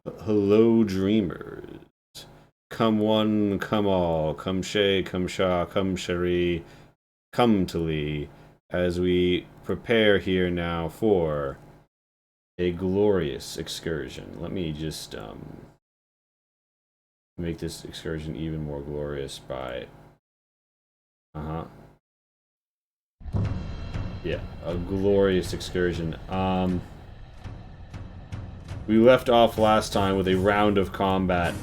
Hello, dreamers. Come one, come all. Come Shay, come Shah, come Shari, come to Lee. As we prepare here now for a glorious excursion. Let me just make this excursion even more glorious by. Yeah, a glorious excursion. We left off last time with a round of combat.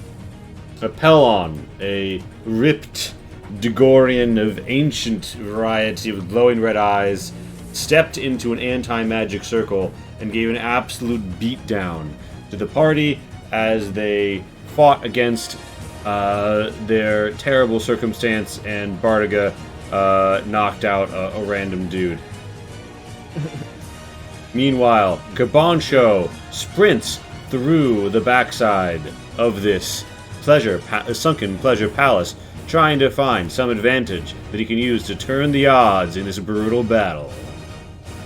Apellon, a ripped Degorian of ancient variety with glowing red eyes, stepped into an anti-magic circle and gave an absolute beatdown to the party as they fought against their terrible circumstance, and Bardiga knocked out a random dude. Meanwhile, Gabancho sprints through the backside of this sunken pleasure palace, trying to find some advantage that he can use to turn the odds in this brutal battle.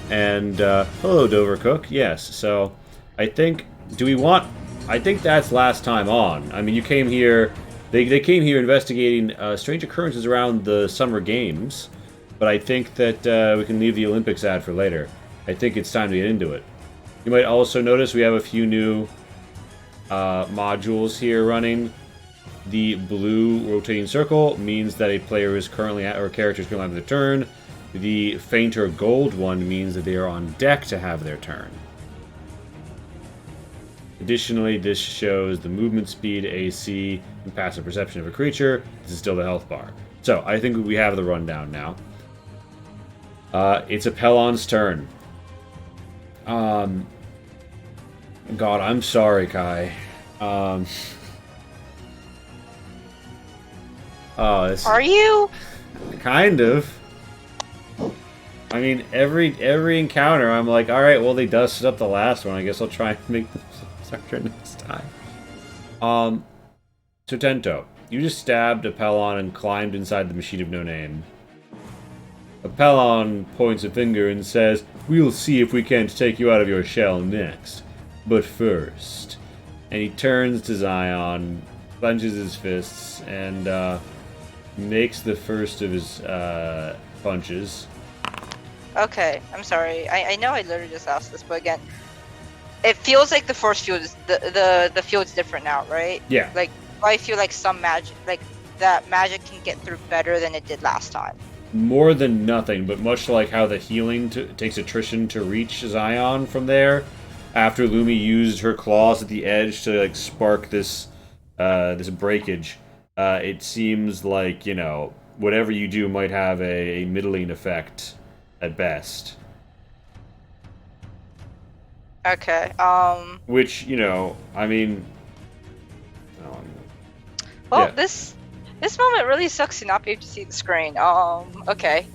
And, hello, Dovercook. Yes, so, I think, I think that's last time on. I mean, you came here, they came here investigating strange occurrences around the Summer Games, but I think that we can leave the Olympics ad for later. I think it's time to get into it. You might also notice we have a few new modules here running. The blue rotating circle means that a player is currently or character is currently having their turn. The fainter gold one means that they are on deck to have their turn. Additionally, this shows the movement speed, AC, and passive perception of a creature. This is still the health bar. So, I think we have the rundown now. It's Apellon's turn. God, I'm sorry, Kai. Are you? Kind of. I mean, every encounter, I'm like, all right, well, they dusted up the last one. I guess I'll try and make them start next time. Tento, you just stabbed Apellon and climbed inside the machine of no name. Apellon points a finger and says, "We'll see if we can't take you out of your shell next. But first." And he turns to Zion, clenches his fists, and makes the first of his punches. Okay, I'm sorry. I know I literally just asked this, but again, it feels like the force field is the field's different now, right? Yeah. Like, I feel like some magic, like that magic can get through better than it did last time. More than nothing, but much like how the healing takes attrition to reach Zion from there, after Lumi used her claws at the edge to like spark this this breakage, it seems like, you know, whatever you do might have a middling effect at best. Okay. Which, you know, I mean, well, yeah. this moment really sucks to not be able to see the screen. Okay.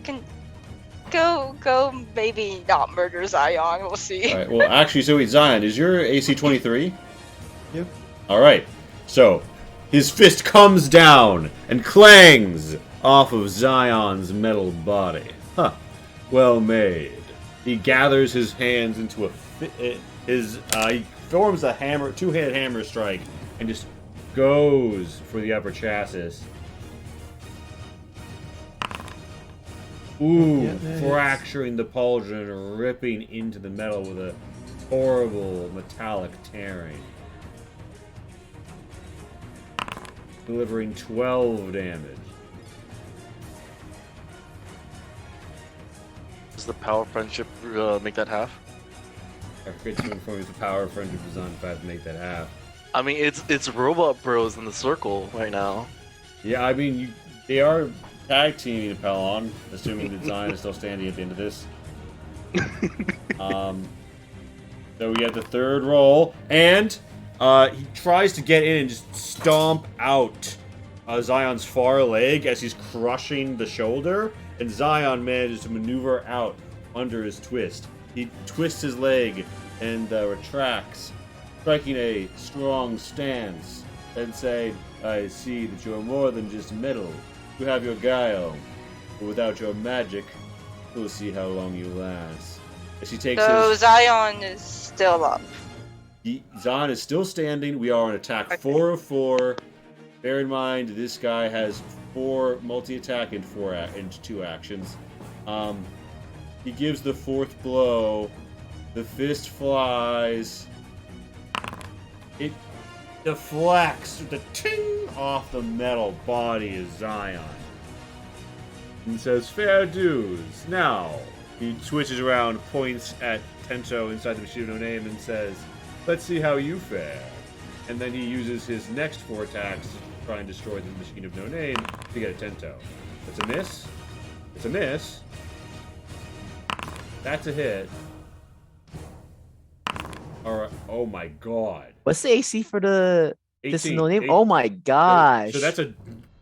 Can go maybe not murder Zion. We'll see. All right. Well, actually, so wait, Zion, is your AC 23? Yep. All right. So his fist comes down and clangs off of Zion's metal body. Huh. Well made. He gathers his hands into he forms a hammer, two-handed hammer strike, and just goes for the upper chassis. Ooh, Yeah, nice. fracturing the pauldron and ripping into the metal with a horrible metallic tearing. Delivering 12 damage. Does the power of friendship make that half? I forget to inform you the power of friendship is on path to make that half. I mean, it's robot bros in the circle right now. Yeah, I mean, they are tag teaming Apellon, assuming that Zion is still standing at the end of this. So we have the third roll, and he tries to get in and just stomp out Zion's far leg as he's crushing the shoulder, and Zion manages to maneuver out under his twist. He twists his leg and retracts, striking a strong stance, and saying, "I see that you're more than just metal. You have your guile, but without your magic, we'll see how long you last." As he takes So his... Zion is still up. Zion is still standing. We are on attack 4 of 4. Bear in mind, this guy has 4 multi-attack and 2 actions. He gives the 4th blow. The fist flies. It deflects the ting off the metal body of Zion. And says, fair dues. Now, he switches around, points at Tento inside the machine of no name, and says, let's see how you fare. And then he uses his next 4 attacks to try and destroy the machine of no name to get a Tento. It's a miss. It's a miss. That's a hit. Alright. Oh my god. What's the AC for the this 18, no name? 8. Oh my gosh. So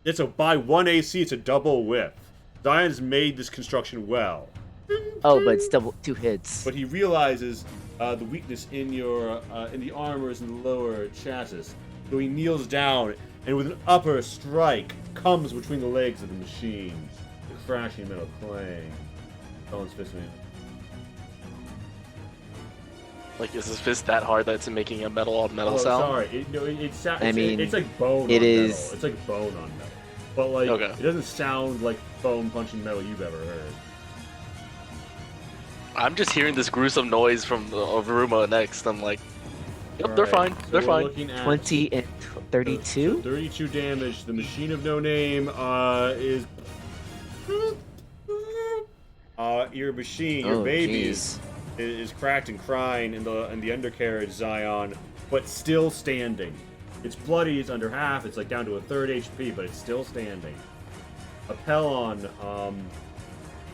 it's a by 1 AC, it's a double whiff. Zion's made this construction well. Oh, but it's double 2 hits. But he realizes the weakness in your in the armors and the lower chassis. So he kneels down and with an upper strike comes between the legs of the machine. The crashing metal clang. Someone's fist me. Like, is his fist that hard that it's making a metal on metal Oh, sound? sorry. It's like bone it on is- metal. It's like bone on metal. But like, Okay. it doesn't sound like bone punching metal you've ever heard. I'm just hearing this gruesome noise from Varuma next. I'm like, yep, they're Alright, fine. so They're we're fine. looking at 20 and 32? 32 damage. The machine of no name is your machine, your Oh, baby jeez. is cracked and crying in the undercarriage, Zion, but still standing. It's bloody, it's under half, it's like down to a third HP, but it's still standing. Apellon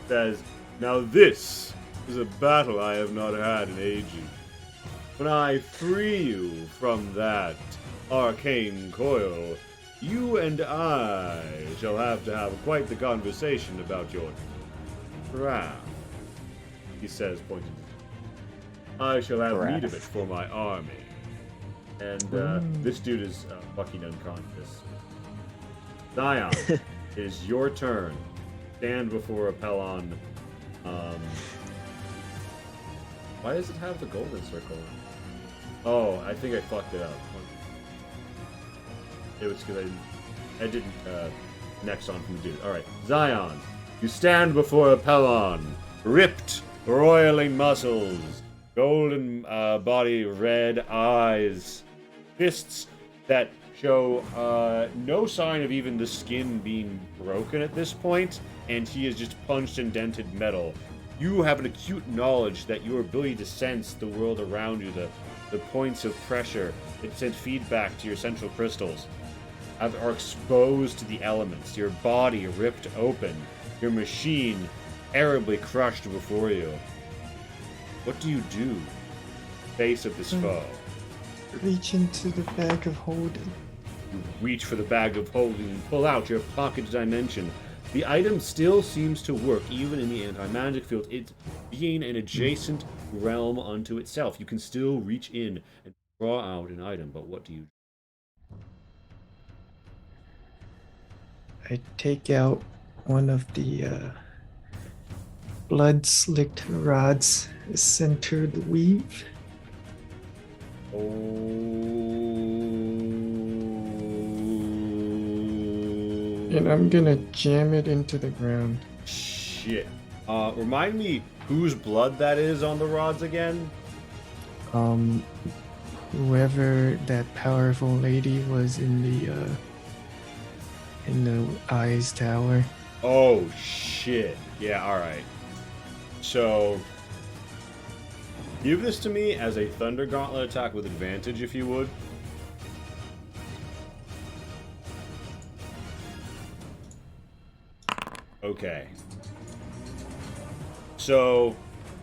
says, now this is a battle I have not had in ages. When I free you from that arcane coil, you and I shall have to have quite the conversation about your craft, he says, pointing. I shall have need of it for my army. And this dude is fucking unconscious. Zion, it is your turn. Stand before Apellon. Why does it have the golden circle on it? Oh, I think I fucked it up. It was because I didn't next on from the dude. Alright, Zion, you stand before Apellon, ripped, roiling muscles, golden body, red eyes, fists that show no sign of even the skin being broken at this point, and he has just punched and dented metal. You have an acute knowledge that your ability to sense the world around you, the points of pressure that send feedback to your central crystals, are exposed to the elements. Your body ripped open, your machine terribly crushed before you. What do you do? Face of this foe. Reach into the bag of holding. You reach for the bag of holding and pull out your pocket dimension. The item still seems to work, even in the anti-magic field. It being an adjacent realm unto itself. You can still reach in and draw out an item, but what do you do? I take out one of the blood-slicked rods, centered weave. And I'm gonna jam it into the ground. Shit. Remind me whose blood that is on the rods again? Whoever that powerful lady was in the Eyes Tower. Oh, shit. Yeah, alright. So, give this to me as a Thunder Gauntlet attack with advantage, if you would. Okay. So,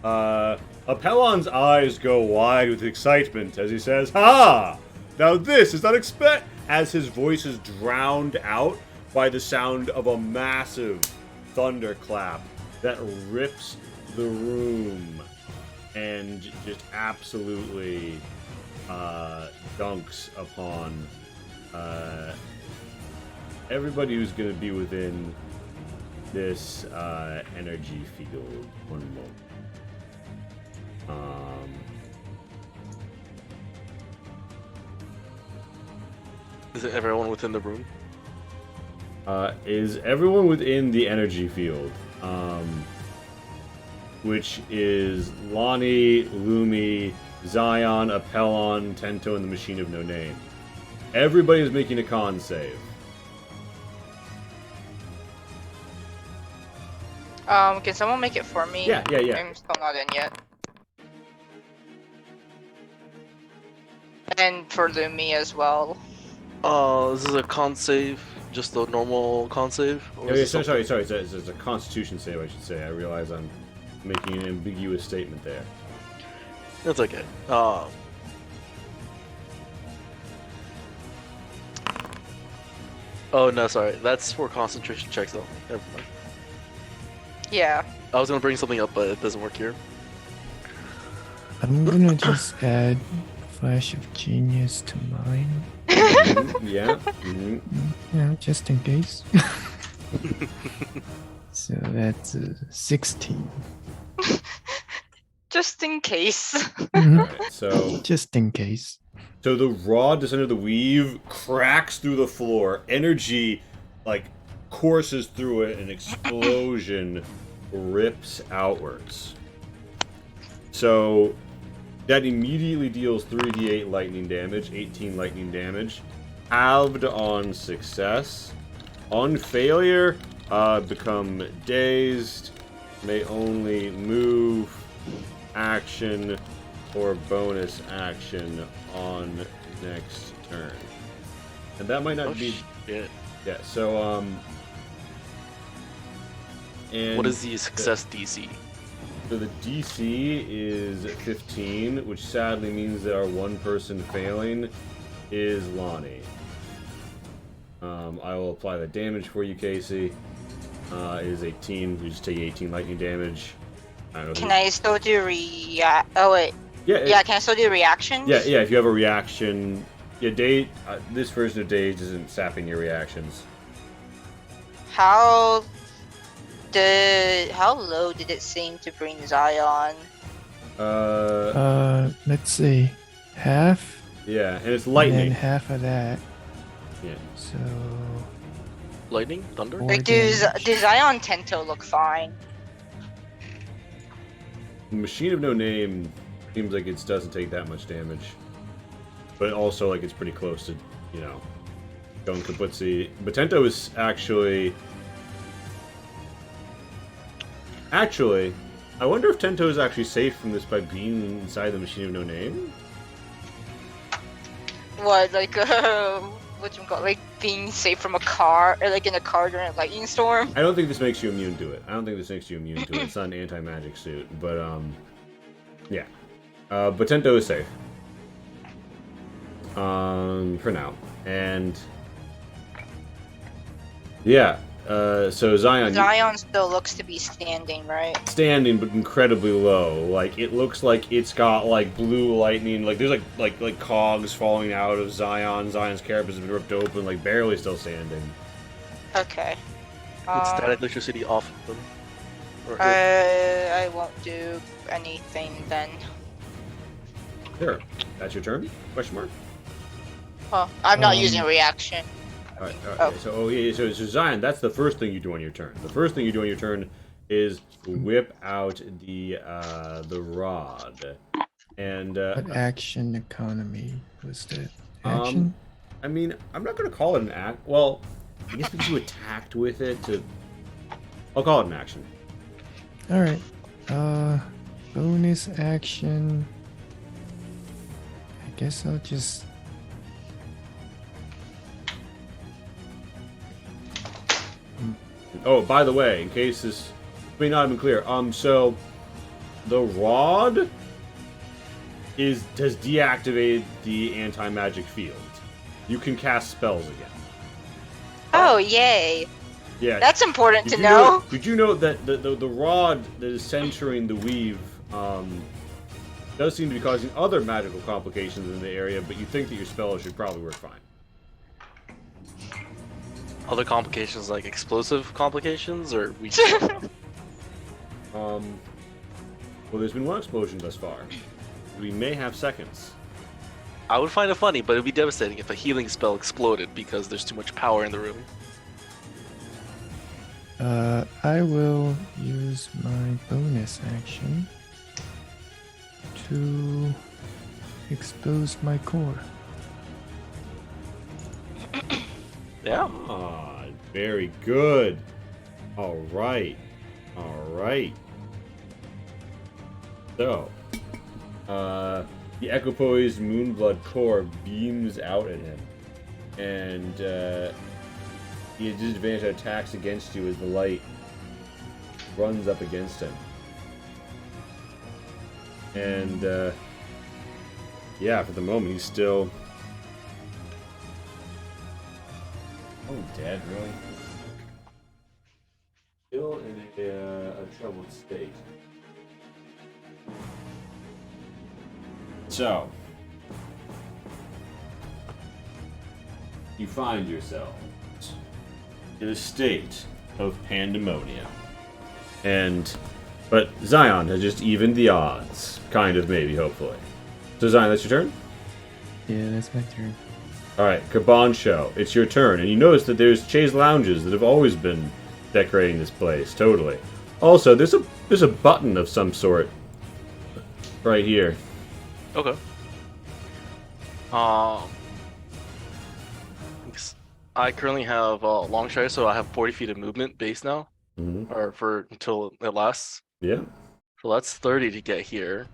Apellon's eyes go wide with excitement as he says, "Ha! Now this is unexpected!" As his voice is drowned out by the sound of a massive thunderclap that rips the room and just absolutely dunks upon everybody who's going to be within this energy field. One moment. Is it everyone within the room? Is everyone within the energy field, which is Lonnie, Lumi, Zion, Apellon, Tento, and the Machine of No Name. Everybody is making a con save. Can someone make it for me? Yeah. I'm still not in yet. And for Lumi as well. This is a con save, just a normal con save? Or is it Sorry. It's a Constitution save, I should say. I realize I'm making an ambiguous statement there. That's okay. Oh no, sorry. That's for concentration checks though. Never mind. Yeah. I was gonna bring something up, but it doesn't work here. I'm gonna just add Flash of Genius to mine. Yeah. Yeah, just in case. So that's 16. Just in case. Alright, so Just in case. So the rod descent of the weave cracks through the floor. Energy, like, courses through it. An explosion rips outwards. So that immediately deals 3d8 lightning damage, 18 lightning damage. Halved on success. On failure, become dazed. May only move, action, or bonus action on next turn. And that might not be... Shit. Yeah, so, and What is the success DC? So the DC is 15, which sadly means that our one person failing is Lonnie. I will apply the damage for you, Casey. It is 18. You just take 18 lightning damage. Can I still do Oh wait. Yeah, Can I still do reactions? Yeah, if you have a reaction... Yeah, this version of Daze isn't sapping your reactions. How low did it seem to bring Zion? Let's see. Half. Yeah, and it's And lightning. then half of that. Yeah. So. Lightning? Thunder? Four Like, does damage. Zion Tento look fine? Machine of No Name seems like it doesn't take that much damage. But also, like, it's pretty close to, you know, going kaputzi. Batento is actually... Actually, I wonder if Tento is actually safe from this by being inside the Machine of No Name? What, like, whatchamacallit, like being safe from a car, or like in a car during a lightning storm? I don't think this makes you immune to it. It's not an anti-magic suit, but, yeah. Batento is safe. For now. And... Yeah, so Zion... Zion still looks to be standing, right? Standing, but incredibly low. Like, it looks like it's got, like, blue lightning. Like, there's, like cogs falling out of Zion. Zion's carapace has been ripped open, like, barely still standing. Okay. With static electricity off of them. Or I won't do anything then. Sure. That's your turn? Question mark? Oh, I'm not using a reaction. Alright, Oh. So Zion, that's the first thing you do on your turn. The first thing you do on your turn is whip out the rod. And, What action economy was that? Action? I mean, I'm not going to call it an act. Well, I guess because you attacked with it to... I'll call it an action. Alright. Bonus action. I guess I'll just... Oh, by the way, in case this may not have been clear, so the rod has deactivated the anti-magic field. You can cast spells again. Oh, yay. Yeah. That's important to Did know. Did you know that the rod that is centering the weave does seem to be causing other magical complications in the area, but you think that your spell should probably work fine. other complications like explosive complications, or we Well, there's been one explosion thus far. We may have seconds. I would find it funny, but it'd be devastating if a healing spell exploded because there's too much power in the room. I will use my bonus action to expose my core. Yeah. Ah, very good. All right. All right. So, the equipoised Moonblood core beams out at him, and he has disadvantage on attacks against you as the light runs up against him. And yeah, for the moment he's still. Oh, Dad, really? Still in a troubled state. So, you find yourself in a state of pandemonium. But Zion has just evened the odds. Kind of, maybe, hopefully. So Zion, that's your turn? Yeah, that's my turn. Alright, Kaban Show, it's your turn. And you notice that there's chaise lounges that have always been decorating this place, totally. Also, there's a button of some sort right here. Okay. I currently have long stride, so I have 40 feet of movement base now, or for until it lasts. Yeah. So that's 30 to get here.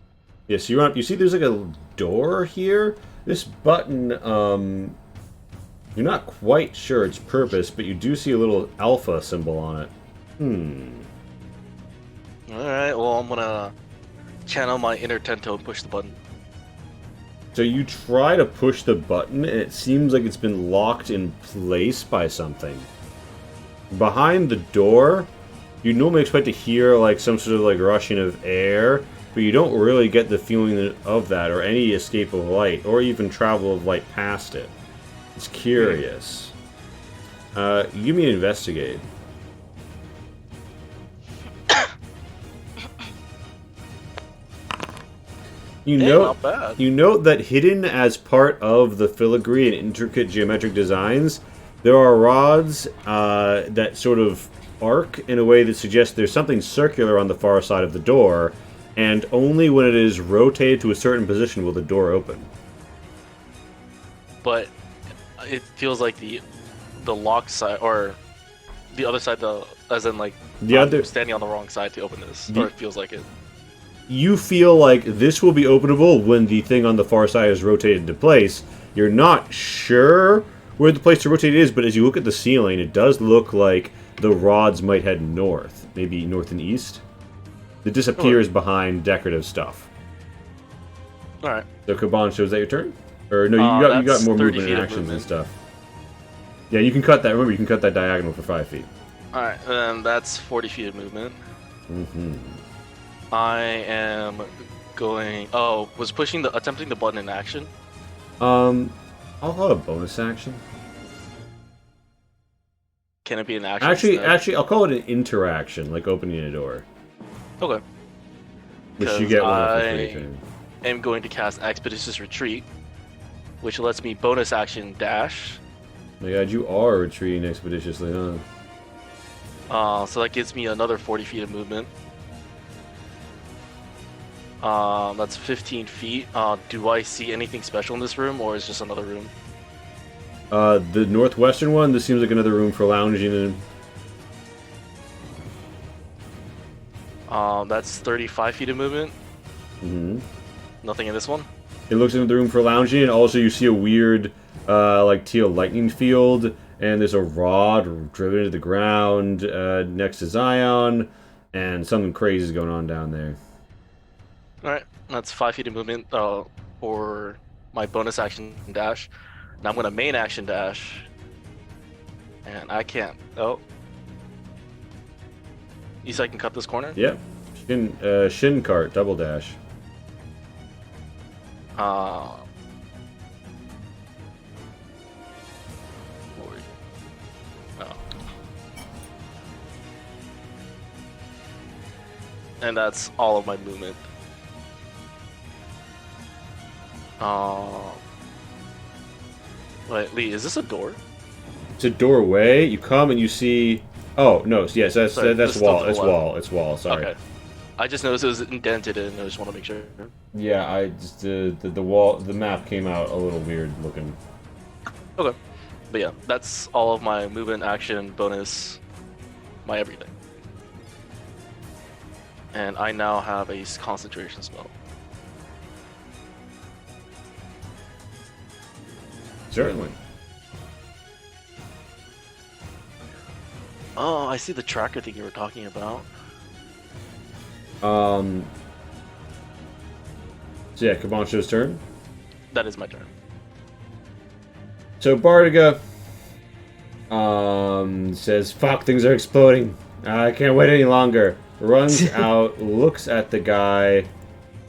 Yeah, so you see there's like a door here? This button, you're not quite sure its purpose, but you do see a little alpha symbol on it. Alright, well, I'm gonna channel my inner Tento and push the button. So you try to push the button, and it seems like it's been locked in place by something. Behind the door, you normally expect to hear like some sort of like rushing of air, but you don't really get the feeling of that, or any escape of light, or even travel of light past it. It's curious. Give me an investigate. Not bad. You note that hidden as part of the filigree and intricate geometric designs, there are rods that sort of arc in a way that suggests there's something circular on the far side of the door, and only when it is rotated to a certain position will the door open. But it feels like the locked side, or the other side, as in like I'm standing on the wrong side to open this, or it feels like it. You feel like this will be openable when the thing on the far side is rotated into place. You're not sure where the place to rotate is, but as you look at the ceiling, it does look like the rods might head north, maybe north and east. It disappears behind decorative stuff. Alright. So Kaban, shows that your turn? Or no, you got more movement and actions and stuff. Yeah, you can cut that. Remember, you can cut that diagonal for 5 feet. Alright, and that's 40 feet of movement. Mm-hmm. I am going. Oh, was attempting the button in action? I'll call it a bonus action. Can it be an action? Actually, I'll call it an interaction, like opening a door. Okay. Which you get one for free. I am going to cast Expeditious Retreat, which lets me bonus action dash. Oh my god, you are retreating expeditiously, huh? So that gives me another 40 feet of movement. That's 15 feet. Do I see anything special in this room, or is it just another room? The northwestern one, this seems like another room for lounging in. That's 35 feet of movement. Mm-hmm. Nothing in this one? It looks into the room for lounging, and also you see a weird, like teal lightning field, and there's a rod driven into the ground next to Zion, and something crazy is going on down there. Alright, that's 5 feet of movement for my bonus action dash. Now I'm going to main action dash. And I can't. Oh. You said I can cut this corner? Yep. Shin cart, double dash. Oh. And that's all of my movement. Wait, Lee, is this a door? It's a doorway. You come and you see. Oh no! Yes, that's Sorry, that's this wall. stuff It's to the wall. It's wall. Sorry. Okay. I just noticed it was indented and I just want to make sure. Yeah, I just the wall. The map came out a little weird looking. Okay. But yeah, that's all of my movement, action, bonus, my everything. And I now have a concentration spell. Certainly. Oh, I see the tracker thing you were talking about. So yeah, Kabancho's turn. That is my turn. So Bardiga says, "Fuck, things are exploding. I can't wait any longer." Runs out, looks at the guy,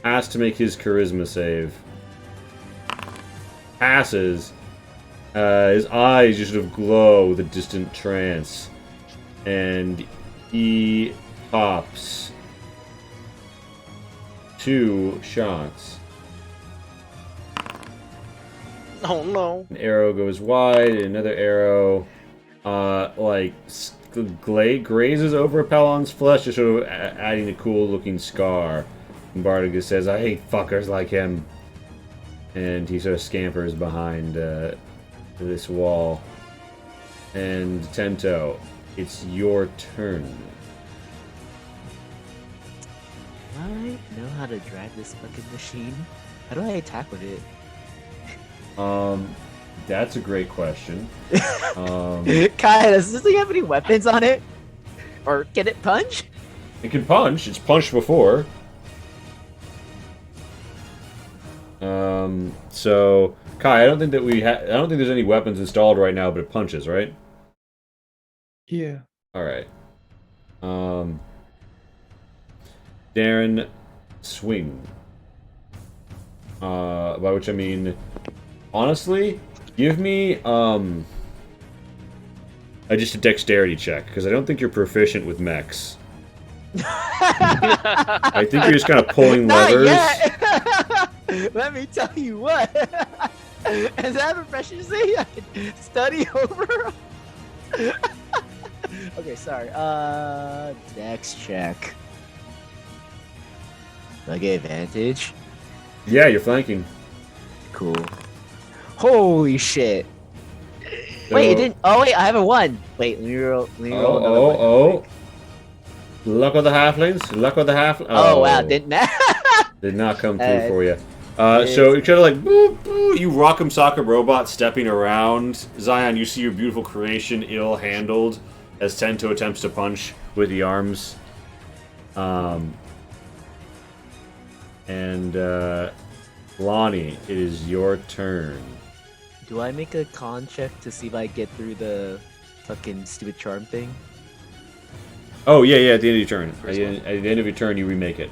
has to make his charisma save. Passes. His eyes just sort of glow with a distant trance. And he pops 2 shots. Oh no. An arrow goes wide, another arrow, grazes over Apellon's flesh, just sort of adding a cool-looking scar. And Bardiga says, "I hate fuckers like him." And he sort of scampers behind this wall. And Tento, it's your turn. I know how to drive this fucking machine. How do I attack with it? That's a great question. Kai, does this thing have any weapons on it? Or can it punch? It can punch. It's punched before. So Kai, I don't think there's any weapons installed right now, but it punches, right? Yeah. All right. Darren, swing. By which I mean, honestly, give me just a dexterity check, because I don't think you're proficient with mechs. I think you're just kind of pulling Not levers. yet. Let me tell you what. As I have a proficiency, I can study over. Okay, sorry. Dex check. Do I get advantage? Yeah, you're flanking. Cool. Holy shit. So- Wait, it didn't. Oh, wait, I have a 1. Wait, let me roll another one. Oh. Luck with the halflings. Luck with the halflings. Oh, wow, didn't that? Did not come through for you. So you're kind of like, boop, boop, you rock'em sock'em robot stepping around. Zion, you see your beautiful creation ill-handled as Tento attempts to punch with the arms. And Lonnie, it is your turn. Do I make a con check to see if I get through the fucking stupid charm thing? Oh, yeah, at the end of your turn. At the end of your turn, you remake it.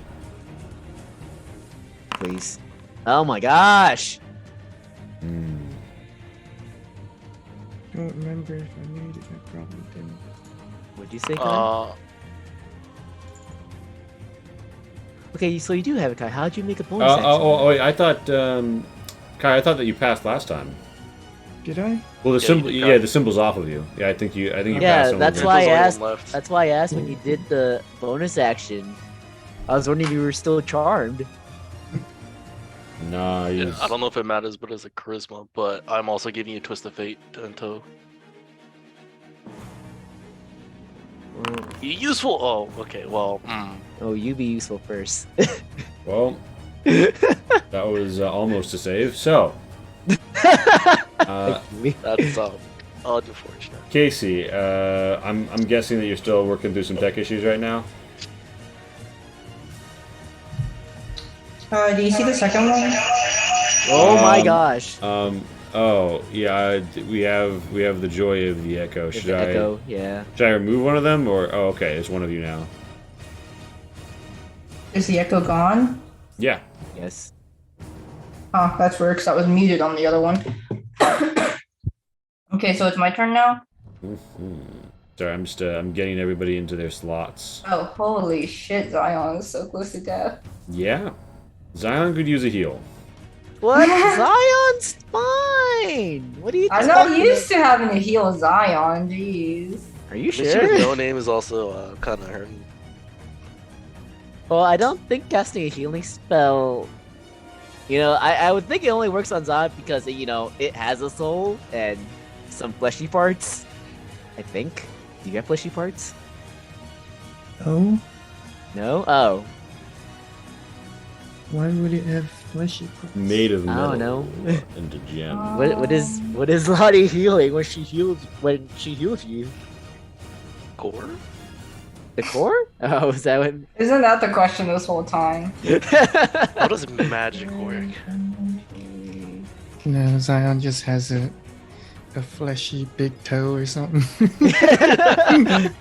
Please. Oh my gosh! Don't remember if I made it. I probably didn't. What'd you say, Kai? Okay, so you do have it, Kai. How'd you make a bonus action? Wait, I thought, Kai, I thought that you passed last time. Did I? Well, the Yeah, symbol, you got the symbol's off of you. Yeah, I think you Yeah, passed. that's over. why I There's only one asked. left. That's why I asked when you did the bonus action. I was wondering if you were still charmed. Nah, Yeah, I don't know if it matters, but it's a charisma. But I'm also giving you Twist of Fate, Tento. You useful? Oh, okay. Well, Oh, you be useful first. Well, that was almost a save. So, that's unfortunate. Casey, I'm guessing that you're still working through some tech issues right now. Do you see the second one? Oh my gosh! Oh yeah, we have the joy of the echo. There's the echo, yeah. Should I remove one of them, or okay, it's one of you now. Is the echo gone? Yeah. Yes. Oh, that's weird, 'cause that was muted on the other one. Okay, so it's my turn now? Sorry, I'm getting everybody into their slots. Oh, holy shit, Zion is so close to death. Yeah, Zion could use a heal. What? Zion's fine! fine. What are you I'm talking not used to having to heal Zion. Jeez. Are you Miss you sure? with no name is also kind of hurting. Well, I don't think casting a healing spell. I would think it only works on Zion because it has a soul and some fleshy parts. I think. Do you have fleshy parts? Oh, No. Oh. why would it have fleshy parts? Made of I metal don't know. and a gem. What is Lottie healing when she heals you? Core? The core? Oh, is that what? Isn't that the question this whole time? How does magic work? No, Zion just has a fleshy big toe or something.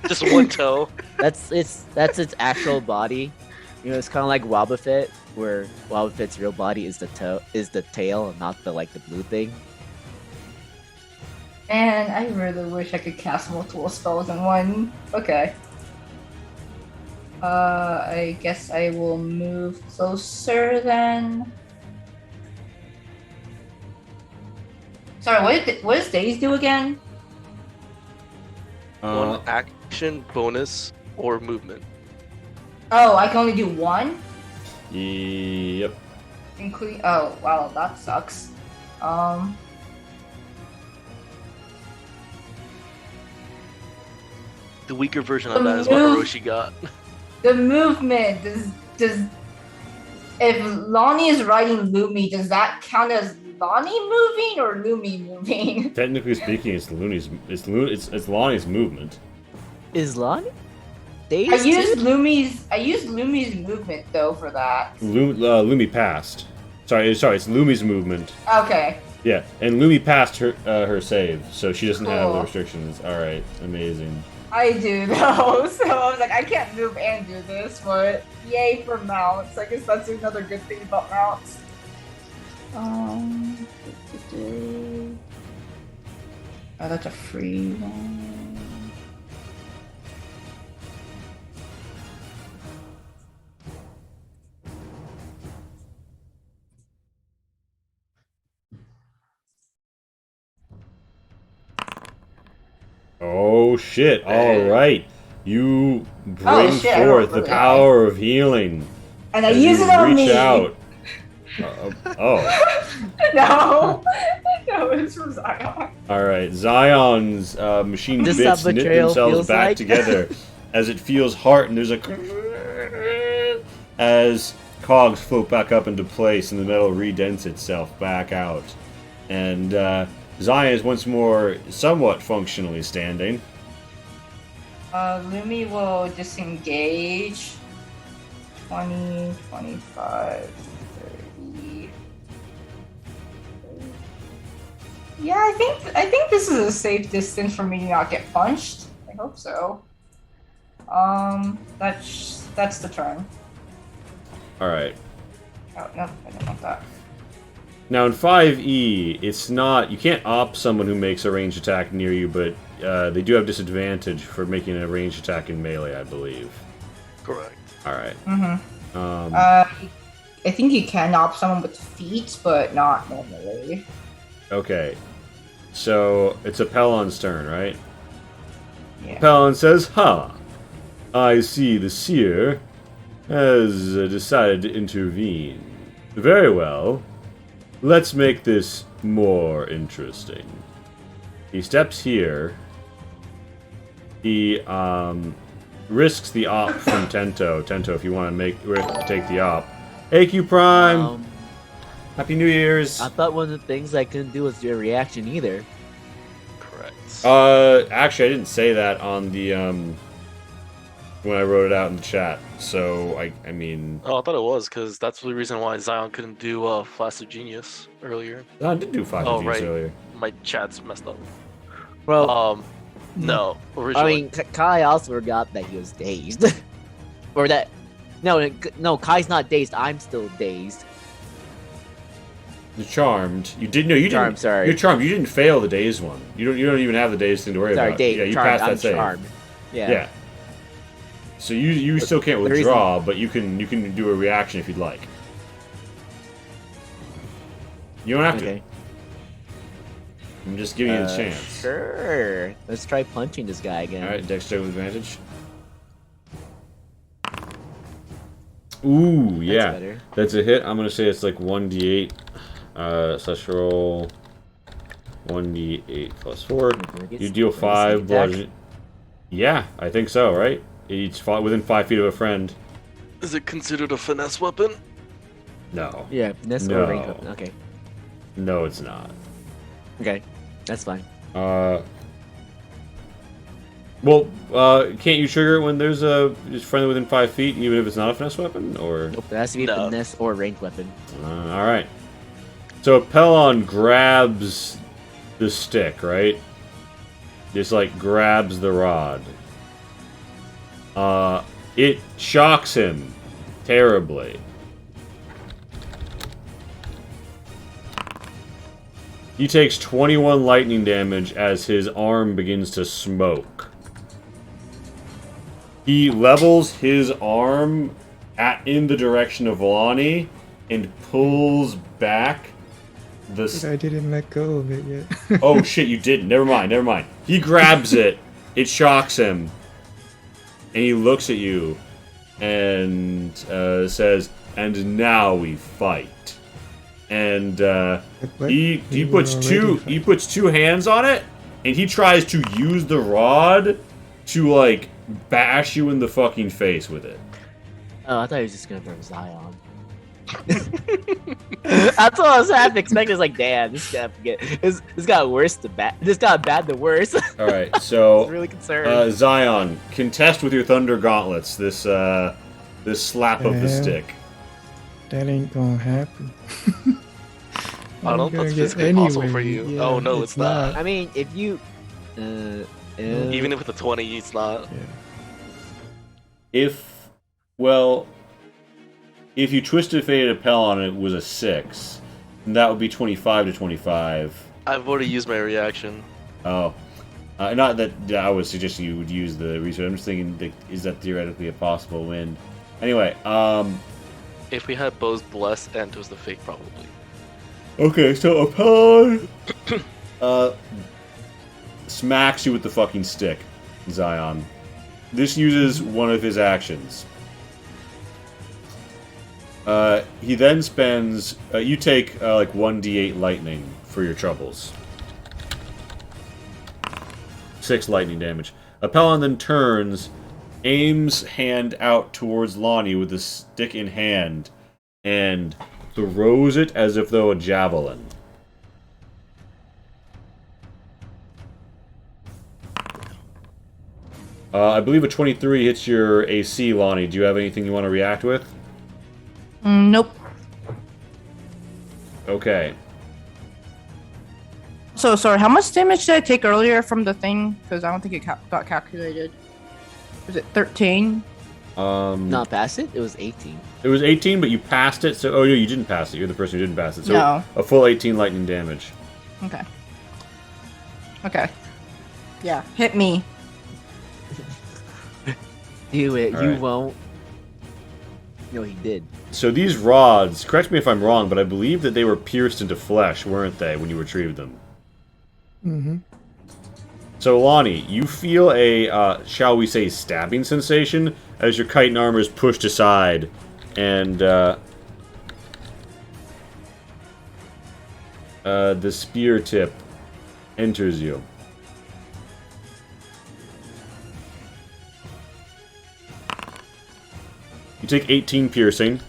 Just one toe. That's its actual body. It's kind of like Wobbuffet, where Wobbuffet's real body is the tail, and not the blue thing. Man, I really wish I could cast multiple spells in one. Okay. I guess I will move closer then. Sorry, what does Days do again? One action, bonus, or movement. Oh, I can only do one? Yep. Including. Oh, wow, that sucks. The weaker version of that is what Hiroshi got. The movement does. If Lonnie is riding Lumi, does that count as Lonnie moving or Lumi moving? Technically speaking, it's Lonnie's movement. Is Lonnie? I used Lumi's movement though for that. Lumi passed. Sorry, it's Lumi's movement. Okay. Yeah, and Lumi passed her save, so she doesn't have the Cool. restrictions. All right, amazing. I do though, so I was like, I can't move and do this, but yay for mounts. I guess that's another good thing about mounts. Oh, that's a free one. Oh shit! All right, you bring Oh, shit, I forth rolled the really power of healing. And I as use you it on reach me. out. Oh, No, no, it's from Zion. all right. Zion's machine This bits how knit betrayal themselves feels back like? together as it feels heart, and there's a as cogs float back up into place, and the metal redents itself back out, and Zion is once more somewhat functionally standing. Lumi will disengage. 20, 25, 30. Yeah, I think this is a safe distance for me to not get punched. I hope so. That's the turn. All right. Oh no, I don't want that. Now in 5e, it's not, you can't opt someone who makes a ranged attack near you, but they do have disadvantage for making a ranged attack in melee, I believe. Correct. All right. Mm-hmm. I I think you can opt someone with feet, but not normally. Okay. So it's Apellon's turn, right? Yeah. Apellon says, "Ha! I see the seer has decided to intervene. Very well. Let's make this more interesting." He steps here. He risks the op from Tento. Tento, if you want to take the op. AQ Prime. Happy New Year's. I thought one of the things I couldn't do was do a reaction either. Correct. Actually, I didn't say that on the when I wrote it out in the chat. So I mean, Oh, I thought it was because that's the reason why Zion couldn't do Flash of Genius earlier. I did do 5 Oh, reviews right. earlier. My chat's messed up. Well, No, I originally. mean, Kai also forgot that he was dazed, or that. No, Kai's not dazed. I'm still dazed. You're charmed. You did no. You Charmed, didn't. sorry. You're charmed. You didn't fail the days one. You don't even have the days thing to worry Sorry, about. dazed. Yeah, you charmed. passed that I'm save. charmed. Yeah. Yeah. So you still can't the withdraw, but you can do a reaction if you'd like. You don't have to. Okay. I'm just giving you the chance. Sure. Let's try punching this guy again. Alright, dexterity with advantage. Ooh, yeah. better. That's a hit. I'm gonna say it's like 1d8. Slash roll 1d8 plus 4. You deal 5 bludgeoning. Yeah, I think so, right? Each within 5 feet of a friend. Is it considered a finesse weapon? No. Yeah, finesse No. or range weapon. Okay. No, it's not. Okay. That's fine. Well, can't you trigger it when there's a friendly within 5 feet, even if it's not a finesse weapon? Or Nope, it has to be a No. finesse or range weapon. all right. So Apellon grabs the stick, right? Just like grabs the rod. It shocks him terribly. He takes 21 lightning damage as his arm begins to smoke. He levels his arm in the direction of Lonnie and pulls back the... I didn't let go of it yet. Oh shit, you didn't. Never mind. He grabs it. It shocks him. And he looks at you and says, "And now we fight." And he puts two hands on it, and he tries to use the rod to like bash you in the fucking face with it. Oh, I thought he was just gonna throw Zion. That's what I was half expecting. It's like, damn, this got worse to bad. This got bad to worse. All right, I so was really concerned. Zion, contest with your thunder gauntlets. This slap of the stick. That ain't gonna happen. I don't know if that's physically possible for you. Yeah, oh no, it's not. I mean, if you, Even with a 20, it's not. Yeah. If you twisted faded Apellon and it was a 6, then that would be 25 to 25. I've already used my reaction. Oh. Not that I was suggesting you would use the resource. I'm just thinking, is that theoretically a possible win? Anyway, If we had Bo's Bless and Twist the Fate, probably. okay, so Apellon smacks you with the fucking stick, Zion. This uses one of his actions. He then spends... you take, like, 1d8 lightning for your troubles. 6 lightning damage. Apellon then turns, aims hand out towards Lonnie with the stick in hand, and throws it as if though a javelin. I believe a 23 hits your AC, Lonnie. Do you have anything you want to react with? Nope. Okay. So sorry, how much damage did I take earlier from the thing? Because I don't think it got calculated. Was it 13? not pass it. It was 18. It was 18, but you passed it. So, oh, no, you didn't pass it. You're the person who didn't pass it. So No. a full 18 lightning damage. Okay. Okay. Yeah, hit me. Do it. All You right. won't. No, he did. So these rods, correct me if I'm wrong, but I believe that they were pierced into flesh, weren't they, when you retrieved them? Mm-hmm. So Lonnie, you feel a, shall we say, stabbing sensation as your chitin armor is pushed aside, and the spear tip enters you. You take 18 piercing,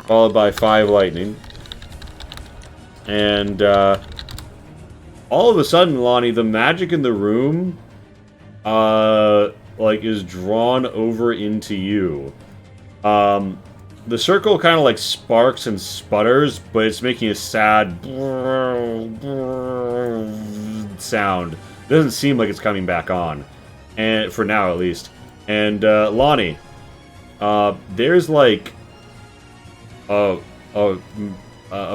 followed by 5 lightning, and all of a sudden, Lonnie, the magic in the room, is drawn over into you. The circle kind of, sparks and sputters, but it's making a sad sound. It doesn't seem like it's coming back on. And for now, at least. And, Lonnie, there's, a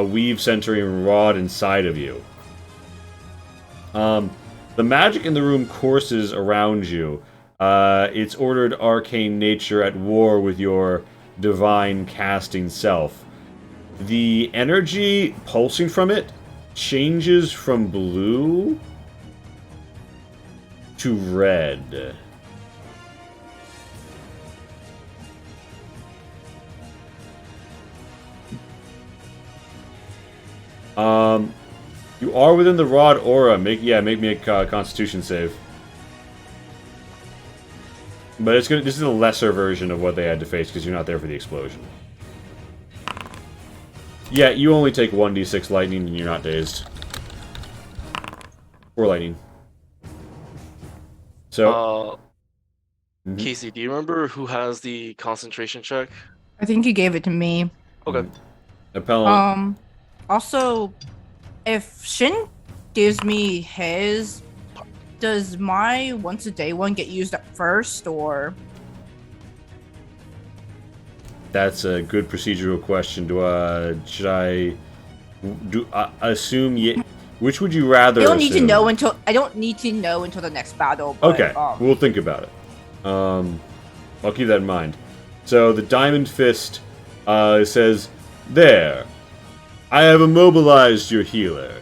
weave-centering rod inside of you. The magic in the room courses around you. It's ordered arcane nature at war with your divine casting self. The energy pulsing from it changes from blue to red. You are within the rod aura. Make me a Constitution save. But this is a lesser version of what they had to face because you're not there for the explosion. Yeah, you only take 1d6 lightning and you're not dazed. Or lightning. So, Casey, do you remember who has the concentration check? I think you gave it to me. Okay. Apellon. Also, if Shin gives me his, does my once a day one get used up first, or? That's a good procedural question. Should I assume which would you rather? I don't need to assume? know until the next battle. But, Okay, we'll think about it. I'll keep that in mind. So the Diamond Fist says, "There, I have immobilized your healer.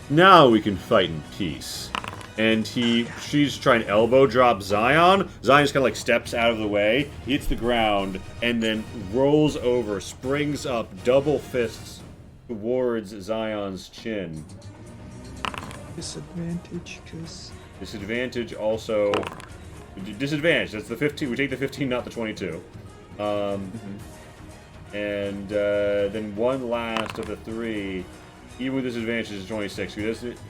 Now we can fight in peace." And she's trying to elbow drop Zion. Zion just kind of like steps out of the way, hits the ground, and then rolls over, springs up, double fists towards Zion's chin. Disadvantage, because... Disadvantage also... Disadvantage, that's the 15. We take the 15, not the 22. And then one last of the 3... Even with disadvantage, is 26.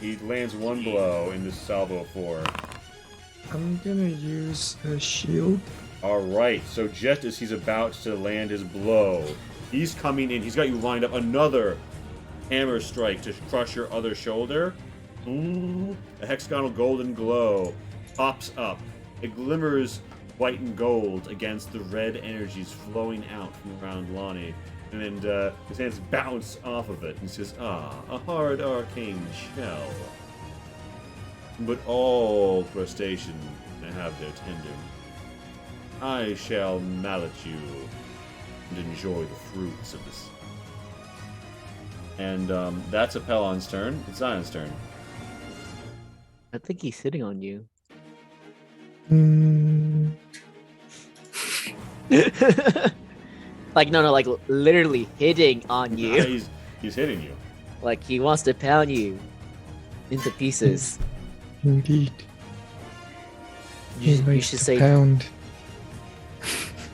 He lands one blow in this salvo of 4. I'm gonna use a shield. Alright, so just as he's about to land his blow, he's coming in. He's got you lined up. Another hammer strike to crush your other shoulder. A hexagonal golden glow pops up. It glimmers white and gold against the red energies flowing out from around Lonnie. And his hands bounce off of it and says, "Ah, a hard arcane shell. But all crustaceans have their tendon. I shall mallet you and enjoy the fruits of this." And that's Apellon's turn. It's Zion's turn. I think he's sitting on you. Like, no, like literally hitting on you. Yeah, he's hitting you. Like he wants to pound you into pieces. Indeed. You He should likes say. to pound.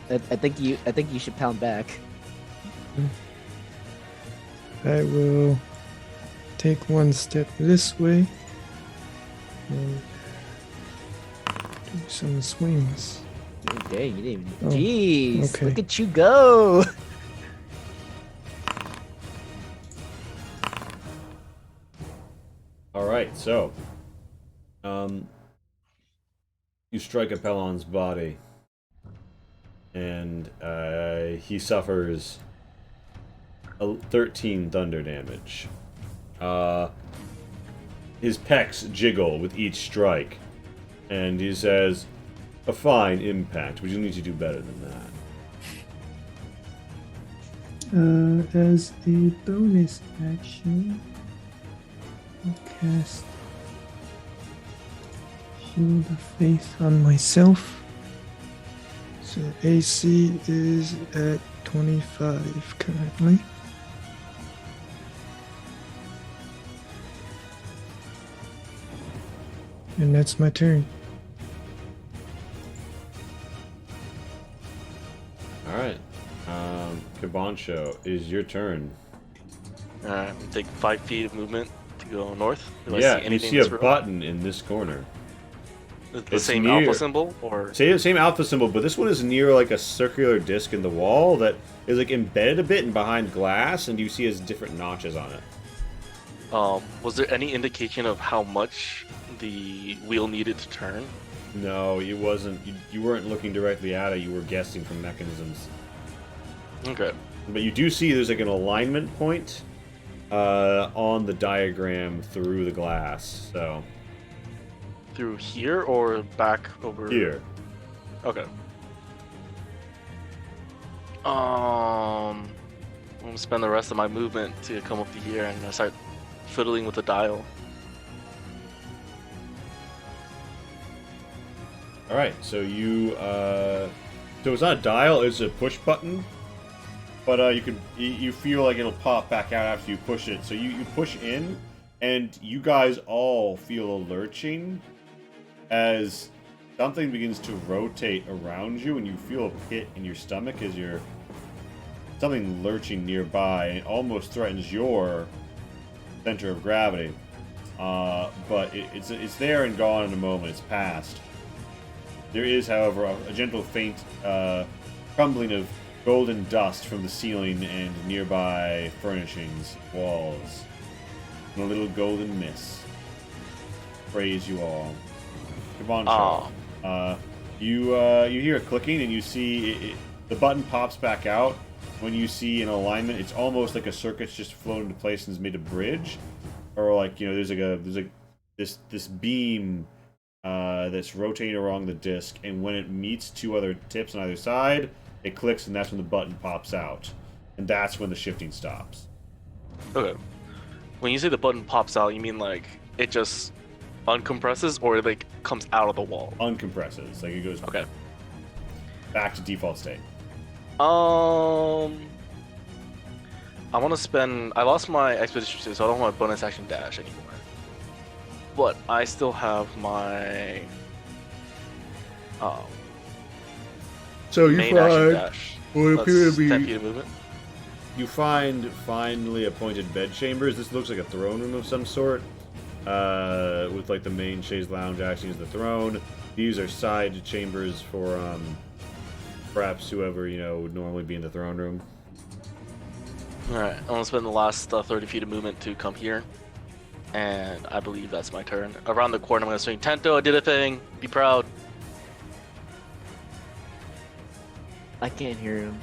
I think you should pound back. I will take one step this way and do some swings. Dang, you didn't even. Oh, Jeez, okay. look at you go! Alright, so you strike Apellon's body and he suffers 13 thunder damage. His pecs jiggle with each strike, and he says, "A fine impact, but you need to do better than that." As a bonus action, I'll cast Shield of Faith on myself. So AC is at 25 currently. And that's my turn. Alright. Kabancho, is your turn. Take 5 feet of movement to go north. Do I Yeah, see you anything see in a this room? button in this corner. The It's same near- alpha symbol, or Same alpha symbol, but this one is near like a circular disc in the wall that is like embedded a bit and behind glass, and you see has different notches on it. was there any indication of how much the wheel needed to turn? No, it wasn't. You weren't looking directly at it. You were guessing from mechanisms. Okay. But you do see there's like an alignment point on the diagram through the glass. So Through here or back over here. Okay. I'm gonna spend the rest of my movement to come up to here and start fiddling with the dial. All right, so you so it's not a dial; it's a push button. But you feel like it'll pop back out after you push it. So you push in, and you guys all feel a lurching as something begins to rotate around you, and you feel a pit in your stomach as you're something lurching nearby and almost threatens your center of gravity. But it's there and gone in a moment. It's past. There is, however, a gentle, faint crumbling of golden dust from the ceiling and nearby furnishings, walls, and a little golden mist. Praise you all. Come on, you hear a clicking and you see the button pops back out. When you see an alignment, it's almost like a circuit's just flown into place and is made a bridge, or like there's this beam that's rotating along the disc, and when it meets two other tips on either side, it clicks, and that's when the button pops out, and that's when the shifting stops. Okay. When you say the button pops out, you mean like it just uncompresses, or it like comes out of the wall? Uncompresses, like it goes back to default state. I want to spend. I lost my expedition suit, so I don't have my bonus action dash anymore. But I still have my So you main action find dash. what appear to That's be 10 feet of movement. you find finely appointed bed chambers. This looks like a throne room of some sort, with like the main chaise lounge acting as the throne. These are side chambers for perhaps whoever would normally be in the throne room. Alright, I'm gonna spend the last 30 feet of movement to come here. And I believe that's my turn. Around the corner, I'm gonna swing Tento, I did a thing. Be proud. I can't hear him.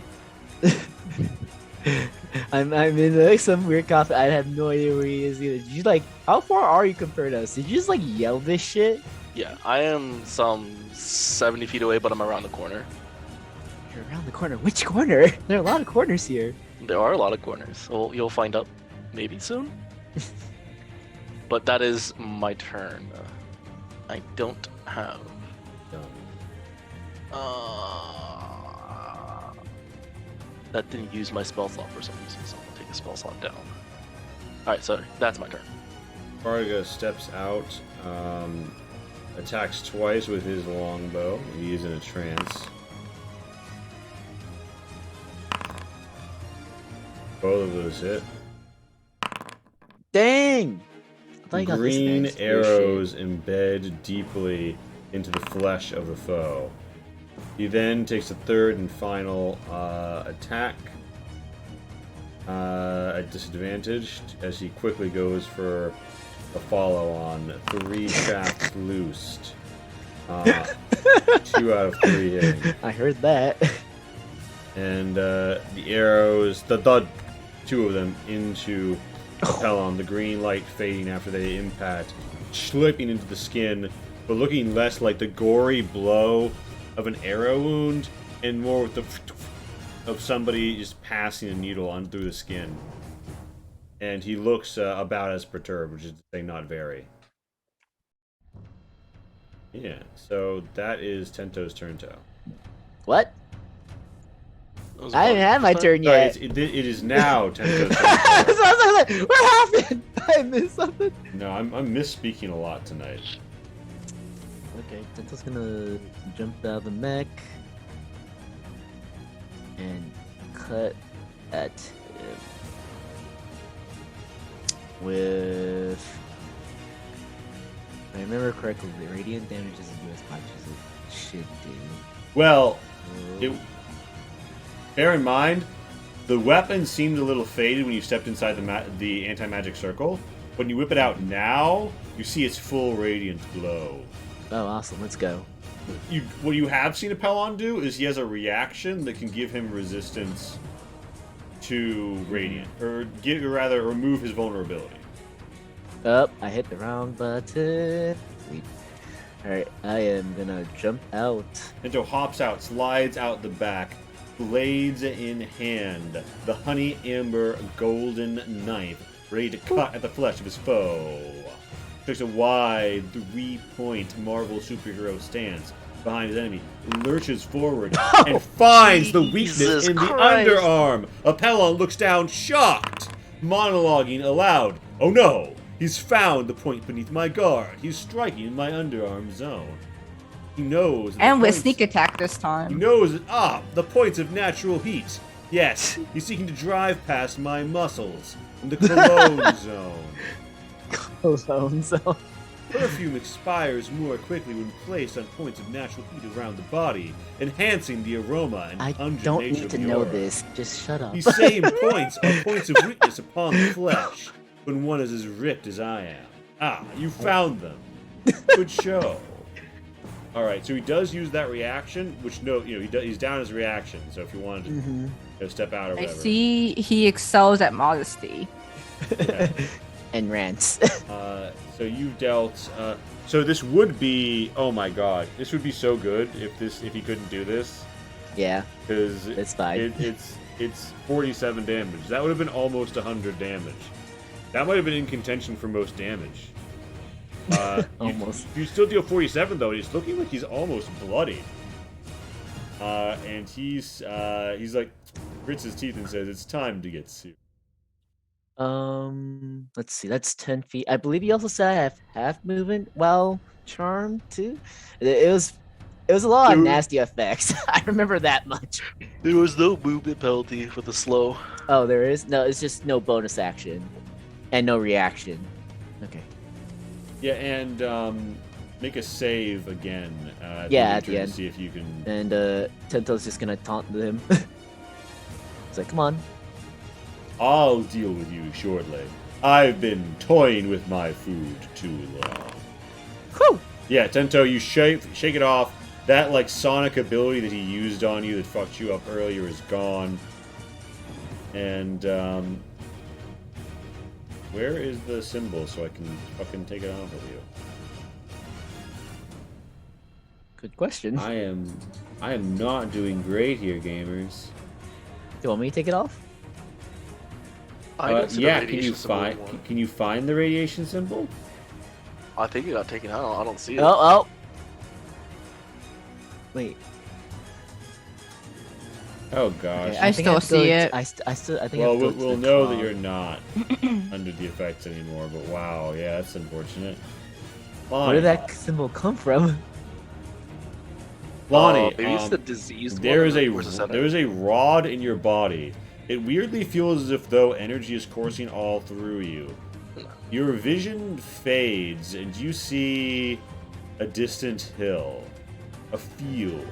I'm in like some weird coffee. I have no idea where he is either. Did you how far are you compared to us? Did you just yell this shit? Yeah, I am some 70 feet away, but I'm around the corner. You're around the corner. Which corner? There are a lot of corners here. There are a lot of corners. Well, you'll find out maybe soon. But that is my turn. I don't have. That didn't use my spell slot for some reason, so I'm gonna take the spell slot down. Alright, so that's my turn. Varga steps out, attacks twice with his longbow. He is in a trance. Both of those hit. Dang! I thought you got this Green next. arrows embed deeply into the flesh of the foe. He then takes a third and final attack at disadvantage as he quickly goes for a follow-on. 3 shafts loosed. 2 out of 3 hitting. I heard that. And the arrows, the thud, 2 of them into Apellon, the green light fading after they impact, slipping into the skin, but looking less like the gory blow of an arrow wound and more with the of somebody just passing a needle on through the skin. And he looks about as perturbed, which is to say not very. Yeah, so that is Tento's turn. What? I haven't had my turn yet. It is now Tento's turn. What happened? I missed something. No, I'm misspeaking a lot tonight. Okay, Tento's gonna jump out of the mech and cut at him with. If I remember correctly, the radiant damage doesn't do as much as it should do. Well, bear in mind, the weapon seemed a little faded when you stepped inside the anti-magic circle. When you whip it out now, you see its full radiant glow. Oh, awesome! Let's go. What you have seen Apellon do is he has a reaction that can give him resistance to radiant, or remove his vulnerability. Oh, I hit the wrong button. Sweet. Alright, I am gonna jump out. Tento hops out, slides out the back, blades in hand, the honey amber golden knife ready to cut at the flesh of his foe. Takes a wide 3-point Marvel superhero stance behind his enemy, lurches forward, and finds the weakness Jesus in the Christ. underarm. Apellon looks down, shocked, monologuing aloud. Oh no! He's found the point beneath my guard. He's striking in my underarm zone. He knows. And with sneak attack this time. He knows the points of natural heat. Yes, he's seeking to drive past my muscles in the cologne zone. Ozone zone. Perfume expires more quickly when placed on points of natural heat around the body, enhancing the aroma and I pungent don't nature need of to the know aura. this. Just shut up. These same points are points of weakness upon the flesh when one is as ripped as I am. Ah, you found them. Good show. All right, so he does use that reaction, which he's down his reaction. So if you wanted to step out or I whatever. see he excels at modesty. Yeah. And rants. So you've dealt. So this would be. Oh my god, this would be so good if he couldn't do this, Yeah, because it's fine. it's 47 damage. That would have been almost 100 damage. That might have been in contention for most damage. Almost. You still deal 47 though. It's looking like he's almost bloodied. And he's like grits his teeth and says, "It's time to get serious." Let's see. That's 10 feet. I believe you also said I have half movement while charmed too. It was a lot of Dude. nasty effects. I remember that much. There was no movement penalty for the slow. Oh, there is? No, it's just no bonus action and no reaction. Okay. Yeah, and make a save again. Yeah, your at turn the to end. see if you can. And Tento's just gonna taunt him. It's like, come on. I'll deal with you shortly. I've been toying with my food too long. Whew! Yeah, Tento, you shake it off. That like sonic ability that he used on you that fucked you up earlier is gone. And where is the symbol so I can fucking take it off of you? Good question. I am not doing great here, gamers. Do you want me to take it off? I don't see the Yeah, can radiation you symbol find anymore. can you find the radiation symbol? I think it got taken out. I don't see it. Oh. Wait. Oh gosh. Okay, I think still have to go see to- it. I think I have Well, to go we'll to the know that cloud. you're not under the effects anymore. But wow, yeah, that's unfortunate. Where Lonnie, did that symbol come from? Lonnie, maybe it's the diseased there one, is or is it there is a rod in your body. It weirdly feels as if though energy is coursing all through you. Your vision fades, and you see a distant hill, a field.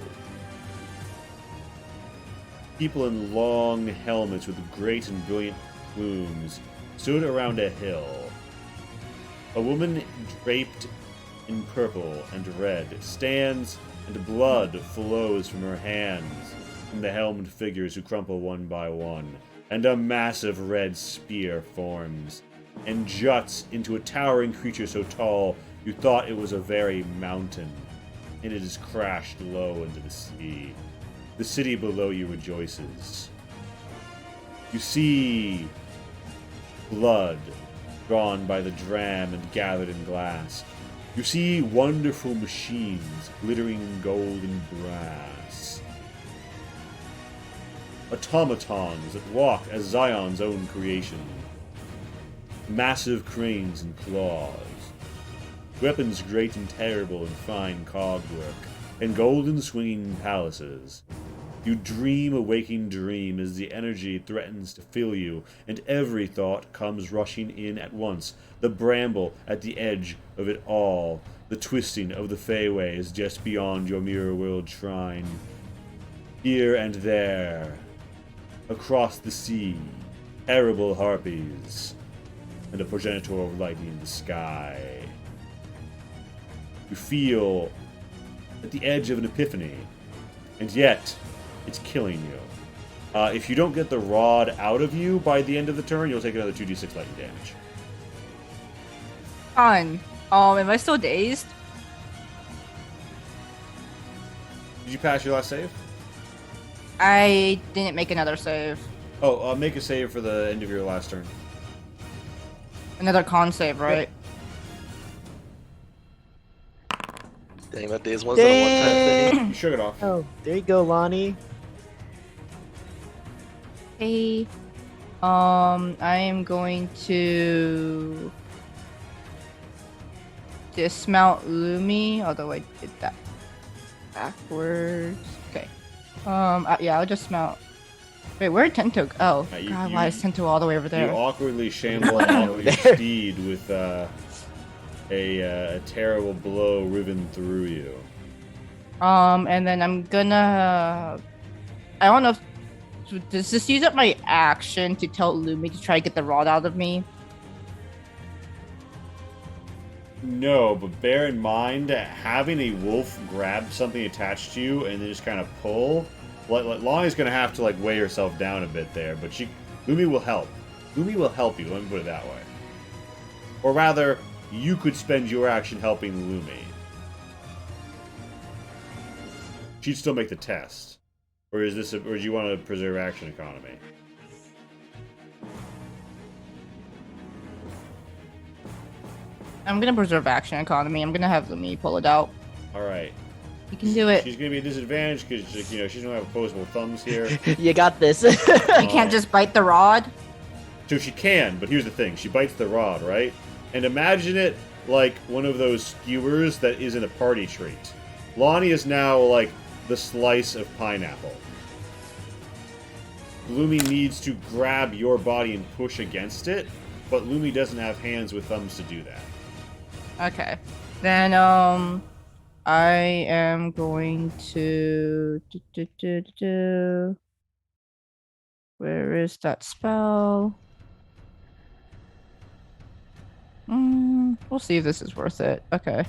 People in long helmets with great and brilliant plumes stood around a hill. A woman draped in purple and red stands, and blood flows from her hands from the helmed figures who crumple one by one, and a massive red spear forms and juts into a towering creature so tall you thought it was a very mountain, and it has crashed low into the sea. The city below you rejoices. You see blood drawn by the dram and gathered in glass. You see wonderful machines glittering in gold and brass. Automatons that walk as Zion's own creation. Massive cranes and claws. Weapons great and terrible in fine cogwork, and golden swinging palaces. You dream a waking dream as the energy threatens to fill you, and every thought comes rushing in at once. The bramble at the edge of it all, the twisting of the Feyways just beyond your mirror world shrine. Here and there, across the sea, terrible harpies, and a progenitor of lightning in the sky. You feel at the edge of an epiphany, and yet it's killing you. If you don't get the rod out of you by the end of the turn, you'll take another 2d6 lightning damage. Fine. Am I still dazed? Did you pass your last save? I didn't make another save. Oh, make a save for the end of your last turn. Another con save, right? Dang, that days one's a one-time thing. You shook it off. Oh, there you go, Lonnie. Hey. I am going to dismount Lumi, although I did that backwards. Okay. Yeah, I'll just mount. Wait, where'd Tento go? Oh, God, why is Tento all the way over You there? awkwardly shamble out with your steed with a terrible blow riven through you. And then I'm gonna. I don't know if. Does this use up my action to tell Lumi to try to get the rod out of me? No, but bear in mind that having a wolf grab something attached to you and then just kind of pull, Lonnie's gonna have to like weigh herself down a bit there, but Lumi will help. Lumi will help you. Let me put it that way. Or rather, you could spend your action helping Lumi. She'd still make the test. Or is this? Or do you want to preserve action economy? I'm gonna preserve action economy. I'm gonna have Lumi pull it out. All right. You can do it. She's gonna be a disadvantage because she doesn't have opposable thumbs here. You got this. You can't just bite the rod. So she can, but here's the thing: she bites the rod, right? And imagine it like one of those skewers that is in a party treat. Lonnie is now like the slice of pineapple. Lumi needs to grab your body and push against it, but Lumi doesn't have hands with thumbs to do that. Okay. Then I am going to where is that spell? We'll see if this is worth it. Okay.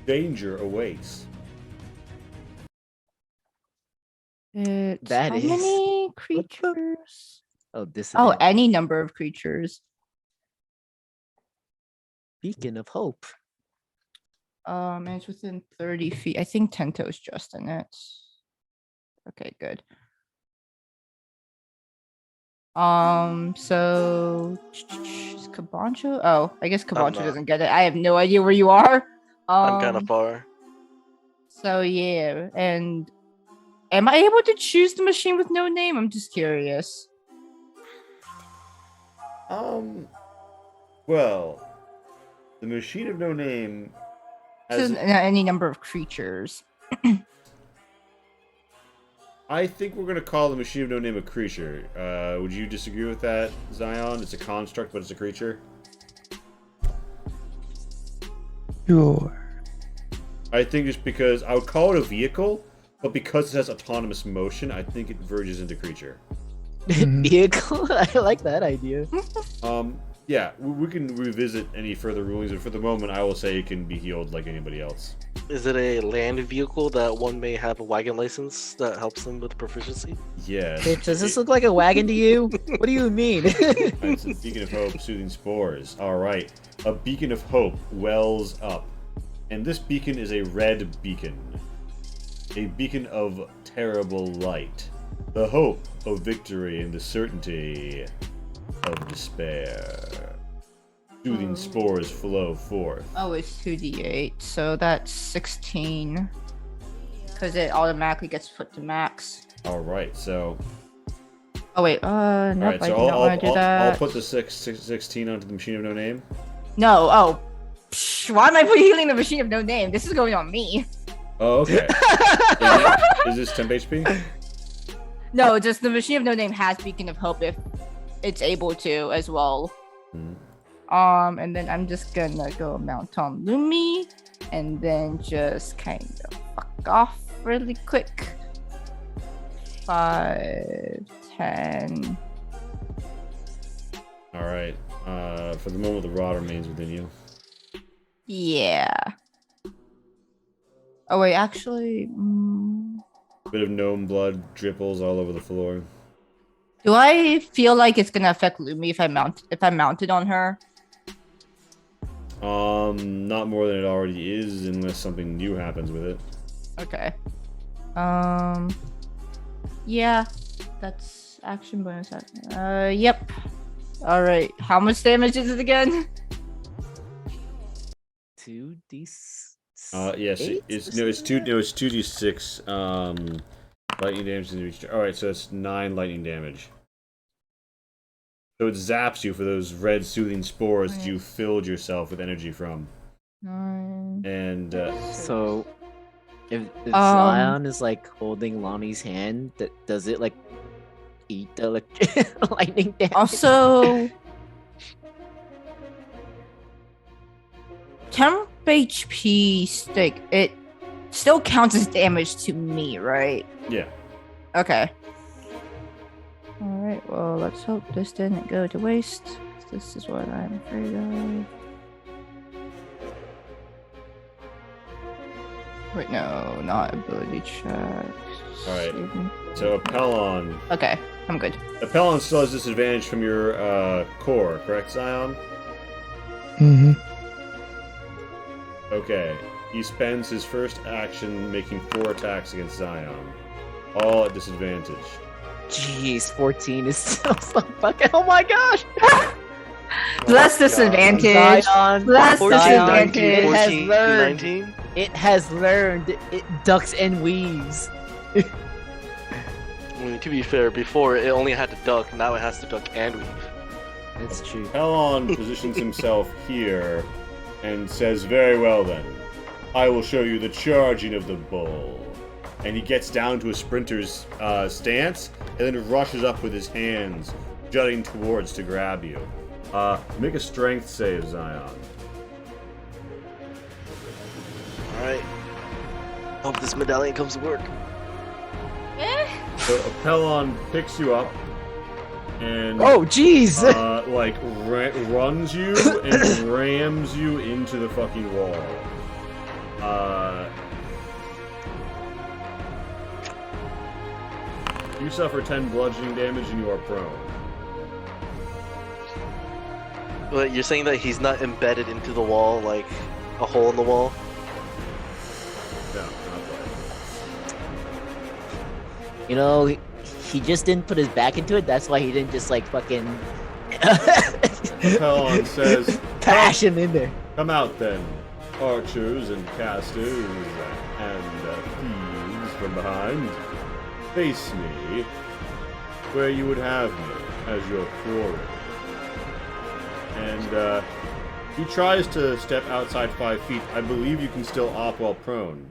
Danger awaits. It's That how is- many creatures? Oh, this. Oh, any number of creatures. Beacon of Hope. And it's within 30 feet. I think Tento's just in it. Okay, good. So is Cabancho? Oh, I guess Cabancho not. doesn't get it. I have no idea where you are. I'm kind of far. So yeah, and am I able to choose the machine with no name? I'm just curious. Well, the machine of no name This has. is any number of creatures. I think we're gonna call the machine of no name a creature. Would you disagree with that, Zion? It's a construct, but it's a creature. Sure. I think just because I would call it a vehicle, but because it has autonomous motion, I think it verges into creature. Vehicle. I like that idea. Yeah, we can revisit any further rulings, but for the moment, I will say it can be healed like anybody else. Is it a land vehicle that one may have a wagon license that helps them with proficiency? Yes. Bitch, does this look like a wagon to you? What do you mean? It's a beacon of hope, soothing spores. All right, a beacon of hope wells up, and this beacon is a red beacon, a beacon of terrible light, the hope of victory and the certainty of despair. Soothing spores flow forth. Oh, it's 2d8, so that's 16. Because it automatically gets put to max. All right, so. Oh wait, nope, All right, I so do not want to do that. I'll put the 16 onto the machine of no name. No, oh. Psh, why am I healing the machine of no name? This is going on me. Oh, okay. Is this temp HP? No, just the machine of no name has Beacon of Hope if it's able to as well. And then I'm just gonna go mount on Lumi and then just kind of fuck off really quick. 5, 10. All right. For the moment, the rod remains within you. Yeah. Oh wait, actually, Bit of gnome blood dripples all over the floor. do I feel like it's gonna affect Lumi if I'm mounted on her? Not more than it already is, unless something new happens with it. Okay. Yeah, that's action bonus action. Yep. All right. How much damage is it again? 2d. Yes, it's 2d6 lightning damage in each. All right, so it's 9 lightning damage. So it zaps you for those red soothing spores that you filled yourself with energy from. 9. And So, if Zion is like holding Lonnie's hand, does it like eat the lightning damage? Also, temp HP stick. It still counts as damage to me, right? yeah. Okay. All right. Well, let's hope this didn't go to waste. 'Cause this is what I'm afraid of. Wait, no, not ability checks. All right. So Apellon. Okay, I'm good. Apellon still has disadvantage from your core, correct, Zion? Mm-hmm. Okay. He spends his first action making 4 attacks against Zion, all at disadvantage. Jeez, 14 is still so fucking. Oh my gosh! Less disadvantage. Zion, Less 14, 19, disadvantage. It has 14, learned. 19. It has learned. It ducks and weaves. I mean, to be fair, before it only had to duck, now it has to duck and weave. That's true. Apellon positions himself here and says, "Very well then, I will show you the charging of the bull." And he gets down to a sprinter's stance and then rushes up with his hands, jutting towards to grab you. Make a strength save, Zion. Alright. Hope this medallion comes to work. So Apellon picks you up and Oh, jeez! runs you and rams you into the fucking wall. You suffer 10 bludgeoning damage and you are prone. But you're saying that he's not embedded into the wall, like a hole in the wall? No, not quite. You know, he just didn't put his back into it. That's why he didn't just like fucking Apellon says, bash him in there. "Come out then, archers and casters and thieves from behind. Face me where you would have me as your quarry." And he tries to step outside 5 feet. I believe you can still op while prone.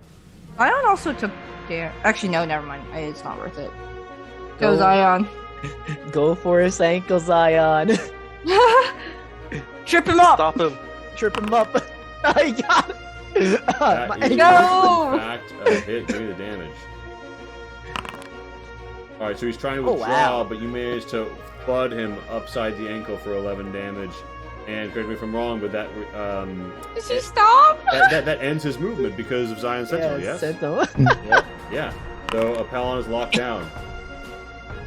Zion also took damage. Actually, no, never mind. It's not worth it. Go Zion. Go for his ankle, Zion. Trip him up. Stop him. Trip him up. I got it. That My is, ankle. No! in fact, a hit. Give me the damage. Alright, so he's trying to Oh, withdraw, wow. but you managed to bud him upside the ankle for 11 damage. And correct me if I'm wrong, but that Does he stop? that ends his movement because of Zion's Sentinel, yes? Sentinel. Yep, yeah. So Apellon is locked down.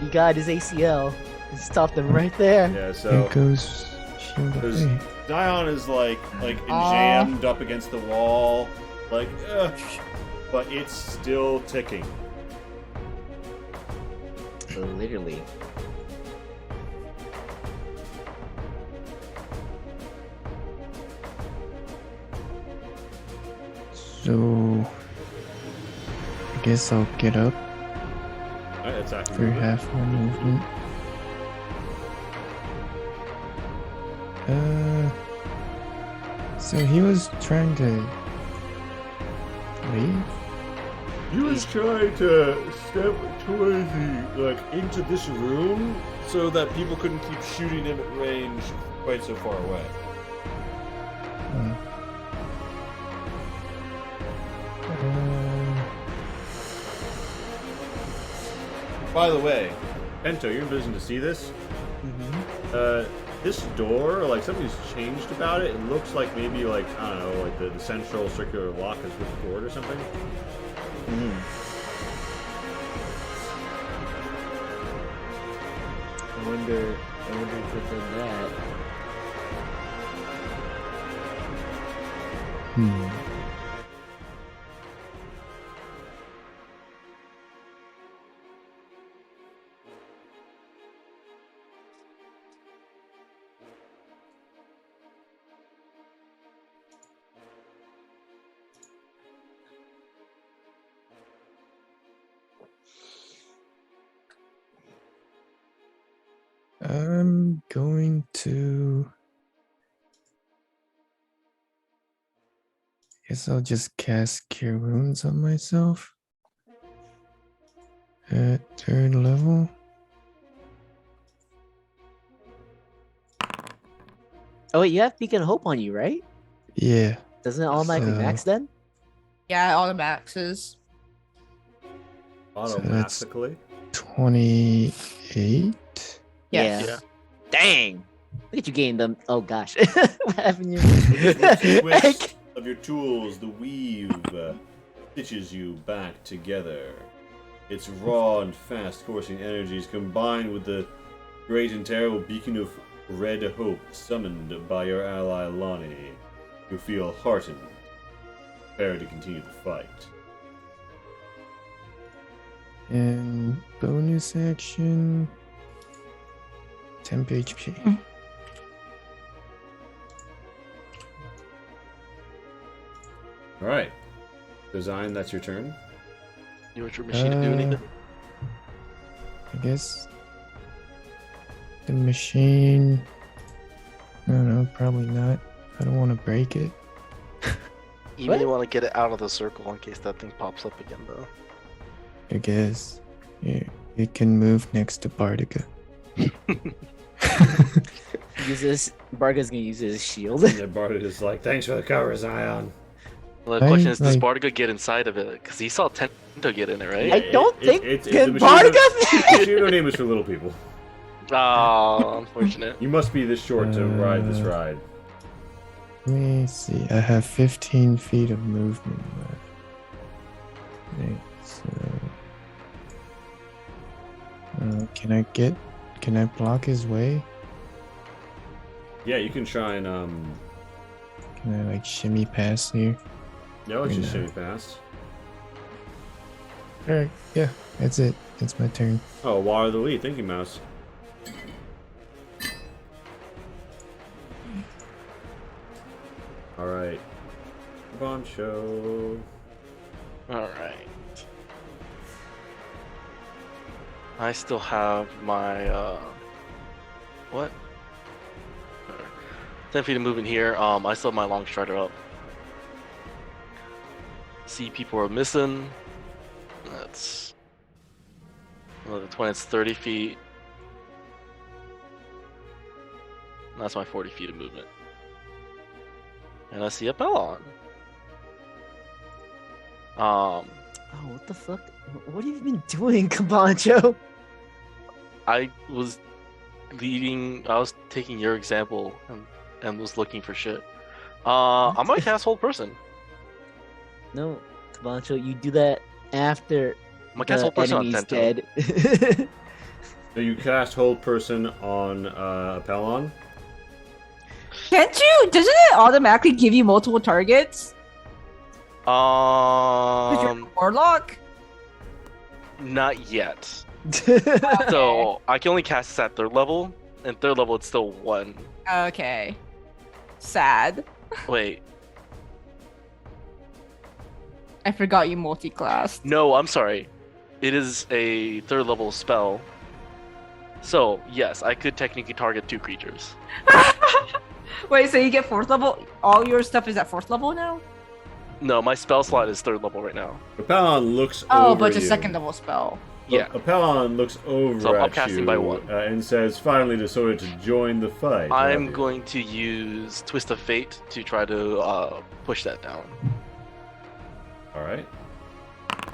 He got his ACL. He stopped him right there. Yeah, There so goes shield of There's- faith. Zion is like jammed up against the wall, like, ugh, but it's still ticking. So literally. So I guess I'll get up Alright, that's active for movement. half my movement. So he was trying to leave? He was trying to step towards into this room so that people couldn't keep shooting him at range quite so far away. By the way, Pento, you're in a position to see this. This door, like something's changed about it. It looks like maybe I don't know, like the central circular lock is restored or something. I wonder if they've done that. I'm going to. Guess I'll just cast Cure Wounds on myself. At 3rd level. Oh wait, you have Beacon of Hope on you, right? Yeah. Doesn't it automatically So- max then? Yeah, all the maxes. Automatically. 28. Yes. Yeah. Dang. Look at you getting them. Oh gosh. What happened With the here? twist of your tools, the weave stitches you back together. Its raw and fast coursing energies combined with the great and terrible beacon of red hope summoned by your ally Lonnie. You feel heartened, prepared to continue the fight. And bonus action. Temp HP. Alright. Design, that's your turn. You want your machine to do anything? I guess the machine. I don't know, probably not. I don't want to break it. You may want to get it out of the circle in case that thing pops up again, though. I guess. Yeah, it can move next to Bardica. Barga's gonna use his shield. And Bardet is like, thanks for the cover, Zion. Well, the question I, is, does like- Bardica get inside of it? Because he saw Tento get in it, right? I don't think the can machine Bardica. Machine name is for little people. Oh, unfortunate. You must be this short to ride this ride. Let me see. I have 15 feet of movement left. Right, so. Can I block his way? Yeah, you can try and Can I like shimmy past here? no, it's just No. shimmy past. Alright, yeah, that's it. That's my turn. Oh, water the lead. Thank you, Mouse. Alright. Boncho. Alright. I still have my, what? 10 feet of movement here. I still have my long strider up. See, people are missing. That's 20, it's 30 feet. That's my 40 feet of movement. And I see Apellon. Oh, what the fuck? What have you been doing, Cabancho? I was taking your example and was looking for shit. I'm gonna cast Hold Person. No, Cabancho, you do that after I'm gonna cast Hold the Person on enemy's Tento. dead. So you cast Hold Person on Apellon? Can't you? Doesn't it automatically give you multiple targets? Because you're a warlock? Not yet. So I can only cast this at 3rd level, and 3rd level it's still 1. Okay. Sad. Wait, I forgot you multi-classed. no, I'm sorry. It is a 3rd level spell. So yes, I could technically target 2 creatures. Wait, so you get 4th level? All your stuff is at 4th level now? No, my spell slot is 3rd level right now. Apellon looks Oh, over but it's a you. 2nd level spell. Yeah. Apellon looks over So I'm at casting you by 1. and says, finally decided to join the fight. I'm have you? going to use Twist of Fate to try to push that down. Alright.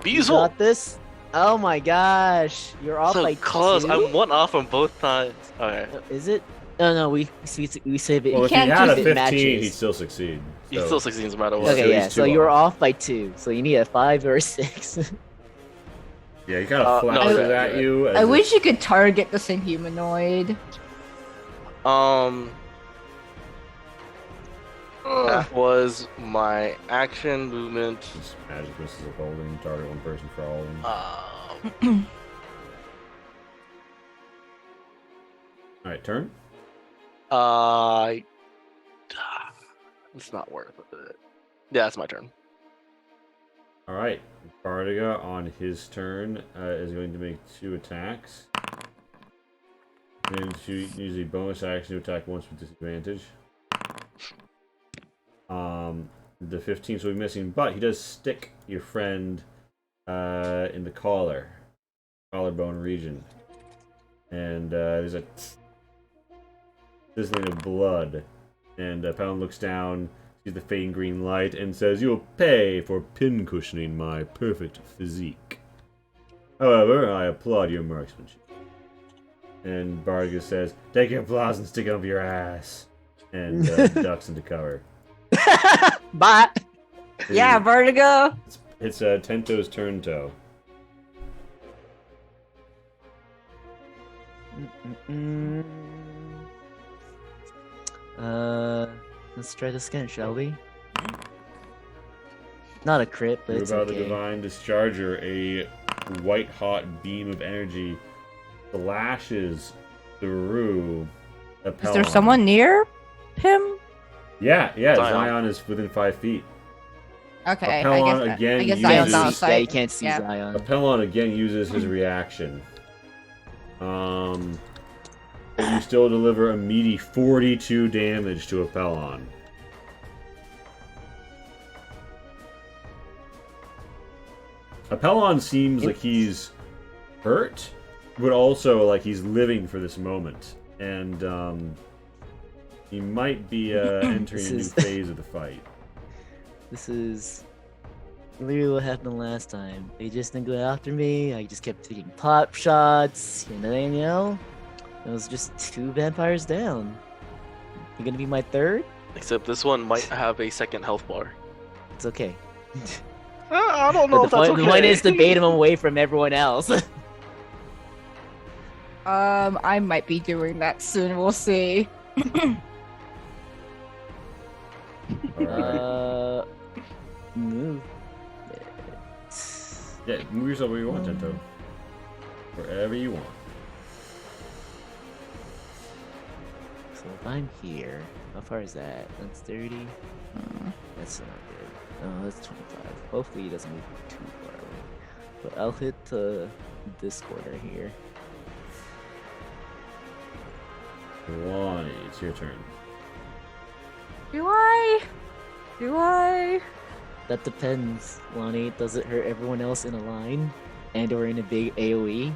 You Beazle! got this? Oh my gosh, you're off So by close. 2? I'm 1 off on both times. Okay. Is it? No, we save it. Well, if he can't had a just- 15, it matches. he'd still succeed. He So- still succeeds no matter what. So Okay, he's yeah. 2 So you're off. off by 2. So you need a 5 or a 6. Yeah, he kind of No, flashes that- at you. as I if- wish you could target the same humanoid. That was my action movement. Just magic missiles of holding, target one person for all of them. Alright, turn. It's not worth it. Yeah, it's my turn. Alright, Bardiga on his turn is going to make 2 attacks. And she uses a bonus action to attack once with disadvantage. The 15 will be missing, but he does stick your friend in the collarbone region. And there's a sizzling of blood. And Apellon looks down, sees the fading green light, and says, "You'll pay for pincushioning my perfect physique. However, I applaud your marksmanship." And Bargus says, "Take your applause and stick it up your ass." And ducks into cover. Bye. Yeah, Vertigo. It's Tento's turn, Toe. Let's try this again, shall we? Not a crit, but You're it's about okay. the divine discharger, a white-hot beam of energy flashes through Apellon. Is there someone near him? Yeah, Zion. Zion is within 5 feet. Okay, Apellon I again guess uses- Zion's out of Yeah, you sight. can't see Yeah. Zion. Apellon again uses his reaction. But you still deliver a meaty 42 damage to Apellon. Apellon seems like he's hurt, but also like he's living for this moment. And he might be entering a new phase of the fight. This is literally what happened last time. They just didn't go after me. I just kept taking pop shots. And then, it was just 2 vampires down. You're gonna be my 3rd? Except this one might have a second health bar. It's okay. I don't But know the if that's point, okay. the point is to bait him away from everyone else. I might be doing that soon. We'll see. Alright. Move. Yeah, move yourself where you want, Tento. Wherever you want. So if I'm here, how far is that? That's 30. That's not good. Oh, that's 25. Hopefully he doesn't move too far away. But I'll hit this corner here. Lonnie, it's your turn. Do I? That depends, Lonnie. Does it hurt everyone else in a line? And or in a big AoE?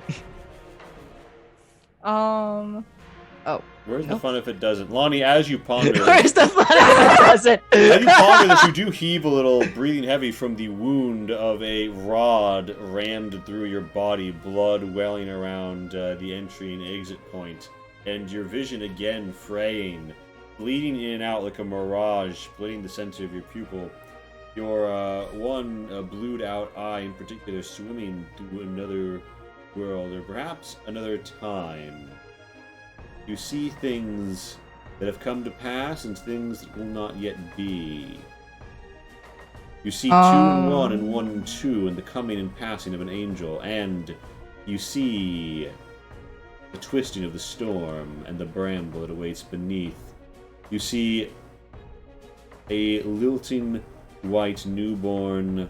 Where's the fun if it doesn't? Lonnie, as you ponder Where's the fun if it doesn't? as you ponder this, you do heave a little, breathing heavy from the wound of a rod rammed through your body, blood welling around the entry and exit point, and your vision again fraying, bleeding in and out like a mirage, splitting the center of your pupil. Your one blued out eye in particular swimming through another world, or perhaps another time. You see things that have come to pass and things that will not yet be. You see 2 and 1 and 1 and 2 in the coming and passing of an angel, and you see the twisting of the storm and the bramble that awaits beneath. You see a lilting white newborn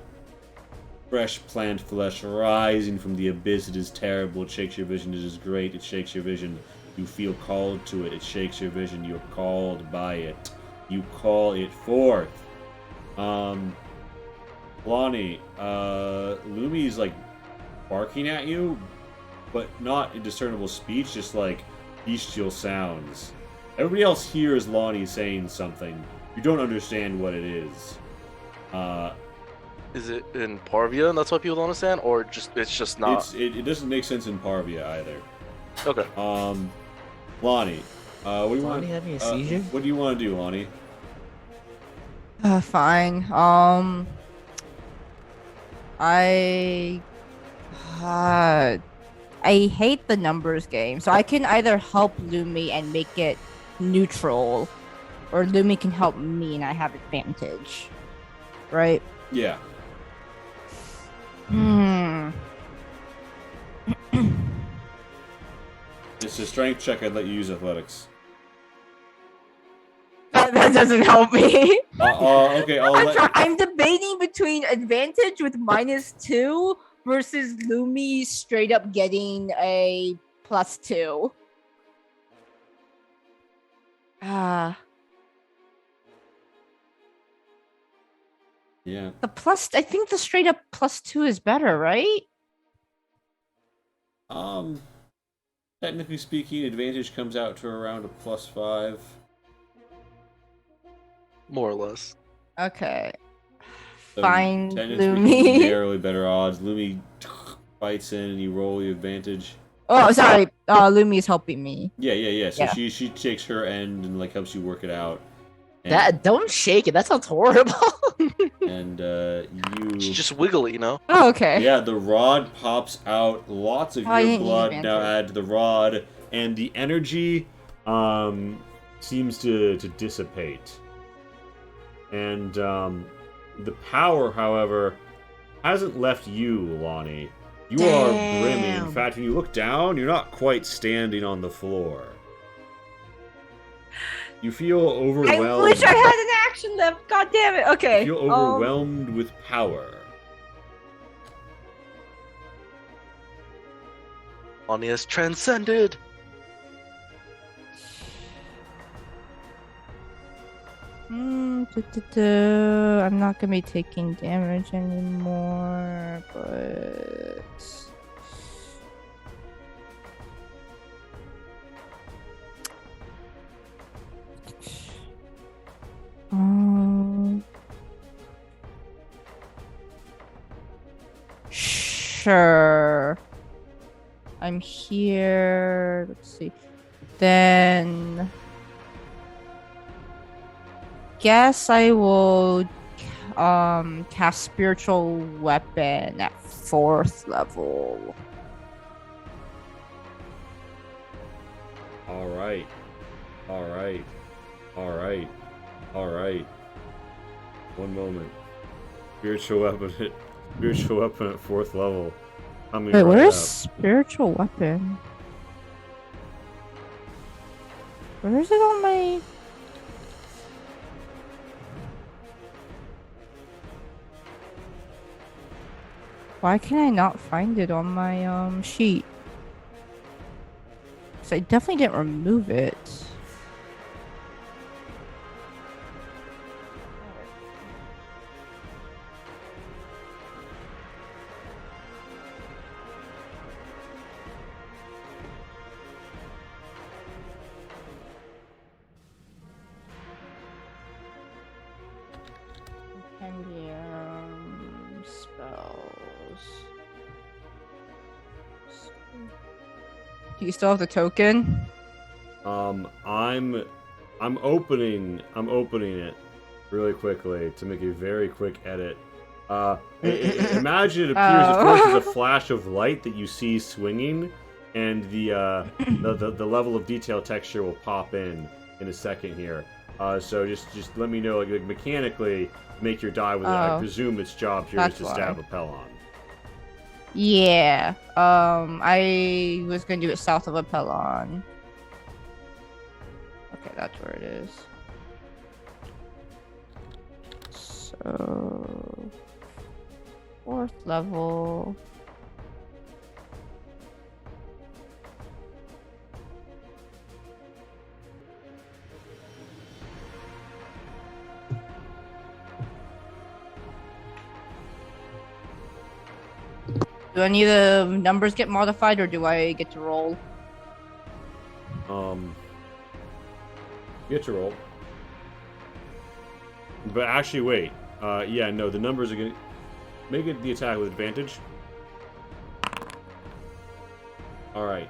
fresh plant flesh rising from the abyss. It is terrible. It shakes your vision. It is great. It shakes your vision. You feel called to it. It shakes your vision. You're called by it. You call it forth. Lonnie, Lumi's like barking at you, but not in discernible speech, just like bestial sounds. Everybody else hears Lonnie saying something. You don't understand what it is. Is it in Parvia and that's why people don't understand? Or it's just not? It doesn't make sense in Parvia either. Okay. Lonnie, what do you want? Lonnie having a seizure? What do you want to do, Lonnie? Fine. I hate the numbers game, so I can either help Lumi and make it neutral, or Lumi can help me and I have advantage. Right? Yeah. It's a strength check. I'd let you use athletics. That doesn't help me. Okay. I'm debating between advantage with -2 versus Lumi straight up getting a +2. Ah, Yeah. the plus. I think the straight up +2 is better, right? Um, technically speaking, advantage comes out to around a +5. More or less. Okay. So Fine, technically speaking, Lumi. narrowly better odds. Lumi bites in and you roll the advantage. Oh, sorry. Lumi's helping me. Yeah. So Yeah. she takes her end and like helps you work it out. And, That don't shake it. That sounds horrible. and It's you just wiggly, you know? Oh, okay. yeah, the rod pops out. Lots of Oh, I your didn't use blood now advantage. add to the rod, and the energy seems to dissipate. And the power, however, hasn't left you, Lonnie. You are brimming. In Damn. fact, when you look down, you're not quite standing on the floor. You feel overwhelmed. I wish I had an action left. God damn it. Okay. You feel overwhelmed with power. Lonnie has transcended. I'm not gonna be taking damage anymore, but sure. I'm here. Let's see. Then guess I will cast spiritual weapon at 4th level. All right. One moment. Spiritual weapon at 4th level. Coming Wait, right where's up. spiritual weapon? Where is it on my? Why can I not find it on my sheet? Because I definitely didn't remove it. Compendium spells. Do you still have the token? I'm opening it really quickly to make a very quick edit. Imagine it appears at first as a flash of light that you see swinging, and the level of detail texture will pop in a second here. So just let me know, like mechanically, make your die with it. I presume its job here is to stab Apellon. Yeah. I was gonna do it south of Apellon. Okay, that's where it is. So 4th level. Do any of the numbers get modified, or do I get to roll? You get to roll. But actually, wait. Yeah, no, the numbers are gonna make it the attack with advantage. All right.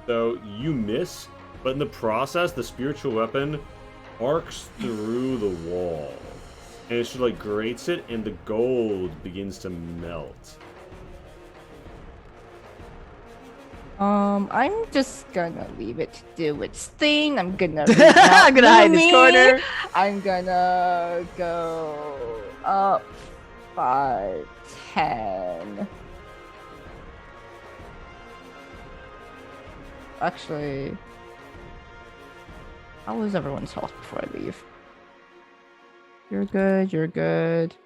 So you miss, but in the process, the spiritual weapon arcs through the wall, and it like grates it, and the gold begins to melt. I'm just gonna leave it to do its thing. I'm gonna I'm gonna hide in this corner. I'm gonna go up 5, 10. Actually, how was everyone's health before I leave? You're good, you're good.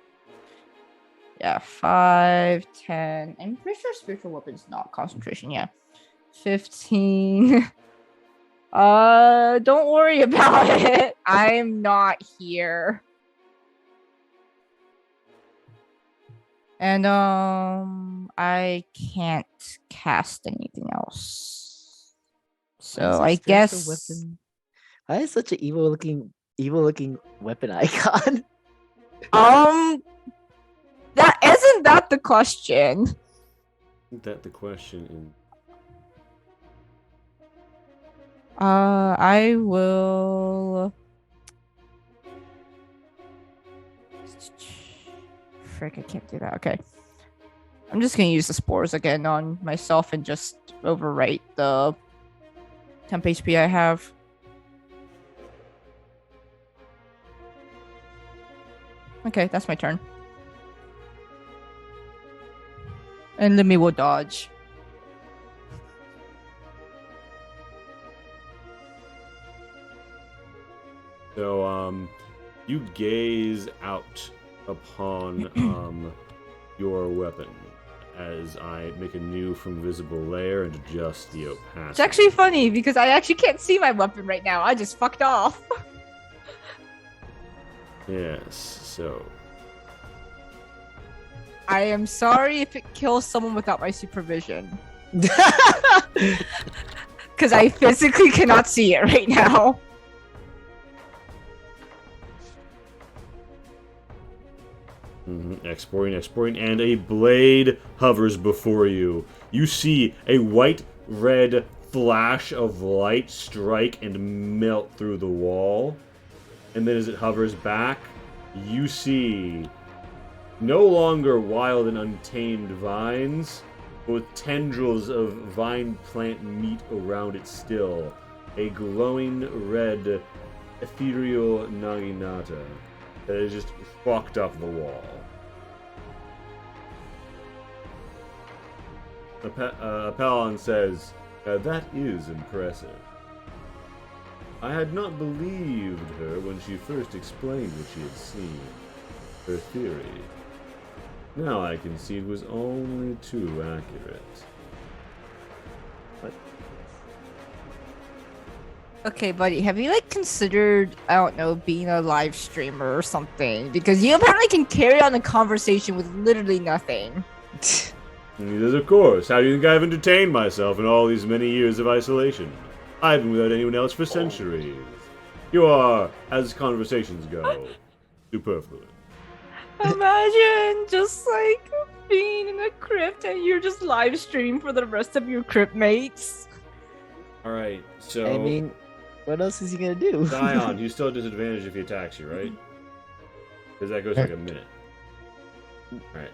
Yeah, 5, 10. I'm pretty sure spiritual weapon's not concentration, yeah. 15. Don't worry about it. I'm not here. And I can't cast anything else. So I guess Why is such an evil looking weapon icon? That isn't that the question. Isn't that the question? I will. Frick, I can't do that. Okay. I'm just gonna use the spores again on myself and just overwrite the temp HP I have. Okay, that's my turn. And Lemmy will dodge. So, you gaze out upon your weapon as I make a new from visible layer and adjust the opacity. It's actually funny because I actually can't see my weapon right now. I just fucked off. Yes, so I am sorry if it kills someone without my supervision. Because I physically cannot see it right now. exporting, and a blade hovers before you. You see a white-red flash of light strike and melt through the wall. And then as it hovers back, you see no longer wild and untamed vines, but with tendrils of vine plant meat around it still. A glowing red ethereal naginata that has just fucked up the wall. Apellon says, that is impressive. I had not believed her when she first explained what she had seen. Her theory. Now I can see it was only too accurate. Okay, buddy, have you considered, I don't know, being a live streamer or something? Because you apparently can carry on a conversation with literally nothing. He says, of course. How do you think I've entertained myself in all these many years of isolation? I've been without anyone else for centuries. You are, as conversations go, superfluous. Imagine just being in a crypt and you're just live streaming for the rest of your crypt mates. Alright, so... I mean, what else is he gonna do? Zion, you still have disadvantage if he attacks you, right? Because that goes like a minute. Alright.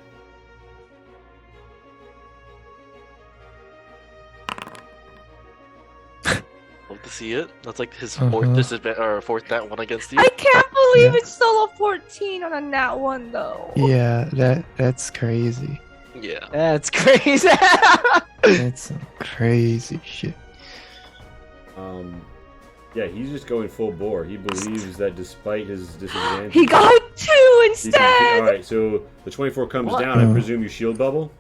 Love to see it. That's like his fourth disadvantage or fourth nat one against you. I can't believe it's solo 14 on a nat 1 though. Yeah, that's crazy. Yeah. That's crazy. That's some crazy shit. Yeah, he's just going full bore. He believes that despite his disadvantage... He got 2 instead! Alright, so the 24 comes down. I presume you shield bubble?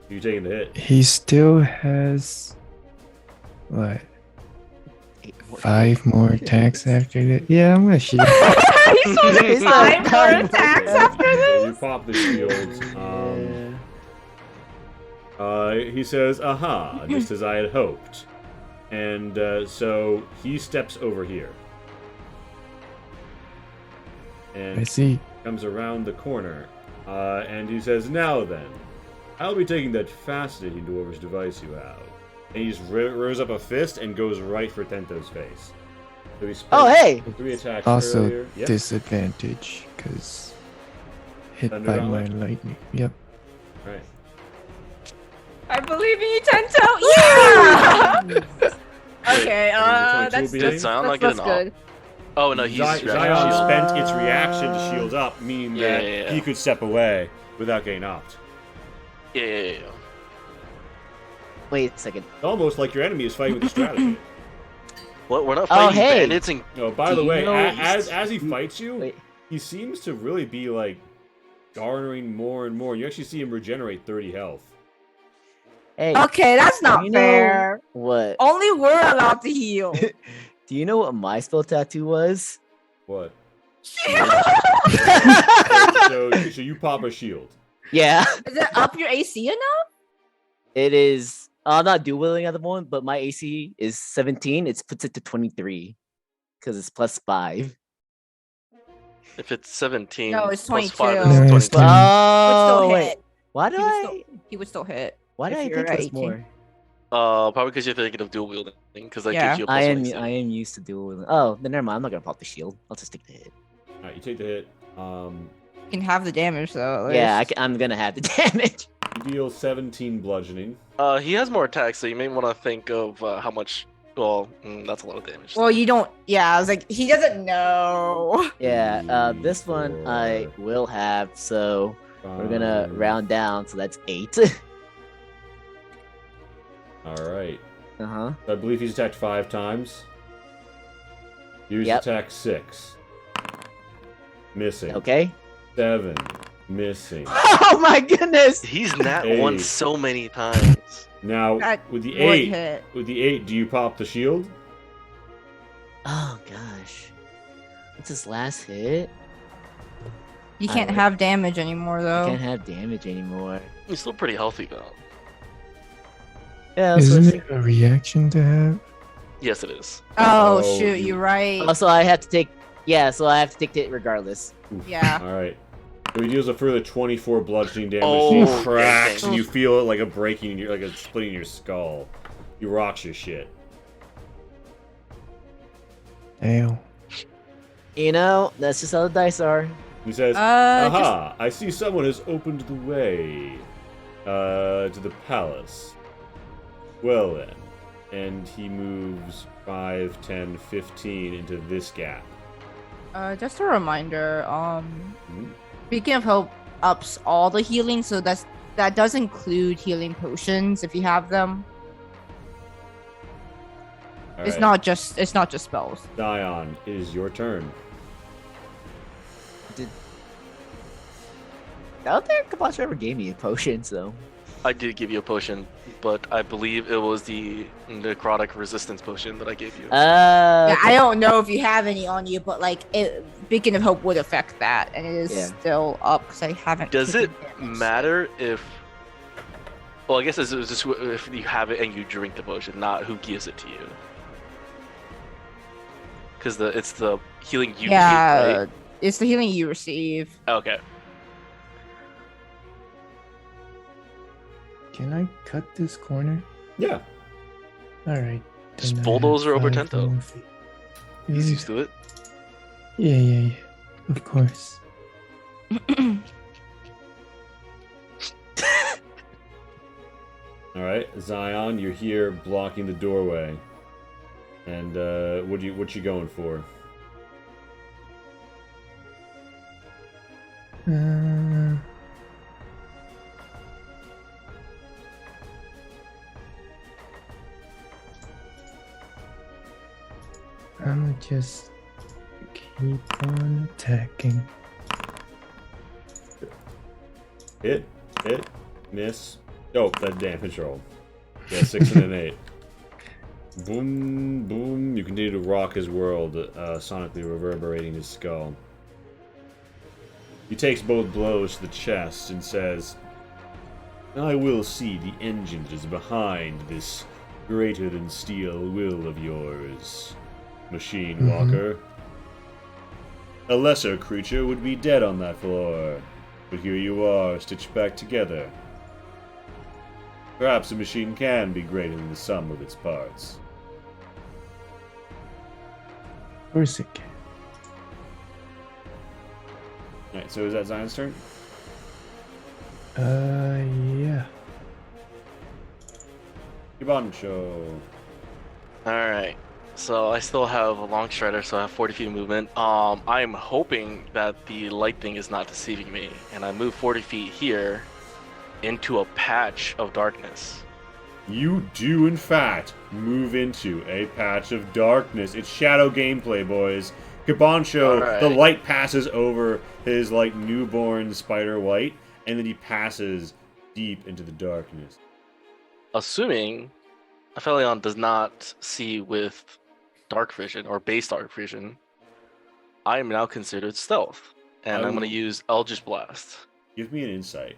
You taking the hit? He still has what? 5 more attacks after that. Yeah, I'm gonna shield. He's only 5 more attacks after this. You pop the shield. He says, "Aha!" Just as I had hoped, and so he steps over here, and I see. Comes around the corner, and he says, "Now then." I'll be taking that fascinating dwarvish device you have. And he just rose up a fist and goes right for Tento's face. So he hey! 3 attacks Also earlier. Yep. disadvantage because hit Thunder by Gauntlet? my lightning. Yep. Alright. I believe in you, Tento! Yeah! Okay, that's Did Zion not get an good. Oh no, he's Zion spent its reaction to shield up, meaning that he could step away without getting knocked. Yeah. Wait a second. It's almost like your enemy is fighting with a strategy. What? We're not fighting bandits and... Oh, by the way, know as he fights you, Wait. he seems to really be garnering more and more. You actually see him regenerate 30 health. Hey, Okay, that's not you know fair. what? Only we're allowed to heal. Do you know what my spell tattoo was? What? Shield. So you pop a shield. Yeah, Is it up your AC enough? it is. I'm not dual wielding at the moment, but my AC is 17. It puts it to 23 because it's +5. If it's 17, No, it's plus 22. 5 No, is it's 22. 20. Would still Oh, hit. wait. Why do He would I? still- He would still hit. Why did if I you're think at that's 18. more? Probably because you're thinking of dual wielding, because that Yeah. gives you a I plus am. 1 AC. I am used to dual wielding. Oh, then never mind. I'm not gonna pop the shield. I'll just take the hit. All right, you take the hit. You can have the damage though. At Yeah, least. I'm gonna have the damage. You deal 17 bludgeoning. He has more attacks, so you may want to think of how much. Well, that's a lot of damage. Well, you don't. Yeah, I was like, he doesn't know. Yeah. This one I Four, will have. So we're gonna five. round down. So that's 8. All right. Uh-huh. I believe he's attacked 5 times. He's Yep. attacked 6. Missing. Okay. 7. Missing. Oh my goodness. He's nat Hey. one so many times. Now That with the would 8, hit. do you pop the shield? Oh gosh. What's his last hit? You can't would- have damage anymore I though. can't have damage anymore. He's still pretty healthy though. Yeah. Isn't So it a reaction to have? Yes, it is. Oh, Oh, shoot, you- you're right. also, I have to take. Yeah. So I have to take the hit regardless. Oof. Yeah. All right. So he deals a further 24 bludgeoning damage. Oh, he okay, cracks, thank and you. you feel it like a breaking, in your, like a splitting in your skull. He rocks your shit. Damn. You know, that's just how the dice are. He says, Just- "Aha! I see someone has opened the way to the palace. Well then." And he moves 5, 10, 15 into this gap. Just a reminder. Mhm. Beacon of Hope ups all the healing, so that does include healing potions if you have them. All It's right. not just spells. Dion, it is your turn. I don't think Kabashi ever gave me a potion, so. I did give you a potion, but I believe it was the necrotic resistance potion that I gave you. Yeah, I don't know if you have any on you, but like, Beacon of Hope would affect that, and it is Yeah. still up because I haven't. Does it taken damage. matter if? Well, I guess it's just if you have it and you drink the potion, not who gives it to you. Because it's the healing you Yeah, get, right? it's the healing you receive. Okay. Can I cut this corner? Yeah. Alright. Just then I bulldoze have or 5 Obertento. more feet. He's used to it. Yeah. Of course. All right, Zion, you're here blocking the doorway. And what you going for? I'ma just keep on attacking. Hit, miss. Oh, that damage roll. Yeah, 6 and an 8. Boom, boom. You continue to rock his world, sonically reverberating his skull. He takes both blows to the chest and says, "I will see the engine that is behind this greater-than-steel will of yours, Machine Walker. A lesser creature would be dead on that floor, but here you are, stitched back together. Perhaps a machine can be greater than the sum of its parts." Of course it can. Alright, so is that Zion's turn? Yeah. Kibancho. Alright. So I still have a long strider, so I have 40 feet of movement. I'm hoping that the light thing is not deceiving me, and I move 40 feet here into a patch of darkness. You do, in fact, move into a patch of darkness. It's shadow gameplay, boys. Kibancho, Alright. the light passes over his, like, newborn spider white, and then he passes deep into the darkness. assuming Apellon does not see with dark vision or base dark vision, I am now considered stealth, and I'm going to use Eldritch Blast. Give me an insight.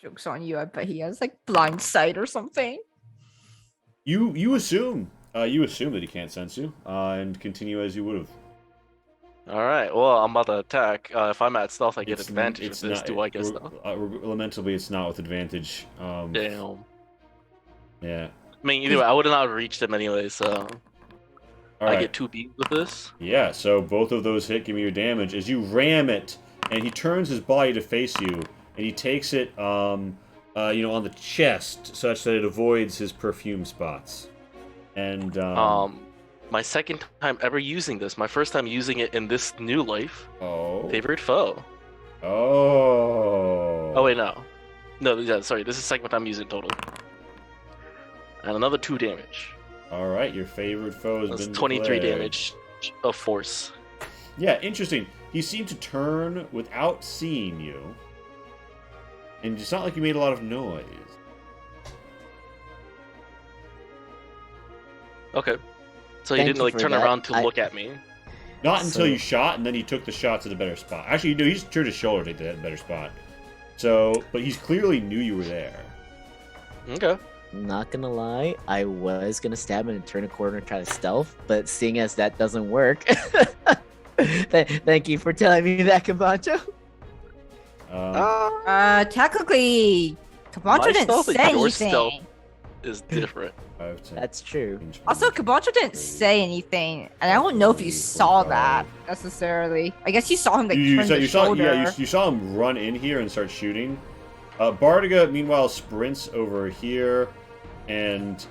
Joke's on you. I bet he has like blind sight or something. You assume that he can't sense you, and continue as you would have. All right. Well, I'm about to attack. If I'm at stealth, I get advantage with this. Do I get stealth? Lamentably, it's not with advantage. Damn. Yeah. I mean, either way, I would have not reached him anyway, so All I right. get 2 beats with this. Yeah. So both of those hit. Give me your damage as you ram it, and he turns his body to face you, and he takes it, on the chest, such that it avoids his perfume spots. And my second time ever using this. My first time using it in this new life. Oh. Favorite foe. Oh. Oh wait, no. Yeah, sorry. This is the second time using it total. And another 2 damage. All right, your favorite foe has That's been 23 declared. damage of force. Yeah, interesting. He seemed to turn without seeing you, and it's not like you made a lot of noise. Okay. So he Thank didn't you like for turn that. around to look at me. Not until So- you shot, and then he took the shots at a better spot. Actually, no, he just turned his shoulder to take that better spot. So, but he's clearly knew you were there. Okay. Not gonna lie, I was gonna stab him and turn a corner and try to stealth, but seeing as that doesn't work, thank you for telling me that, Kabancho. Technically, My Kabancho didn't stealth and say your anything. stealth is different. 5, 10, That's true. 15, Also, 20, Kabancho didn't 30. say anything, and I don't know if you saw that necessarily. I guess you saw him like turn the shoulder. You saw him run in here and start shooting. Bartiga, meanwhile, sprints over here, and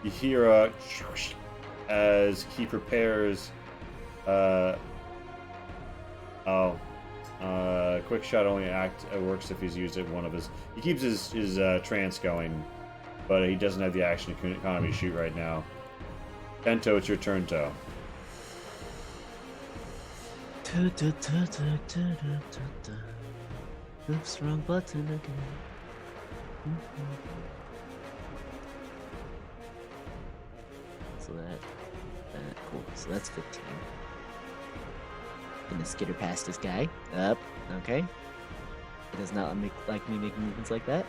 you hear as he prepares. Quick shot only works if he's used it. One of his. He keeps his trance going, but he doesn't have the action economy to shoot right now. Bento, it's your turn, Toe. Oops, wrong button again. So cool. So that's 15. Gonna skitter past this guy. Up. Okay. It does not like me making movements like that.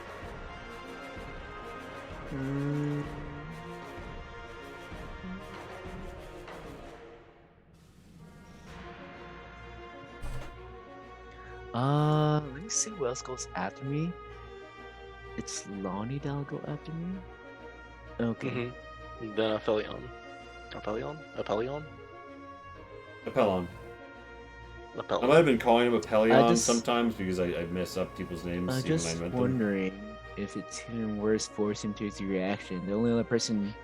Let me see who else goes after me. It's Lonnie that'll go after me. Okay. Mm-hmm. Then Apellon. Apellon? Apellon. Apellon. I might have been calling him Apellon just- sometimes because I mess up people's names. I'm even just when I meant them. wondering if it's even worse force him to his reaction. The only other person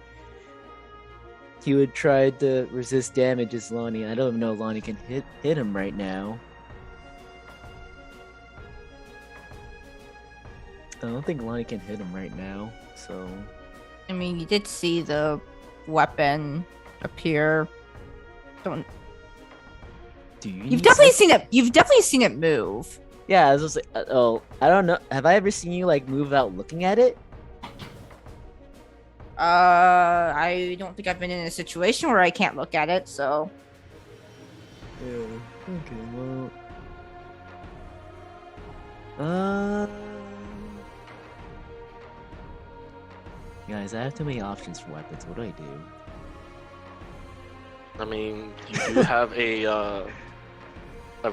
he would try to resist damage is Lonnie. I don't even know if Lonnie can hit him right now. I don't think Lonnie can hit him right now, so... I mean, you did see the weapon appear. Don't. Do you You've need definitely some- seen it. You've definitely seen it move. Yeah, I was just like, I don't know. Have I ever seen you, like, move without looking at it? I don't think I've been in a situation where I can't look at it. So. Yeah. Okay, well... Guys, I have too many options for weapons. What do I do? I mean, you do have a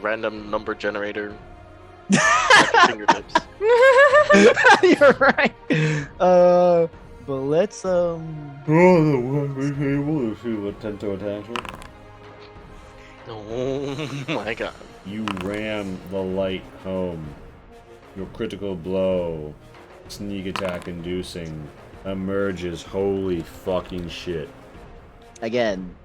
random number generator at your fingertips. You're right. But let's Oh, the one we're able to see what Tento attacks with. Oh my god. You ram the light home. Your critical blow, sneak attack inducing, emerges. Holy fucking shit. again.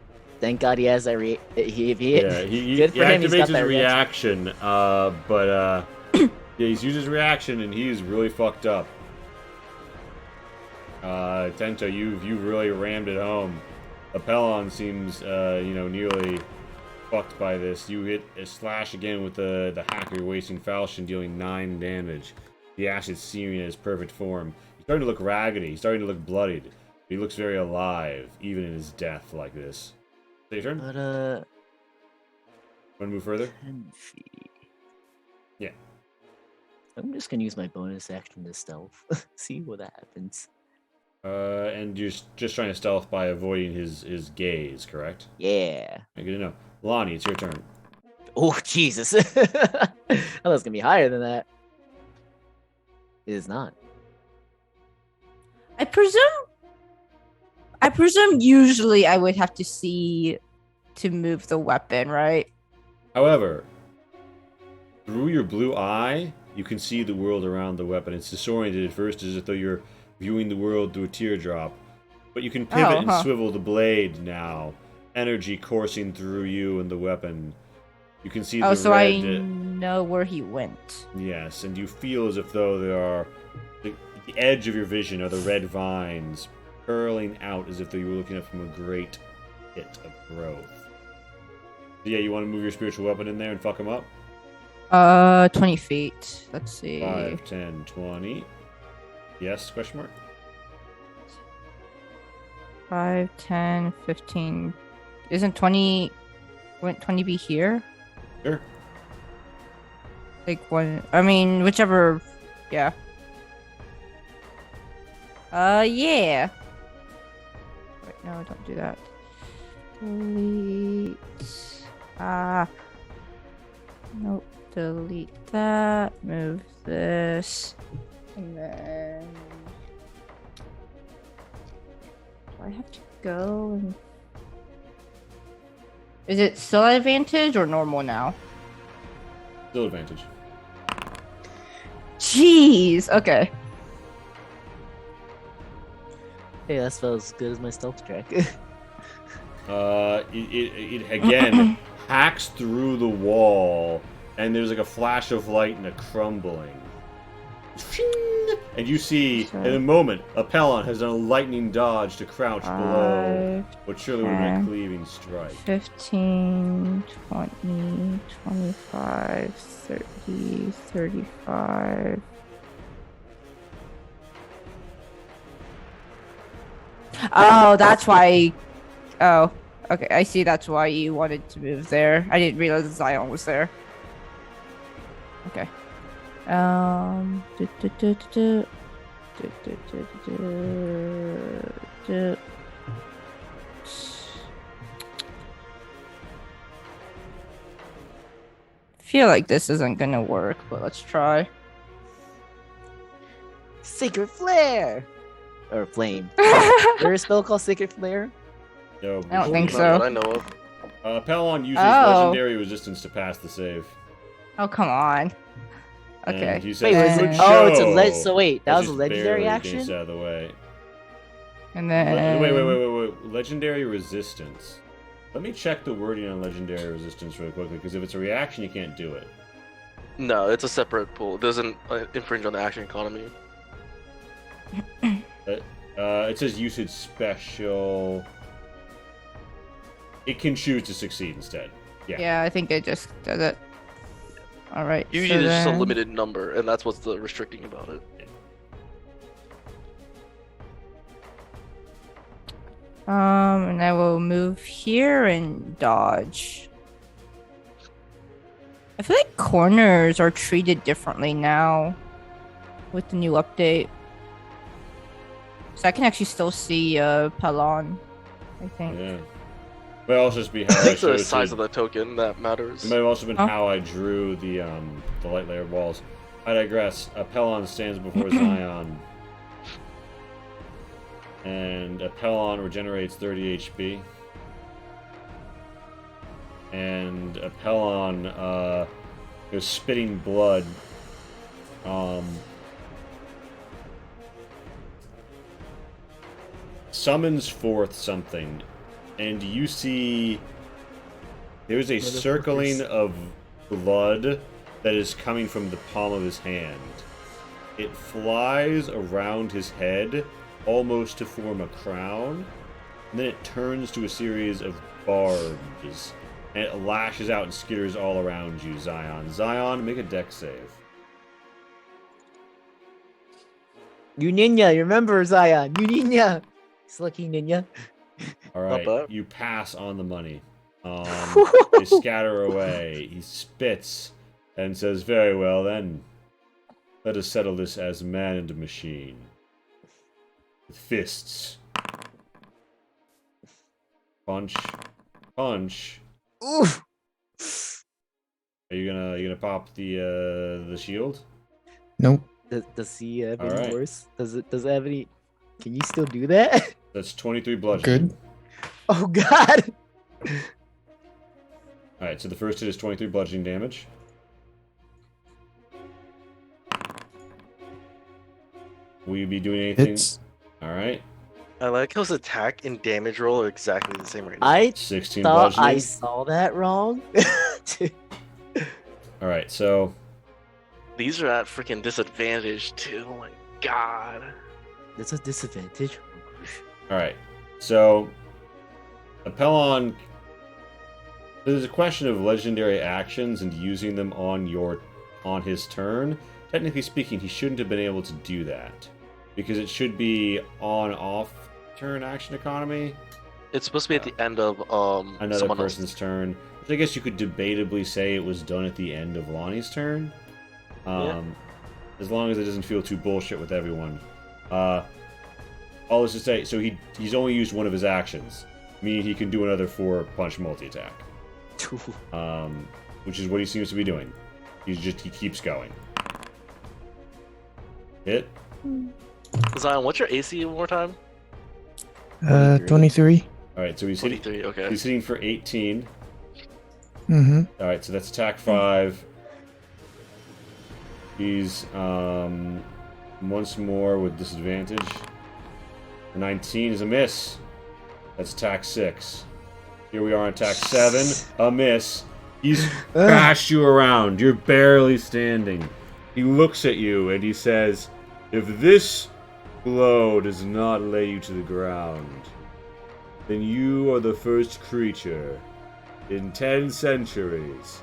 Thank God he has that. He Yeah, he good for him. He's activates got his that reaction, but yeah, he's used his reaction and he's really fucked up. Tento, you've really rammed it home. Apellon seems, nearly fucked by this. You hit a slash again with the hacker wasting falchion, dealing 9 damage. The acid searing in his perfect form. He's starting to look raggedy. He's starting to look bloodied. He looks very alive, even in his death like this. Is it your turn? But Want to move further? 10 feet. Yeah. I'm just gonna use my bonus action to stealth. See what happens. And you're just trying to stealth by avoiding his gaze, correct? Yeah. Good to know. Lonnie, it's your turn. Oh Jesus! I thought it was gonna be higher than that. It is not. I presume usually I would have to see to move the weapon, right? However, through your blue eye, you can see the world around the weapon. It's disoriented at first, as though you're viewing the world through a teardrop. But you can pivot and swivel the blade now. Energy coursing through you and the weapon. You can see the so red... I know where he went. Yes, and you feel as if though there are... The edge of your vision are the red vines curling out as if though you were looking up from a great pit of growth. So yeah, you want to move your spiritual weapon in there and fuck him up? 20 feet. Let's see. 5, 10, 20. Yes, question mark? 5, 10, 15. Isn't 20... Wouldn't 20 be here? Sure. Like one... I mean, whichever... Yeah. Yeah. Wait, no, don't do that. Delete... Nope. Delete that. Move this. And then... Do I have to go and... Is it still advantage or normal now? Still advantage. Jeez. Okay. Hey, that spells as good as my stealth check. It again hacks through the wall, and there's like a flash of light and a crumbling. And you see, in a moment, Apellon has done a lightning dodge to crouch below what surely would have been a cleaving strike. 15, 20, 25, 30, 35. Oh, that's why. Oh, okay. I see. That's why you wanted to move there. I didn't realize Zion was there. Okay. Feel like this isn't gonna work, but let's try. Sacred Flare! Or Flame. Is there a spell called Sacred Flare? No, I don't think Not so. that I know of. Apellon uses Oh. legendary resistance to pass the save. Oh, come on. Okay. And he says, Wait, was "Good it? Oh, it's a show." so wait, that was a Just legendary barely action? gets out of the way. And then... Wait. Legendary resistance. Let me check the wording on legendary resistance really quickly, because if it's a reaction, you can't do it. No, it's a separate pool. It doesn't infringe on the action economy. It says usage special. It can choose to succeed instead. Yeah. Yeah, I think it just does it. All right. Usually so there's just a then- limited number, and that's what's the restricting about it. And I will move here and dodge. I feel like corners are treated differently now with the new update. So I can actually still see Apellon, I think. Yeah. Might also just be how I I think showed the size it. of the token that matters. It might have also been Huh? how I drew the light layer walls. I digress. Apellon stands before Zion. And Apellon regenerates 30 HP. And Apellon is spitting blood. Summons forth something. And you see there's a circling of blood that is coming from the palm of his hand. It flies around his head almost to form a crown, and then it turns to a series of barbs and it lashes out and skitters all around you, Zion. Zion, make a dex save. You ninja, you remember Zion? You ninja. Lucky ninja. All right, bad. you pass on the money. They scatter away. He spits and says, "Very well then. Let us settle this as man and machine. With fists. Punch. Punch. Oof. Are you gonna pop the shield? Nope. Does he have All any right. worse? Does it have any? Can you still do that? That's 23 bludgeoning. Good. Oh God. Alright, so the first hit is 23 bludgeoning damage. Will you be doing anything? It's Alright. I like how his attack and damage roll are exactly the same right now. I 16 thought I bludgeoning. saw that wrong. Alright, so These are at freaking disadvantage too. Oh my god. That's a disadvantage. alright. So Apellon, there's a question of legendary actions and using them on his turn. Technically speaking, he shouldn't have been able to do that. Because it should be on-off turn action economy. It's supposed to be at the end of Another someone person's else's. turn. Which I guess you could debatably say it was done at the end of Lonnie's turn. As long as it doesn't feel too bullshit with everyone. All this to say, so he's only used one of his actions. Meaning he can do another 4-punch multi-attack. Which is what he seems to be doing. He keeps going. Hit. Zion, what's your AC one more time? 23. Alright, so he's hitting, 23, okay. he's hitting for 18. Mm-hmm. Alright, so that's attack 5. He's once more with disadvantage. 19 is a miss. That's attack 6. Here we are on attack 7. A miss. He's bashed you around. You're barely standing. He looks at you and he says, "If this blow does not lay you to the ground, then you are the first creature in 10 centuries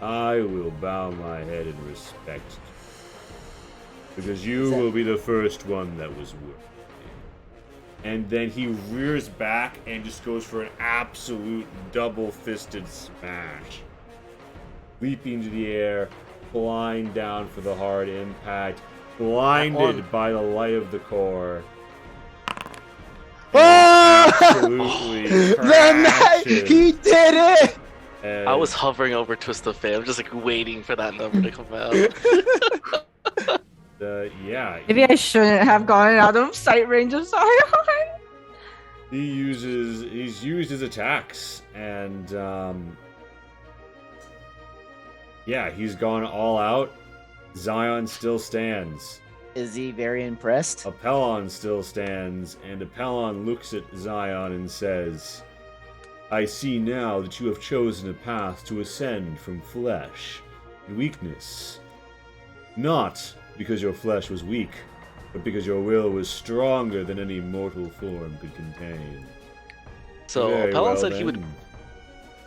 I will bow my head in respect. Because you will be the first one that was worthy." And then he rears back and just goes for an absolute double-fisted smash. Leaping to the air, flying down for the hard impact, blinded by the light of the core. Absolutely crashes. He did it! And I was hovering over Twist of Fate. I'm just like waiting for that number to come out. yeah, Maybe I shouldn't have gone out of sight range of Zion. he's used his attacks, and yeah, he's gone all out. Zion still stands. Is he very impressed? Apellon still stands, and Apellon looks at Zion and says, "I see now that you have chosen a path to ascend from flesh and weakness. Not because your flesh was weak, but because your will was stronger than any mortal form could contain." So Very Apellon well said he would. then.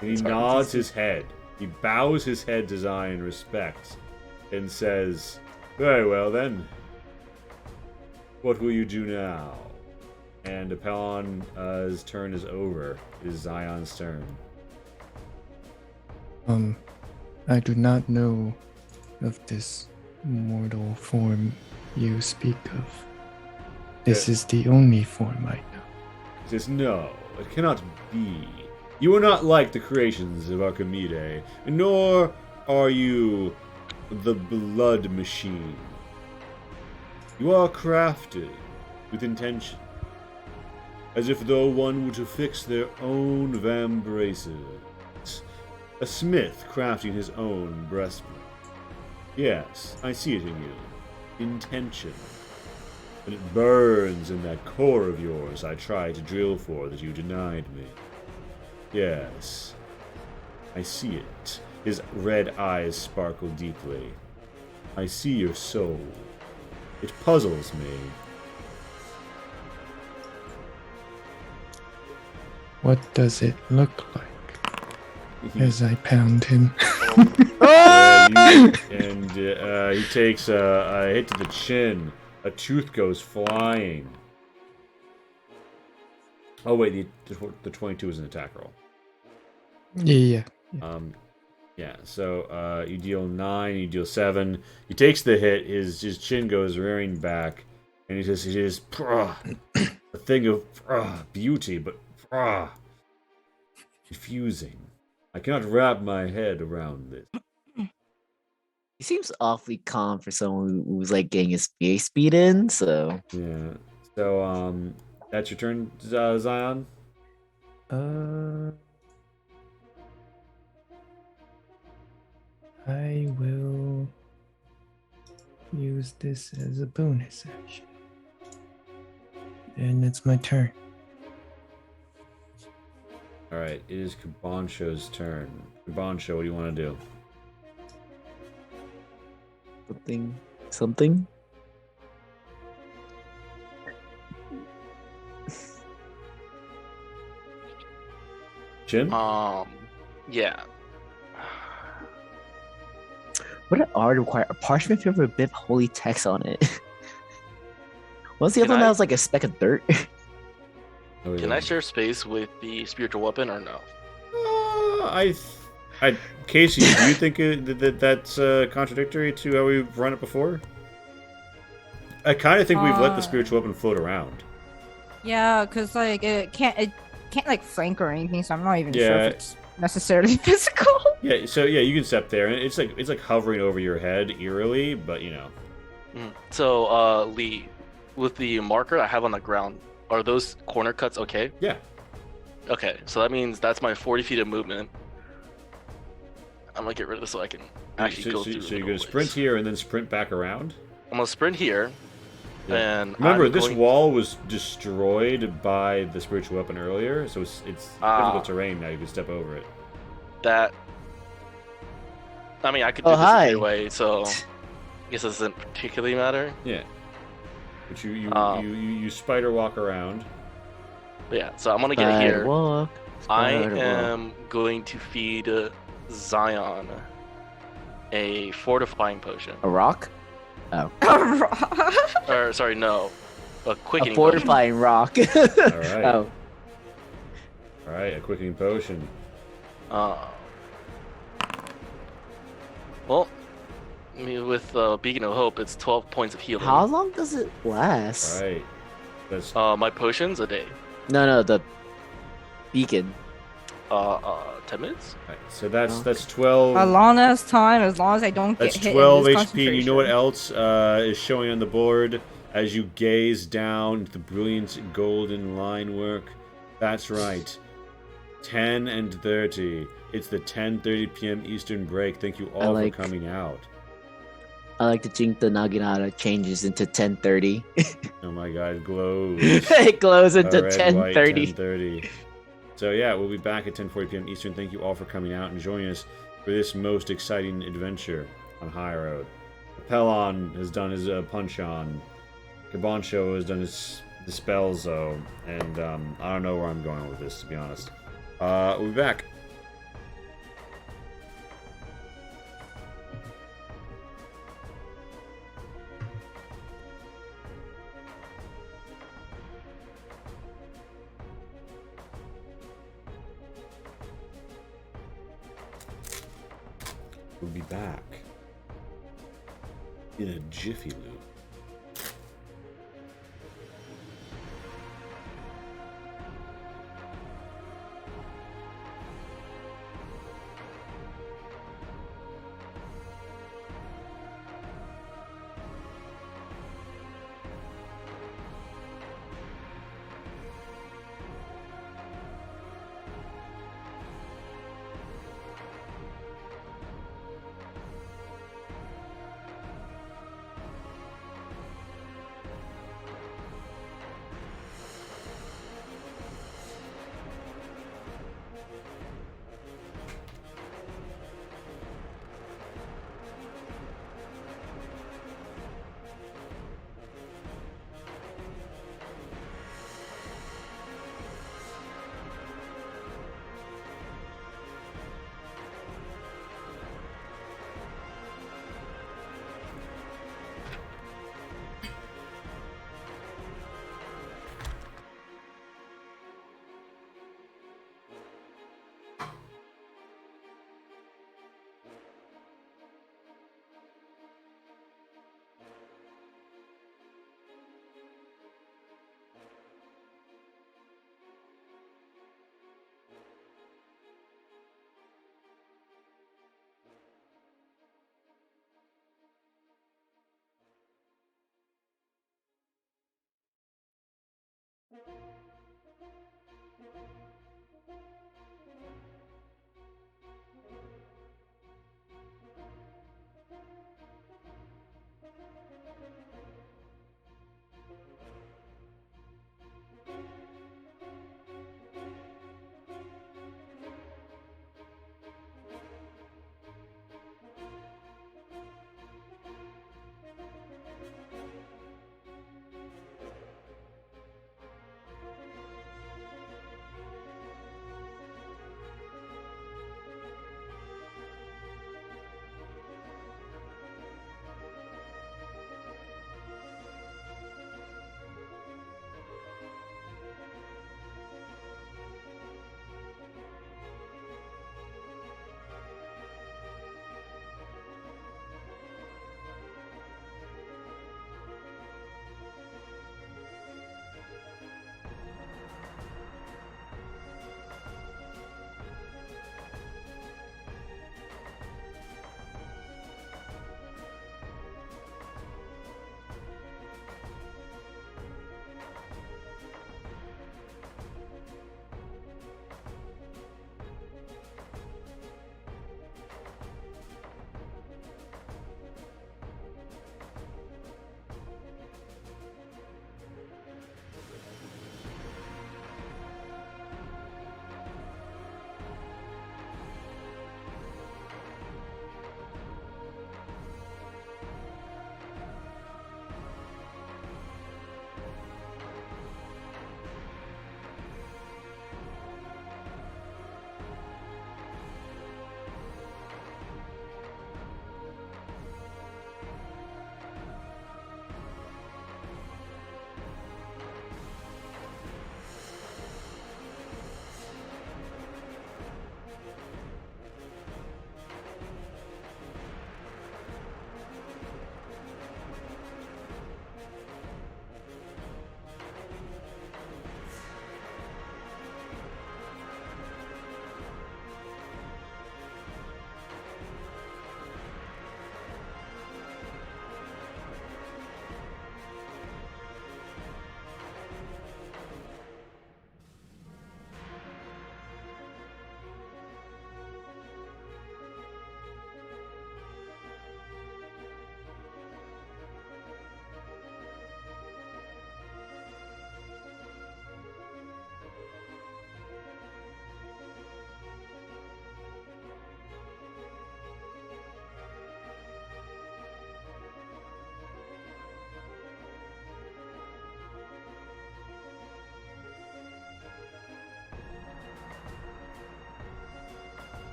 And he Sorry, nods his head. He bows his head to Zion in respect and says, "Very well then. What will you do now?" And Apellon's turn is over. It is Zion's turn. I do not know of this mortal form you speak of. This is the only form I know. He says, "No, it cannot be. You are not like the creations of Archimede, nor are you the blood machine. You are crafted with intention, as if though one were to fix their own vambraces. A smith crafting his own breastplate. Yes, I see it in you. Intention. And it burns in that core of yours I tried to drill for that you denied me. Yes, I see it." His red eyes sparkle deeply. "I see your soul. It puzzles me." What does it look like? as I pound him. He takes a hit to the chin. A tooth goes flying. Oh wait, the 22 is an attack roll. Yeah. Yeah. So you deal 9, you deal 7. He takes the hit. His chin goes rearing back, and he says, "It is a thing of beauty, but confusing. I cannot wrap my head around this." He seems awfully calm for someone who's like getting his face beat in. So Yeah. So that's your turn, Zion. I will use this as a bonus action. And it's my turn. All right. It is Kabansho's turn. Kabansho, what do you want to do? something. Chin? Yeah. What did R require? A parchment paper with a bit of holy text on it. What's the Can other one that I- was like a speck of dirt? Oh, Can yeah. I share space with the spiritual weapon or no? Casey, do you think that's contradictory to how we've run it before? I kind of think we've let the spiritual weapon float around. Yeah, because like it can't like flank or anything, so I'm not even sure Yeah. if it's necessarily physical. Yeah, so yeah, you can step there, and it's like hovering over your head eerily, but you know. So, Lee, with the marker I have on the ground, are those corner cuts okay? Yeah. Okay, so that means that's my 40 feet of movement. I'm gonna get rid of this so I can actually go through. So you're gonna sprint here and then sprint back around. I'm gonna sprint here, and Remember, I'm this going- wall was destroyed by the spiritual weapon earlier, so it's difficult terrain now. You can step over it. That. I mean, I could do Oh, this hi. either way, so I guess it doesn't particularly matter. Yeah. But you spider walk around. But yeah, so I'm gonna get here. Walk. I Spider walk. am going to feed Zion a fortifying potion. A rock? Oh. Or sorry, no, a quickening A fortifying rock. All right. Oh. All right, a quickening potion. potion. Well, I mean, with Beacon of Hope, it's 12 points of healing. How long does it last? All right. That's My potions a day. No, the beacon. 10 minutes. right. So that's 12. As long as time, as long as I don't get That's hit. 12 in this HP. And you know what concentration. else is showing on the board as you gaze down at the brilliant golden line work? That's right. 10 and 30. It's the 10:30 p.m. Eastern break. Thank you all like- for coming out. I like to think the Naginata changes into 10:30. Oh my God, it glows. It glows into Red, 10:30. white, 10:30. So yeah, we'll be back at 10:40 p.m. Eastern. Thank you all for coming out and joining us for this most exciting adventure on High Road. Apellon has done his punch-on. Kabansho has done his Dispelzo. And I don't know where I'm going with this, to be honest. We'll be back. We'll be back in a jiffy loop.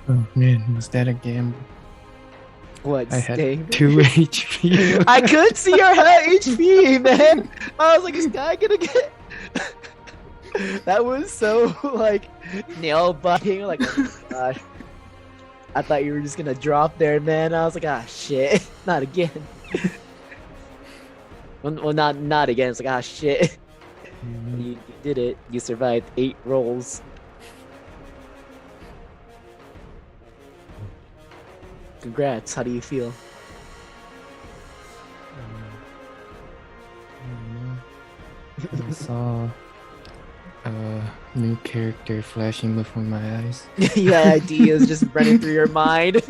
Oh man, was that a gamble? What, I had staying? 2 HP. I could see your HP, man. I was like, is guy gonna get? That was so like nail biting. Like, oh my gosh. I thought you were just gonna drop there, man. I was like, ah, shit, not again. Well, not again. It's like, ah, shit. You did it. You survived 8 rolls. Congrats. How do you feel? I saw a new character flashing before my eyes. You had ideas just running through your mind.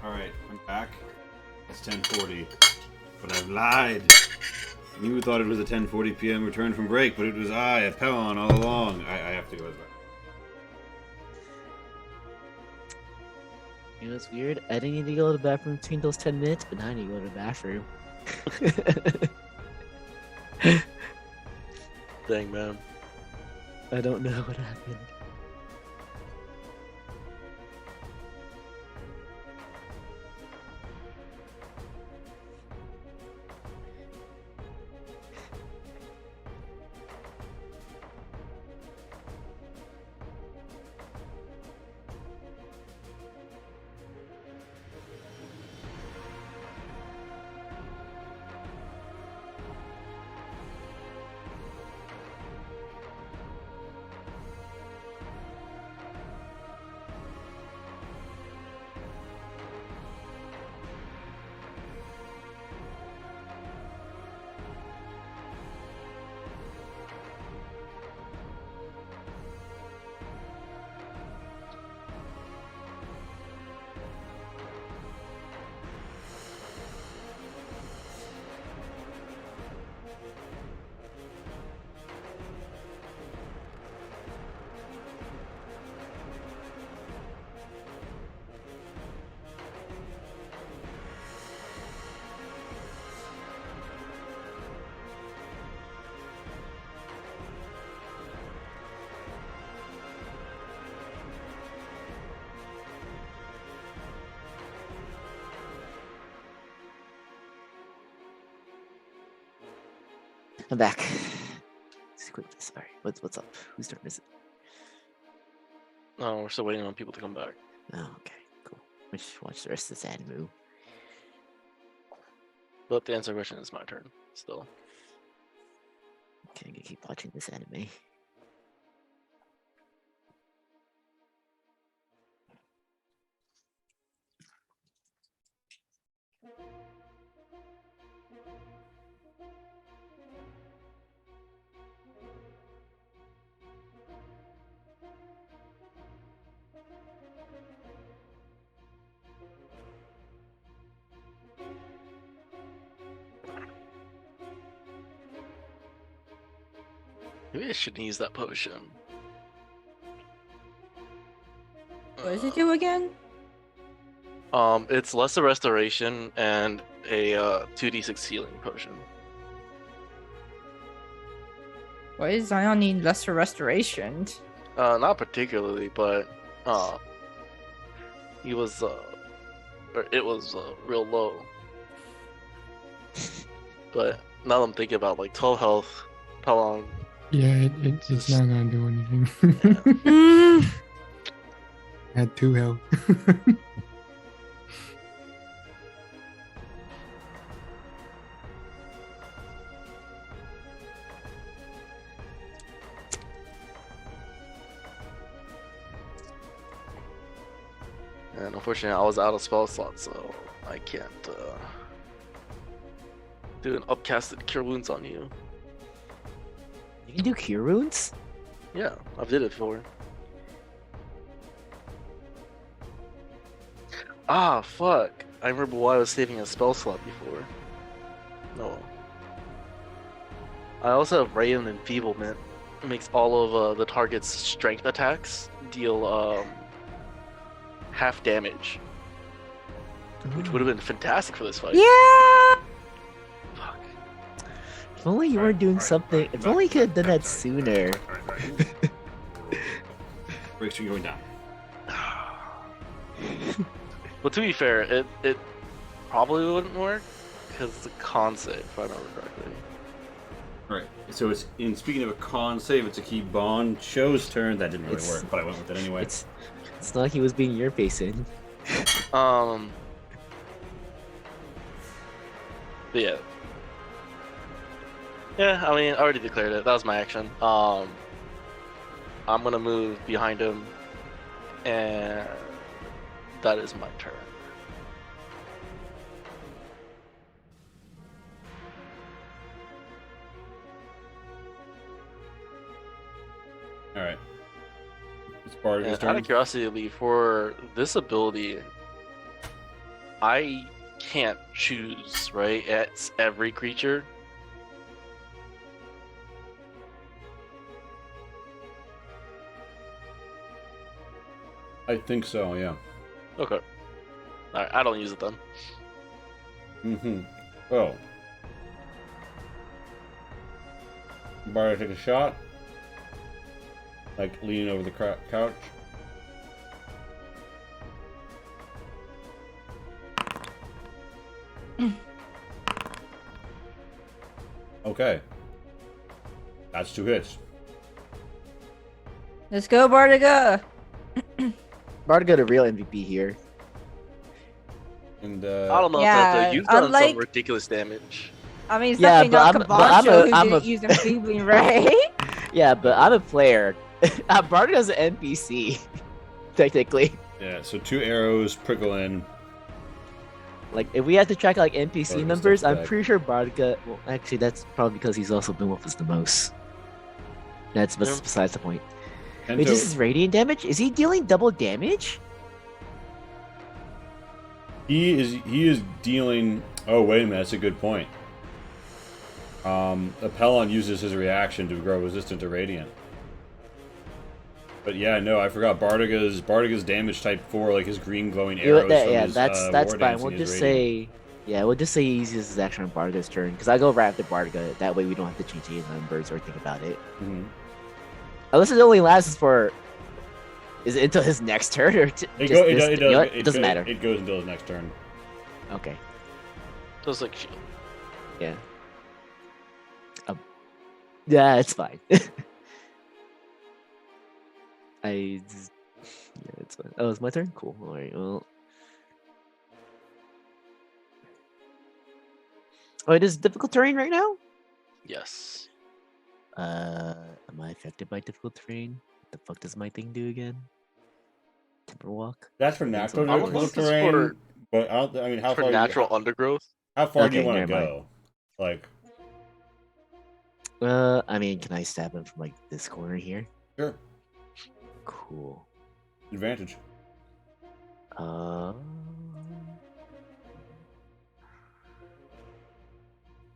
Alright, I'm back. It's 10:40. But I've lied. You thought it was a 10:40 p.m. return from break, but it was I, Apellon, all along. I have to go back. You know, it's weird. I didn't need to go to the bathroom between those 10 minutes, but now I need to go to the bathroom. Dang, man. I don't know what happened. I'm back. Let's quit this. Alright, what's up? Whose turn is it? No, we're still waiting on people to come back. Oh, okay, cool. Let's watch the rest of this anime. But to answer the question, it's my turn still. Okay, I'm gonna keep watching this anime. Maybe I shouldn't use that potion. What does it do again? It's lesser restoration and a 2d6 healing potion. Why does Zion need lesser restoration? Not particularly, but he was or it was real low. But now that I'm thinking about like 12 health, Apellon. Yeah, it's not gonna do anything. Had 2 health. And unfortunately, I was out of spell slots, so I can't do an upcasted Cure Wounds on you. You can do cure wounds? Yeah, I've did it before. Ah, fuck. I remember why I was saving a spell slot before. No. I also have Ray and Enfeeblement. It makes all of the target's strength attacks deal half damage. Which would have been fantastic for this fight. Yeah. Fuck. If only you weren't doing something. If only you could have done that sooner. Break string going down. Well, to be fair, it probably wouldn't work because it's a con save, if I remember correctly. Alright, so it's speaking of a con save, it's a key bond show's turn. That didn't really work, but I went with it anyway. It's not like he was being your face in. But yeah. Yeah, I mean, I already declared it. That was my action. I'm gonna move behind him, and that is my turn. Alright. It's Bardica's And out turn. of curiosity, for this ability, I can't choose, right? It's every creature. I think so, yeah. Okay. Alright, I don't use it then. Mm-hmm. Oh. Bardic take a shot. Like leaning over the couch. Okay. That's 2 hits. Let's go, Bardiga. Bardiga the real MVP here. And I don't know Yeah, if you've done unlike- some ridiculous damage. I mean, it's Yeah, definitely not but I'm Kabancho a- who didn't use Enfeebling Ray. Yeah, but I'm a player. Bardiga's an NPC, technically. yeah, so 2 arrows prickle in. Like, if we had to track like NPC Bardiga numbers, steps I'm back. pretty sure Bardiga. Well, actually, that's probably because he's also been with us the most. That's Yeah. besides the point. And Wait, so- this is radiant damage? Is he dealing double damage? He is dealing. Oh wait a minute, that's a good point. Apellon uses his reaction to grow resistant to radiant. But yeah, no, I forgot Bardiga's damage type 4, like his green glowing arrows. From his, that's war fine. dancing We'll is just radiant. we'll just say he uses his action on Bardiga's turn because I go right after Bardiga. That way we don't have to change any numbers or think about it. Mhm. Unless it only lasts for. Is it until his next turn or it doesn't matter. It goes until his next turn. Okay. Just like shield. Yeah. Yeah, it's fine. Yeah, it's fine. Oh, it's my turn. Cool. All right. Well. Oh, it is difficult terrain right now. Yes. Am I affected by difficult terrain? What the fuck does my thing do again? Timberwalk. That's for I think natural so. I don't know difficult if it's terrain, for- but I mean, how For far? natural undergrowth. How far do you Okay, want to never mind. go? Like, I mean, can I stab him from like this corner here? sure, Cool. advantage.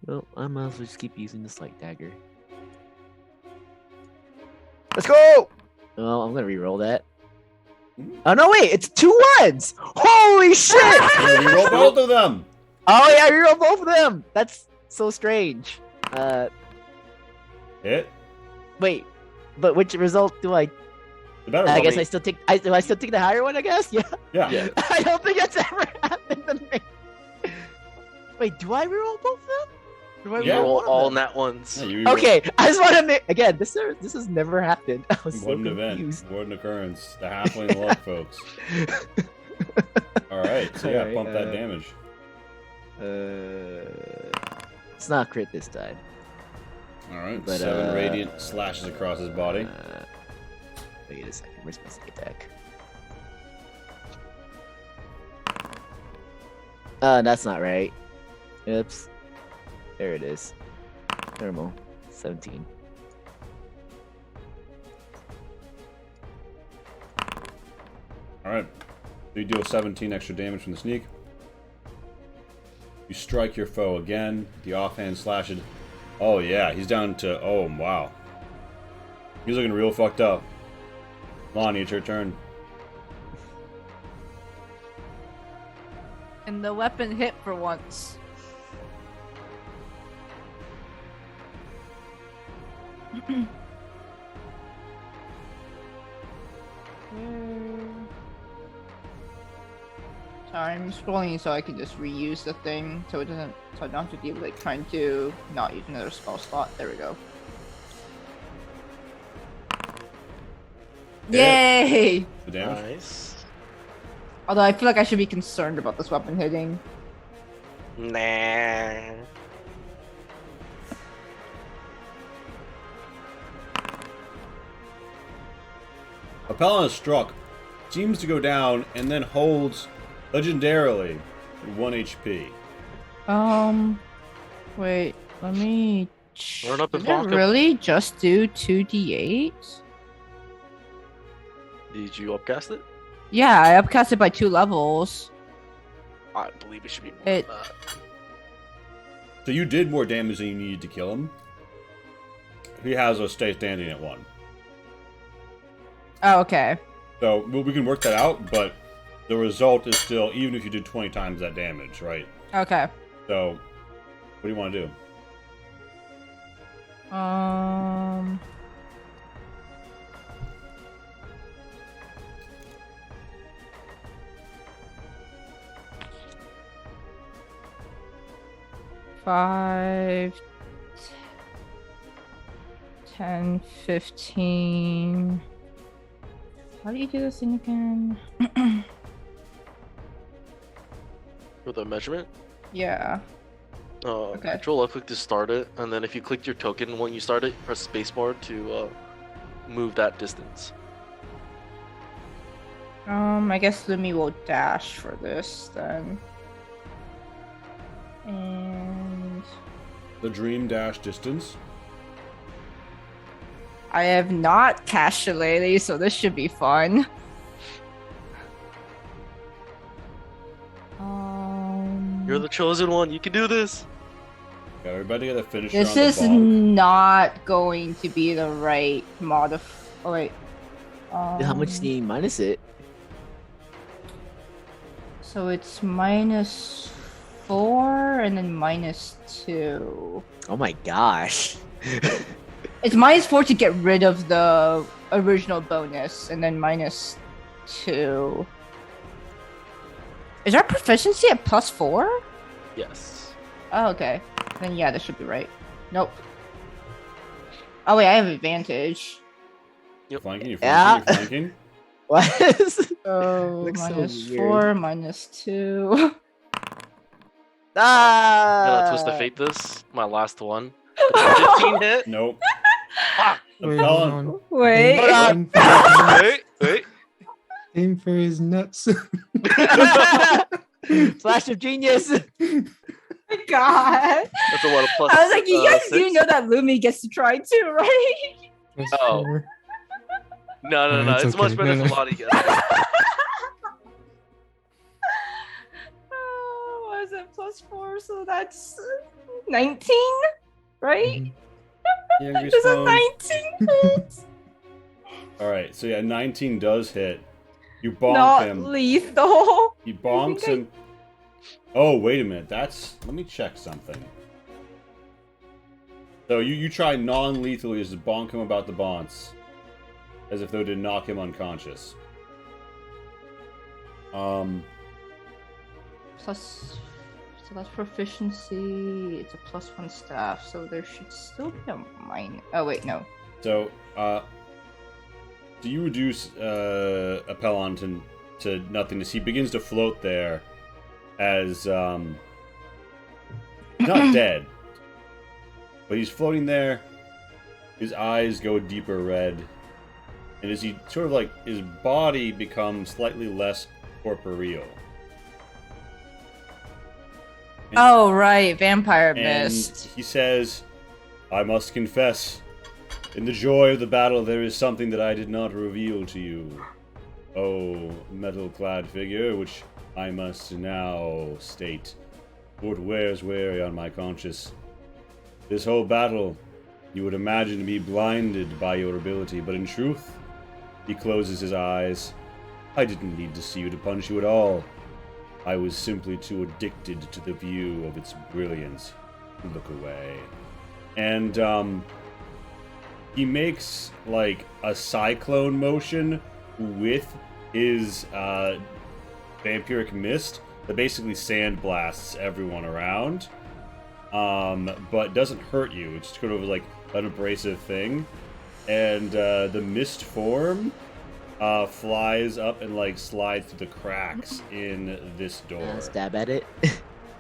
Well, I might as well just keep using the slight dagger. Let's go! Well, I'm gonna re-roll that. Oh no, wait! It's 2 1s! Holy shit! You roll both of them. Oh yeah, re-roll both of them. That's so strange. Hit. Wait, but which result do I? The better I one. guess I still take. Do I still take the higher one? I guess. Yeah. Yeah. I don't think that's ever happened to me. Wait, do I reroll both of them? Do I Yeah. reroll Roll one of all them? nat ones. Yeah, you re-roll. Okay, I just want to make again. This has never happened. I was so What an event. confused. What an occurrence. The halfling luck, folks. All right. So yeah, Alright, bump that damage. It's not crit this time. All right. But, 7 radiant slashes across his body. Wait a second. Where's my sneak attack? That's not right. Oops. There it is. Normal. 17. All right. So you deal 17 extra damage from the sneak. You strike your foe again. The offhand slashed. Oh yeah, he's down to. Oh wow. He's looking real fucked up. Lonnie, it's your turn. And the weapon hit for once. Sorry, I'm scrolling so I can just reuse the thing, so it doesn't, so I don't have to deal with like trying to not use another spell slot. There we go. Yeah. Yay! The damage. Nice. Although I feel like I should be concerned about this weapon hitting. Nah. Apellon is struck, seems to go down, and then holds legendarily 1 HP. Wait, let me. Run up and Did it block him. really just do 2d8? Did you upcast it? Yeah, I upcast it by 2 levels. I believe it should be more It- than that. So you did more damage than you needed to kill him. He has a stay standing at 1. Oh, okay. So we can work that out, but the result is still, even if you did 20 times that damage, right? Okay. So, what do you want to do? Five, 10, 15. How do you do this thing again? For the measurement, Yeah. Okay. Control left click to start it, and then if you clicked your token when you start it, press spacebar to move that distance. I guess Lumi will dash for this then. And The dream dash distance. I have not cast Shillelagh, so this should be fun. You're the chosen one. You can do this. Got everybody got a finisher This on the is bonk. not going to be the right Oh wait. How much do you minus it? So it's -4 and then -2. Oh my gosh. It's -4 to get rid of the original bonus, and then -2. Is our proficiency at +4? Yes. Oh, okay. Then yeah, that should be right. Nope. Oh wait, I have advantage. You're flanking. You're Yeah. flanking. You're flanking. What? So Looks so minus weird. 4, minus 2. Ah! Gonna twist the fate this. My last one. Does a 15 hit? Nope. Fuck. Wait, Appellant. hold on. Wait. Hold on. Aim for his nuts. Wait. Aim for his nuts. Flash of genius. My God. That's a what, a plus I was like, you guys do 6? know that Lumi gets to try too, right? Plus Oh. 4. No. It's It's much okay. better No, if no. Lottie gets it. Oh, what is it? Plus 4, so that's 19, right? Mhm. Yeah, Does a respawn. 19 hit? All right. So yeah, 19 does hit. You bonk Not him. lethal. He bonks him. Oh, wait a minute. Let me check something. So you try non-lethally just bonk him about the bonds. As if though to knock him unconscious. Plus, so that's proficiency. It's a +1 staff, so there should still be a minus. Oh wait, no. So, do you reduce Apellon to nothingness? He begins to float there as not dead, but he's floating there. His eyes go deeper red, and as he sort of like his body becomes slightly less corporeal. Oh right, vampire And mist. he says, "I must confess, in the joy of the battle, there is something that I did not reveal to you. Oh, metal-clad figure, which I must now state, for it wears weary on my conscience. This whole battle, you would imagine me blinded by your ability, but in truth, he closes his eyes. I didn't need to see you to punch you at all. I was simply too addicted to the view of its brilliance to look away." And, he makes, like, a cyclone motion with his, vampiric mist that basically sandblasts everyone around. But doesn't hurt you. It's just kind of like an abrasive thing. And, the mist form flies up and like slides through the cracks in this door. Stab at it.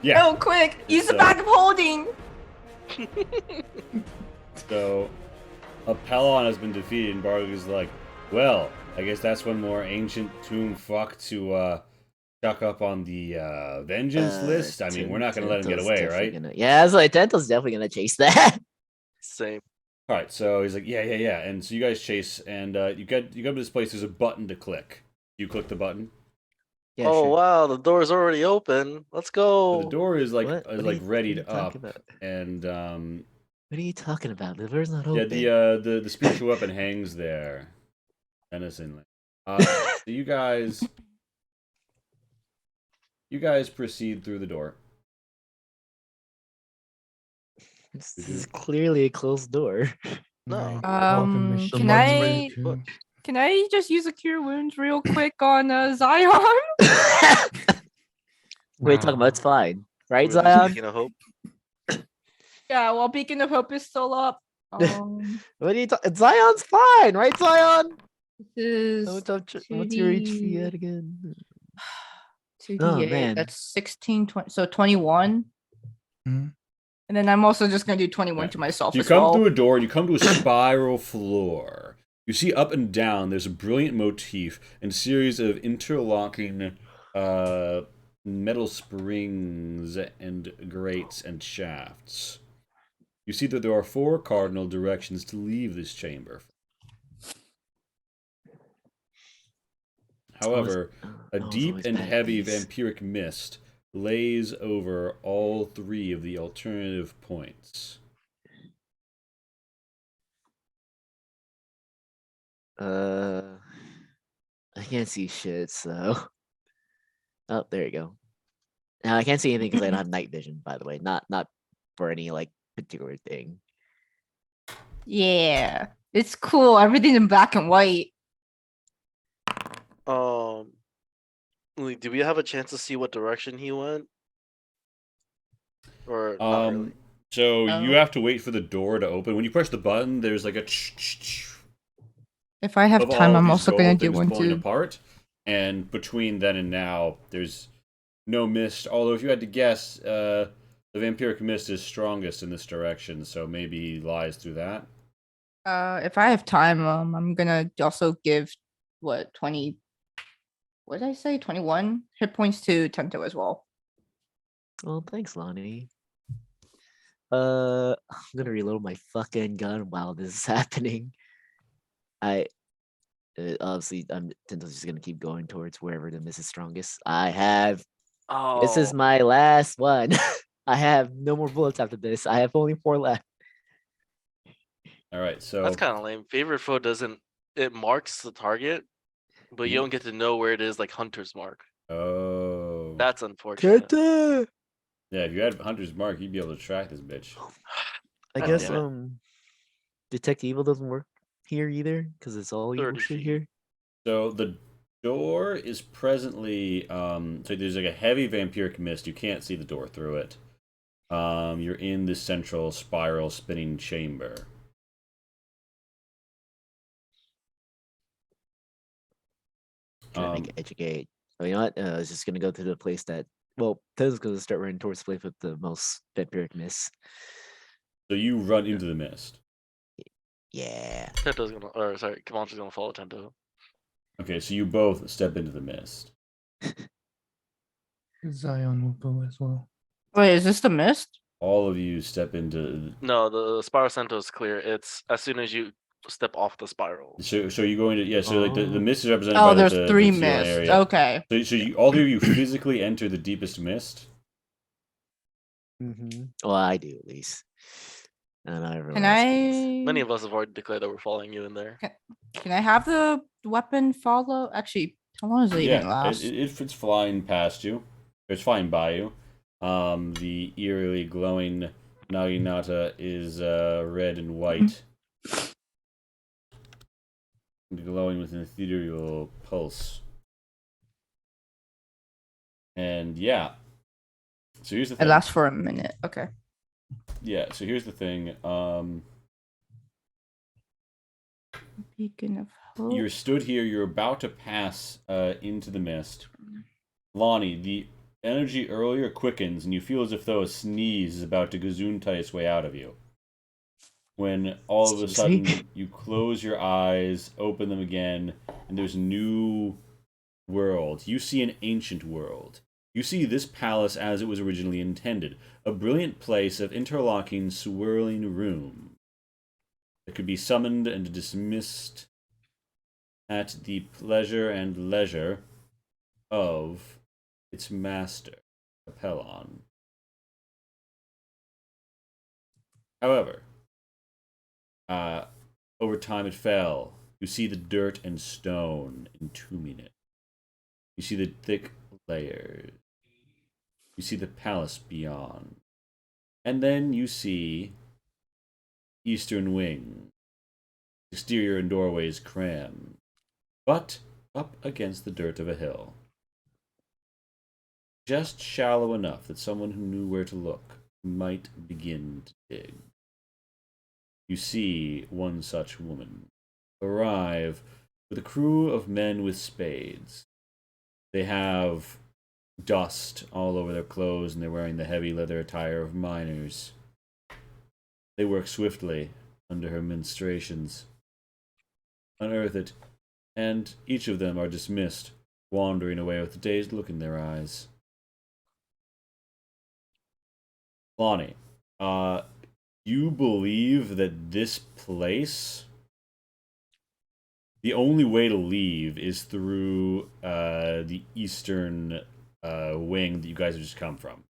Yeah. Oh, quick! Use the So- bag of holding. So, Apellon has been defeated, and Barg is like, well, I guess that's one more ancient tomb fuck to chuck up on the vengeance list. I mean, we're not gonna let him get Tental's away, definitely right? Yeah, I was like, Tental's definitely gonna chase that. Same. All right, so he's like, yeah, and so you guys chase, and you get to this place. There's a button to click. You click the button. Yeah, Oh sure. wow, the door's already open. Let's go. So the door is like What? What are you readied up, talking about? and What are you talking about? The door's not yeah, open. the spiritual weapon hangs there, innocently. So you guys proceed through the door. This is clearly a closed door. No. Can I- Can I just use a cure wounds real quick on Zion? Wait, talking about it's fine, right, We're just Zion? Beacon of hope. Yeah, well, Beacon of Hope is still up. What are you talking? Zion's fine, right, Zion? This How is much what's your 2D. HP at again? 2d8. Oh, man. That's 16, 20, so 21. Mhm. And then I'm also just gonna do 21 Yeah. to myself You as come well. through a door and you come to a spiral floor. You see up and down, there's a brilliant motif and series of interlocking metal springs and grates and shafts. You see that there are 4 cardinal directions to leave this chamber. However, a deep and heavy vampiric mist lays over all 3 of the alternative points. I can't see shit, so. Oh, there you go. Now I can't see anything because I don't have night vision, by the way. Not for any like particular thing. Yeah, it's cool. Everything's in black and white. Like, do we have a chance to see what direction he went? Or not really? So you Oh. have to wait for the door to open. When you push the button, there's like a If I have of time, all of I'm these also gonna gold do things one pulling too. apart. And between then and now, there's no mist. Although if you had to guess, the vampiric mist is strongest in this direction, so maybe he lies through that. If I have time, I'm gonna also give what 20. What did I say? 21 hit points to Tento as well. Well, thanks, Lonnie. I'm gonna reload my fucking gun while this is happening. I obviously I'm Tento's just gonna keep going towards wherever the miss is strongest. This is Oh, my last one. I have no more bullets after this. I have only 4 left. All right, so that's kind of lame. Favorite foe doesn't. It marks the target, but you don't get to know where it is, like Hunter's Mark. oh, That's unfortunate. Tenta! yeah. If you had Hunter's Mark, you'd be able to track this bitch. I God guess damn it. Detect Evil doesn't work here either because it's all evil 30 shit feet. here. So the door is presently so there's like a heavy vampiric mist. You can't see the door through it. You're in this central spiral spinning chamber. Trying to make it educate. So you know what? I was just gonna go to the place that Tenta's gonna start running towards the place with the most vampiric miss. So you run into the mist. Yeah. Tento's gonna, or sorry, Comanche's gonna follow Tento. Okay, so you both step into the mist. Zion will go as well. Wait, is this the mist? All of you step into. No, the Spiral Cento is clear. It's as soon as you step off the spiral. So you're going to So like the Oh. mist is represented by Oh, there's the 3 ceiling mists. area. Okay. So all three of you physically enter the deepest mist. Well, I do at least. And not everyone Can else does. Many I of us have already declared that we're following you in there. can I have the weapon follow? Actually, how long does it even Yeah, last? it's flying past you. It's flying by you. The eerily glowing Naginata is red and white, glowing with an ethereal pulse. And yeah, so here's the It thing. lasts for a minute. Okay. Yeah, so here's the thing. Beacon of hope. You're stood here. You're about to pass into the mist. Lonnie, the energy earlier quickens, and you feel as if though a sneeze is about to gesundheit its way out of you. When all of a Excuse me? sudden you close your eyes, open them again, and there's a new world. You see an ancient world. You see this palace as it was originally intended, a brilliant place of interlocking, swirling rooms that could be summoned and dismissed at the pleasure and leisure of its master, Apellon. However, over time it fell. You see the dirt and stone entombing it. You see the thick layers. You see the palace beyond. And then you see eastern wing. Exterior and doorways crammed, but up against the dirt of a hill. Just shallow enough that someone who knew where to look might begin to dig. You see one such woman arrive with a crew of men with spades. They have dust all over their clothes and they're wearing the heavy leather attire of miners. They work swiftly under her ministrations. Unearth it, and each of them are dismissed, wandering away with a dazed look in their eyes. Lonnie, you believe that this place, the only way to leave is through the eastern wing that you guys have just come from.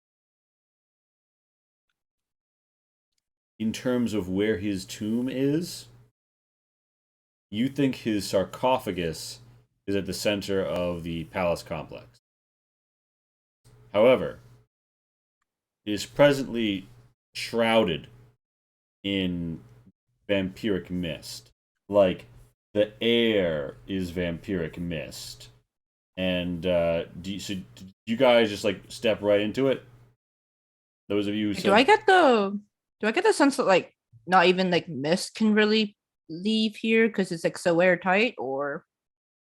In terms of where his tomb is, you think his sarcophagus is at the center of the palace complex. However, it is presently shrouded in vampiric mist. Like, the air is vampiric mist. And do you guys just like step right into it? Those of you who Do I get the Do I get the sense that like not even like mist can really leave here because it's like so airtight, or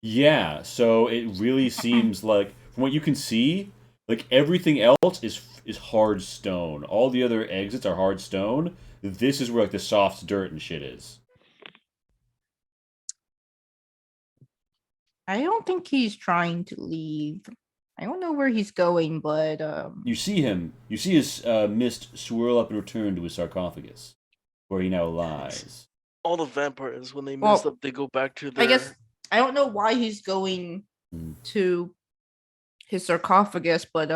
Yeah, so it really seems like, from what you can see, like everything else is hard stone. All the other exits are hard stone. This is where like the soft dirt and shit is. I don't think he's trying to leave. I don't know where he's going, but You see him. You see his mist swirl up and return to his sarcophagus, where he now lies. All the vampires, when they Well, mess up, they go back to their. I guess I don't know why he's going Hmm. to his sarcophagus, but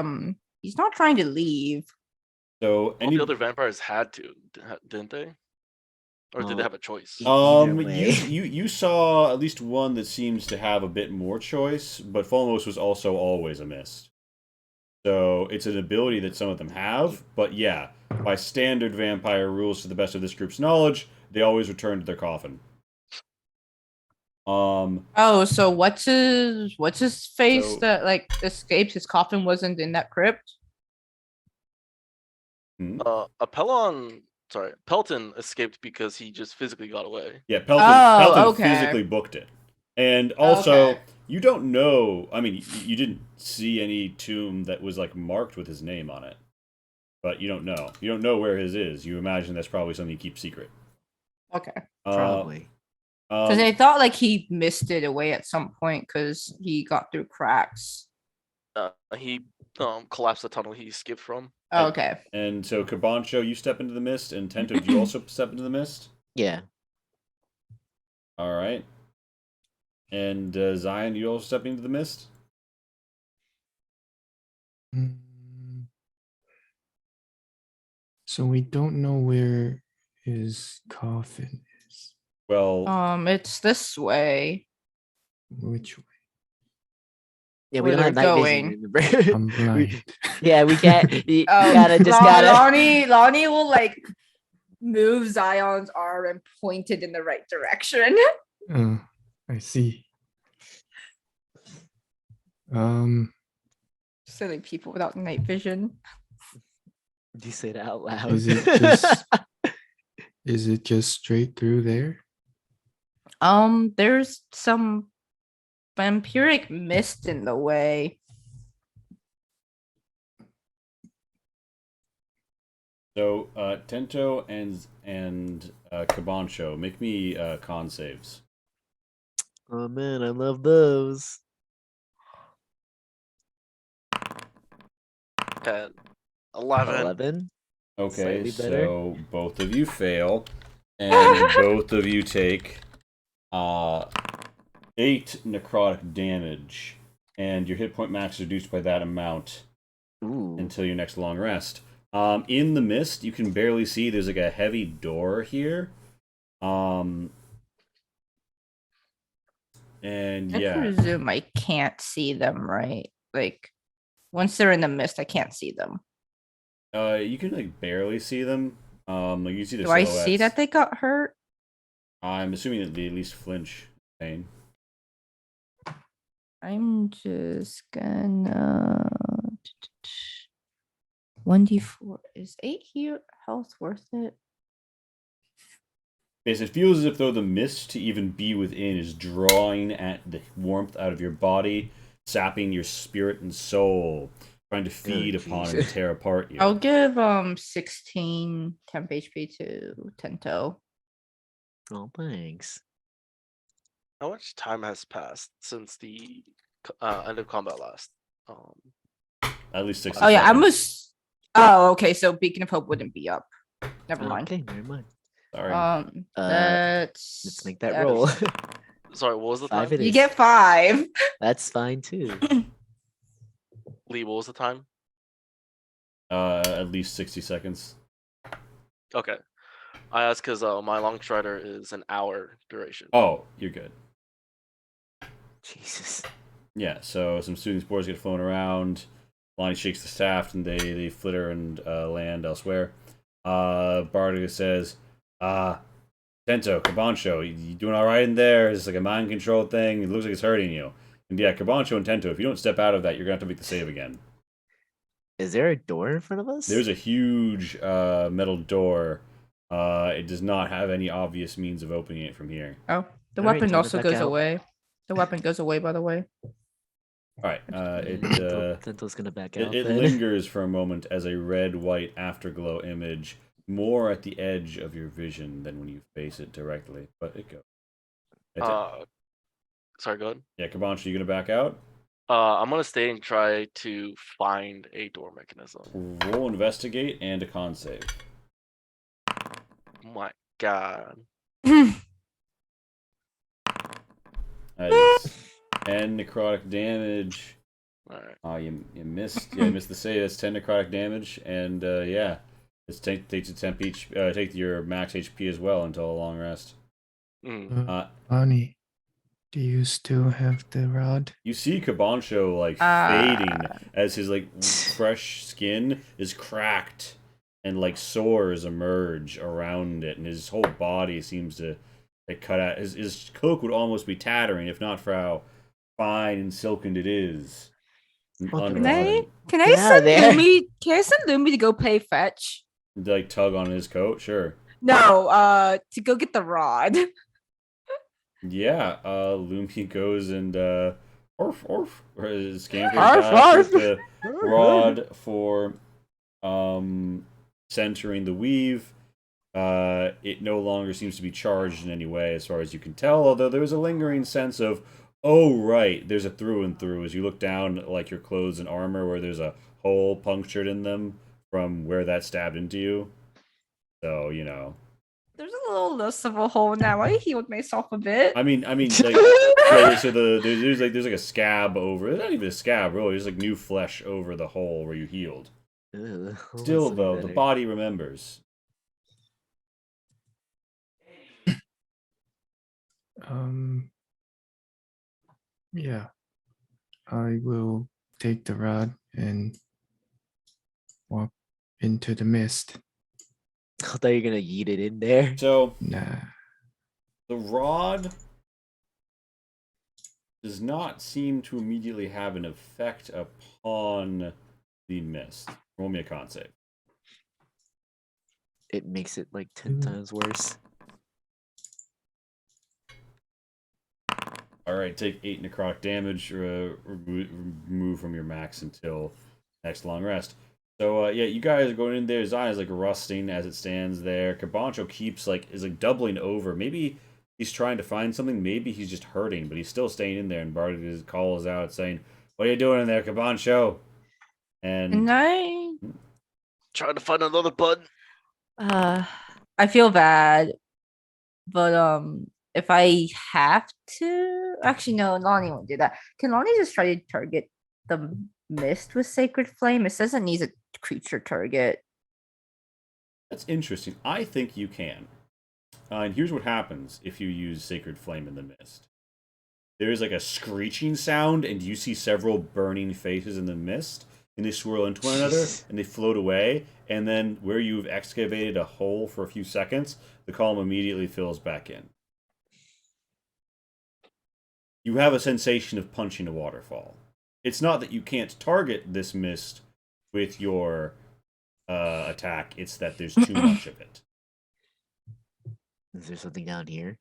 he's not trying to leave. So All any the other vampires had to, didn't they? Or did they Well, have a choice? Either way. you saw at least one that seems to have a bit more choice, but Foremost was also always a mist. So it's an ability that some of them have, but yeah, by standard vampire rules, to the best of this group's knowledge, they always return to their coffin. Oh, so what's his face So- that like escapes? His coffin wasn't in that crypt. Pelton escaped because he just physically got away. Yeah, Pelton, Oh, Pelton okay. physically booked it. And also, Okay. you don't know, I mean, you didn't see any tomb that was like marked with his name on it. But you don't know. You don't know where his is. You imagine that's probably something you keep secret. Okay. Probably. Because I thought like he missed it away at some point because he got through cracks. He collapsed the tunnel he skipped from. Oh, okay. And so, Kabancho, you step into the mist, and Tento, do you also step into the mist? Yeah. All right. And Zion, you also step into the mist? Mm. So we don't know where his coffin is. Well, It's this way. Which way? Yeah, we Where don't have they're night going. vision. Remember? I'm blind. Yeah, we can't. You Oh, gotta just gotta. Lonnie will like move Zion's arm and point it in the right direction. I see. Silly people without night vision. Do you say that out loud? Is it just is it just straight through there? There's some vampiric mist in the way. so Tento and Kabancho, make me con saves. Oh man, I love those. 10, 11. 11. Okay, Slightly better. so both of you fail, and both of you take 8 necrotic damage, and your hit point max is reduced by that amount Ooh. until your next long rest. In the mist, you can barely see. There's like a heavy door here. And I yeah, presume I can't see them, right? Like once they're in the mist, I can't see them. you can like barely see them. Like you see the Do I silhouettes. see that they got hurt? I'm assuming that they at least flinch pain. I'm just gonna 1d4. Is 8 here health worth it? Yes, it feels as if though the mist to even be within is drawing at the warmth out of your body, sapping your spirit and soul, trying to feed upon and Jesus. tear apart you. I'll give 16 temp HP to Tento. Oh, thanks. How much time has passed since the end of combat last? At least 60 Oh yeah, I seconds. was. Oh, okay. So Beacon of Hope wouldn't be up. Never mind. Okay, never mind. Sorry. Let's make that roll. Sorry, what was the 5 time? it You is. get 5. That's fine too. Lee, what was the time? At least 60 seconds. Okay. I asked because my long strider is an hour duration. Oh, you're good. Jesus. Yeah, so some shooting spores get flown around. Lonnie shakes the staff and they flitter and land elsewhere. Bardica says, Tento, Kabancho, you doing alright in there? It's like a mind control thing. It looks like it's hurting you. And yeah, Kabancho and Tento, if you don't step out of that, you're going to have to make the save again. Is there a door in front of us? There's a huge metal door. It does not have any obvious means of opening it from here. Oh, the All right, weapon time to also back goes out. away. The weapon goes away, by the way. All right. Tento's gonna back out. It then. lingers for a moment as a red-white afterglow image, more at the edge of your vision than when you face it directly. But it goes. Sorry, go ahead. Yeah, Kabancha, you gonna back out? I'm gonna stay and try to find a door mechanism. Roll investigate and a con save. Oh my god. That is 10 necrotic damage. Alright. Oh, you missed. Yeah, you missed the save. That's 10 necrotic damage, and yeah, it's takes a temp each. Take your max HP as well until a long rest. Bonnie, do you still have the rod? You see Kabancho like fading as his like fresh skin is cracked and like sores emerge around it, and his whole body seems to like cut out. His cloak would almost be tattering if not for how fine and silken it is. Can I Get outta send there. Lumi? Can I send Lumi to go play fetch? Like tug on his coat, sure. No, to go get the rod. Yeah, Lumi goes and orf, scampers Arf, back arf. with the rod for centering the weave. It no longer seems to be charged in any way, as far as you can tell. Although there was a lingering sense of, oh right, there's a through and through as you look down, like your clothes and armor, where there's a hole punctured in them from where that stabbed into you. So you know. There's a little less of a hole now. I healed myself a bit. I mean, like, so there's like a scab over. It's not even a scab, really. There's like new flesh over the hole where you healed. Ugh, Still, that's though, better. the body remembers. Yeah. I will take the rod and walk into the mist. I thought you were gonna yeet it in there. So Nah. the rod does not seem to immediately have an effect upon the mist. Roll me a con save. It makes it like 10 times worse. All right, take 8 necrotic damage. Remove from your max until next long rest. So yeah, you guys are going in there. Zion is like rusting as it stands there. Kabancho keeps is doubling over. Maybe he's trying to find something. Maybe he's just hurting, but he's still staying in there. And Bardic calls out saying, "What are you doing in there, Kabancho?" And I Trying to find another button. I feel bad, but if I have to, actually no, Lonnie won't do that. Can Lonnie just try to target the mist with Sacred Flame? It says it needs a creature target. that's interesting. I think you can. And here's what happens if you use Sacred Flame in the mist. There is like a screeching sound, and you see several burning faces in the mist, and they swirl into one another, and they float away, and then where you've excavated a hole for a few seconds, the column immediately fills back in. You have a sensation of punching a waterfall. It's not that you can't target this mist with your attack, it's that there's too much of it. Is there something down here?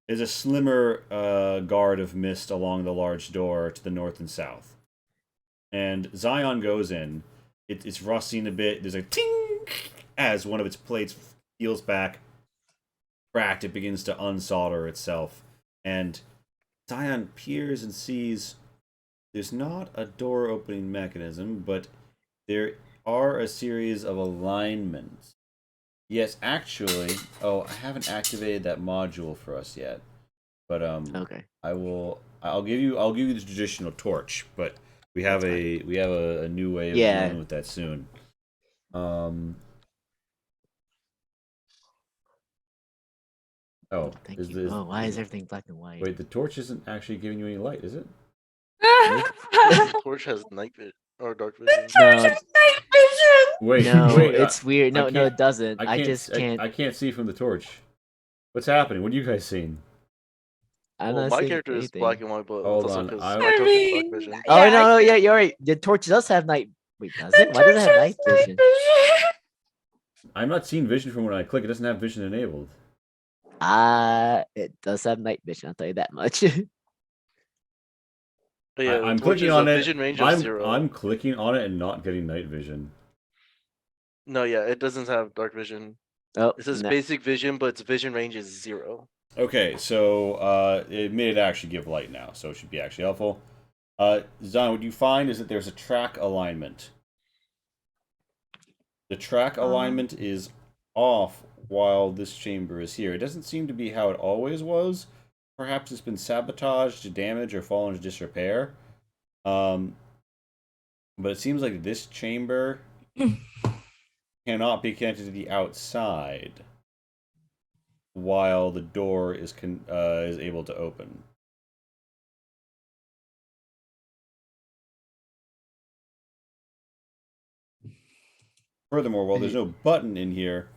There's a slimmer guard of mist along the large door to the north and south. And Zion goes in. It's rusting a bit. There's a ting as one of its plates peels back. Cracked, it begins to unsolder itself. And Zion peers and sees there's not a door opening mechanism, but there are a series of alignments. Yes, actually. Oh, I haven't activated that module for us yet. But Okay. I'll give you the traditional torch, but we have a new way of dealing with that soon. Oh, Thank you. Why is everything black and white? Wait, the torch isn't actually giving you any light, is it? The torch has night vision or dark vision. No, Wait, no, wait, it's weird. No, can't- it doesn't. I just can't. I can't see from the torch. What's happening? What are you guys seeing? I'm Well, not my seeing character is anything. black and white, but Hold it's also on, because I- my torch has dark vision. Oh no, yeah, you're right. The torch does have night Wait, does it? Why does it have night vision? I'm not seeing vision from when I click. It doesn't have vision enabled. It does have night vision. I'll tell you that much. But yeah, I'm the torch clicking is on a it. vision range of 0. I'm clicking on it and not getting night vision. No, yeah, it doesn't have dark vision. Oh, It says no. basic vision, but its vision range is 0. Okay, so it made it actually give light now, so it should be actually helpful. Zion, what you find is that there's a track alignment. The track alignment is off while this chamber is here. It doesn't seem to be how it always was. Perhaps it's been sabotaged, damaged, or fallen into disrepair. But it seems like this chamber cannot be connected to the outside while the door is able to open. Furthermore, while there's no button in here,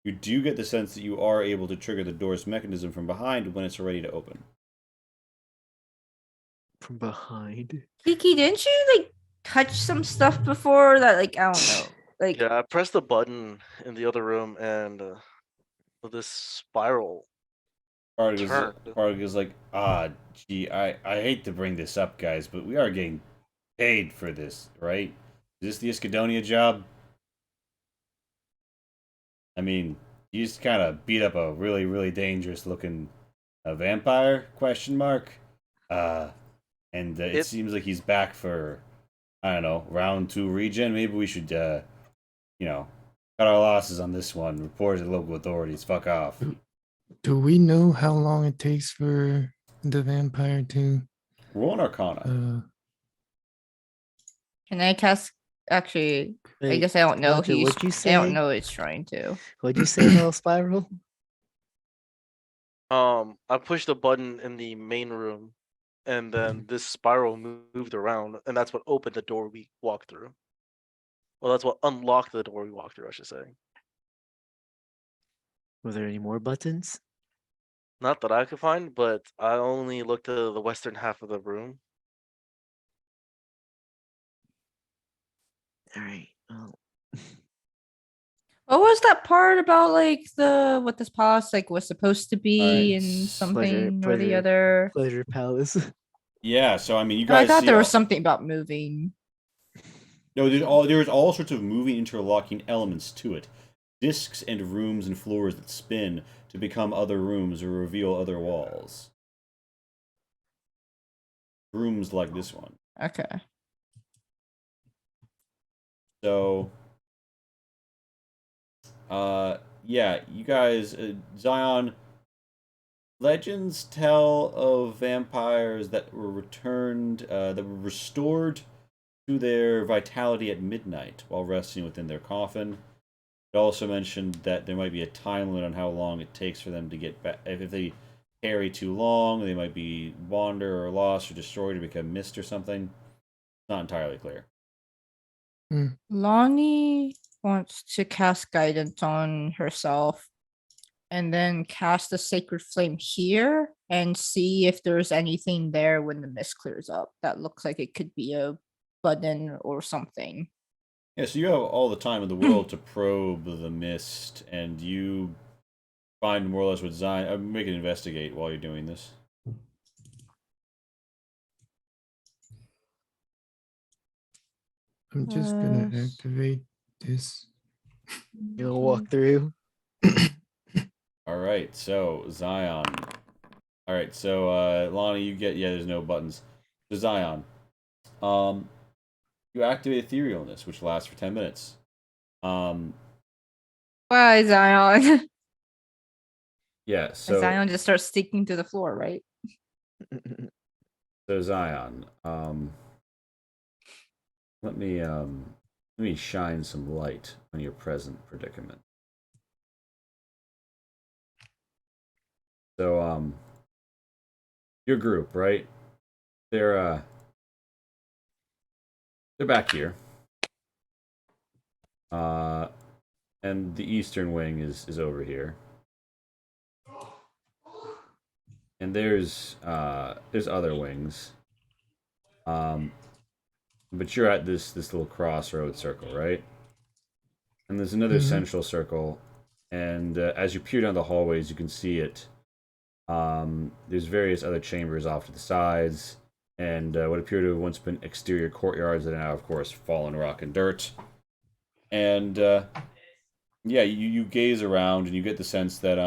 you do get the sense that you are able to trigger the door's mechanism from behind when it's ready to open. From behind. Kiki, didn't you like touch some stuff before that? Like, I don't know. Like, Yeah, I pressed the button in the other room, and this spiral turned. Barg is like, gee, I hate to bring this up, guys, but we are getting paid for this, right? Is this the Ischydonian job? I mean, you just kind of beat up a really, really dangerous looking vampire? Question mark. And it seems like he's back for, I don't know, round 2 regen. Maybe we should, cut our losses on this one. Report to the local authorities. Fuck off. Do we know how long it takes for the vampire to? Roll an Arcana. can I cast? Actually, I Wait, guess I don't know. Roger, what'd you I don't say? know it's trying to. What'd you say, little spiral? I pushed the button in the main room, and then this spiral moved around, and that's what opened the door we walked through. Well, that's what unlocked the door we walked through, I should say. Were there any more buttons? Not that I could find, but I only looked at the western half of the room. All right. Well, What was that part about like what this palace like was supposed to be Alright, and something or the pleasure. other? Pleasure Palace. Yeah, so I mean, you No, I guys thought see there was something about moving. No, there's all sorts of moving, interlocking elements to it. Discs and rooms and floors that spin to become other rooms or reveal other walls. Rooms like this one. Okay. So, yeah, you guys, Zion, legends tell of vampires that were returned, that were restored to their vitality at midnight while resting within their coffin. It also mentioned that there might be a time limit on how long it takes for them to get back. If they tarry too long, they might be wander or lost or destroyed or become mist or something. It's not entirely clear. Lonnie wants to cast guidance on herself and then cast a sacred flame here and see if there's anything there when the mist clears up. That looks like it could be a button or something. Yeah, so you have all the time in the world to probe the mist, and you find more or less what Zion. Make an investigate while you're doing this. I'm just gonna activate this. You'll walk through. All right, so Zion. All right, so Lonnie, you get there's no buttons. So Zion, you activate etherealness, which lasts for 10 minutes. Why, Zion? Yeah, so Zion just starts sticking to the floor, right? So Zion, let me shine some light on your present predicament. So your group, right? They're back here. And the eastern wing is over here. And there's other wings. But you're at this little crossroad circle, right? And there's another central circle, and as you peer down the hallways, you can see it. There's various other chambers off to the sides, and what appear to have once been exterior courtyards that are now, of course, fallen rock and dirt. And yeah, you gaze around, and you get the sense that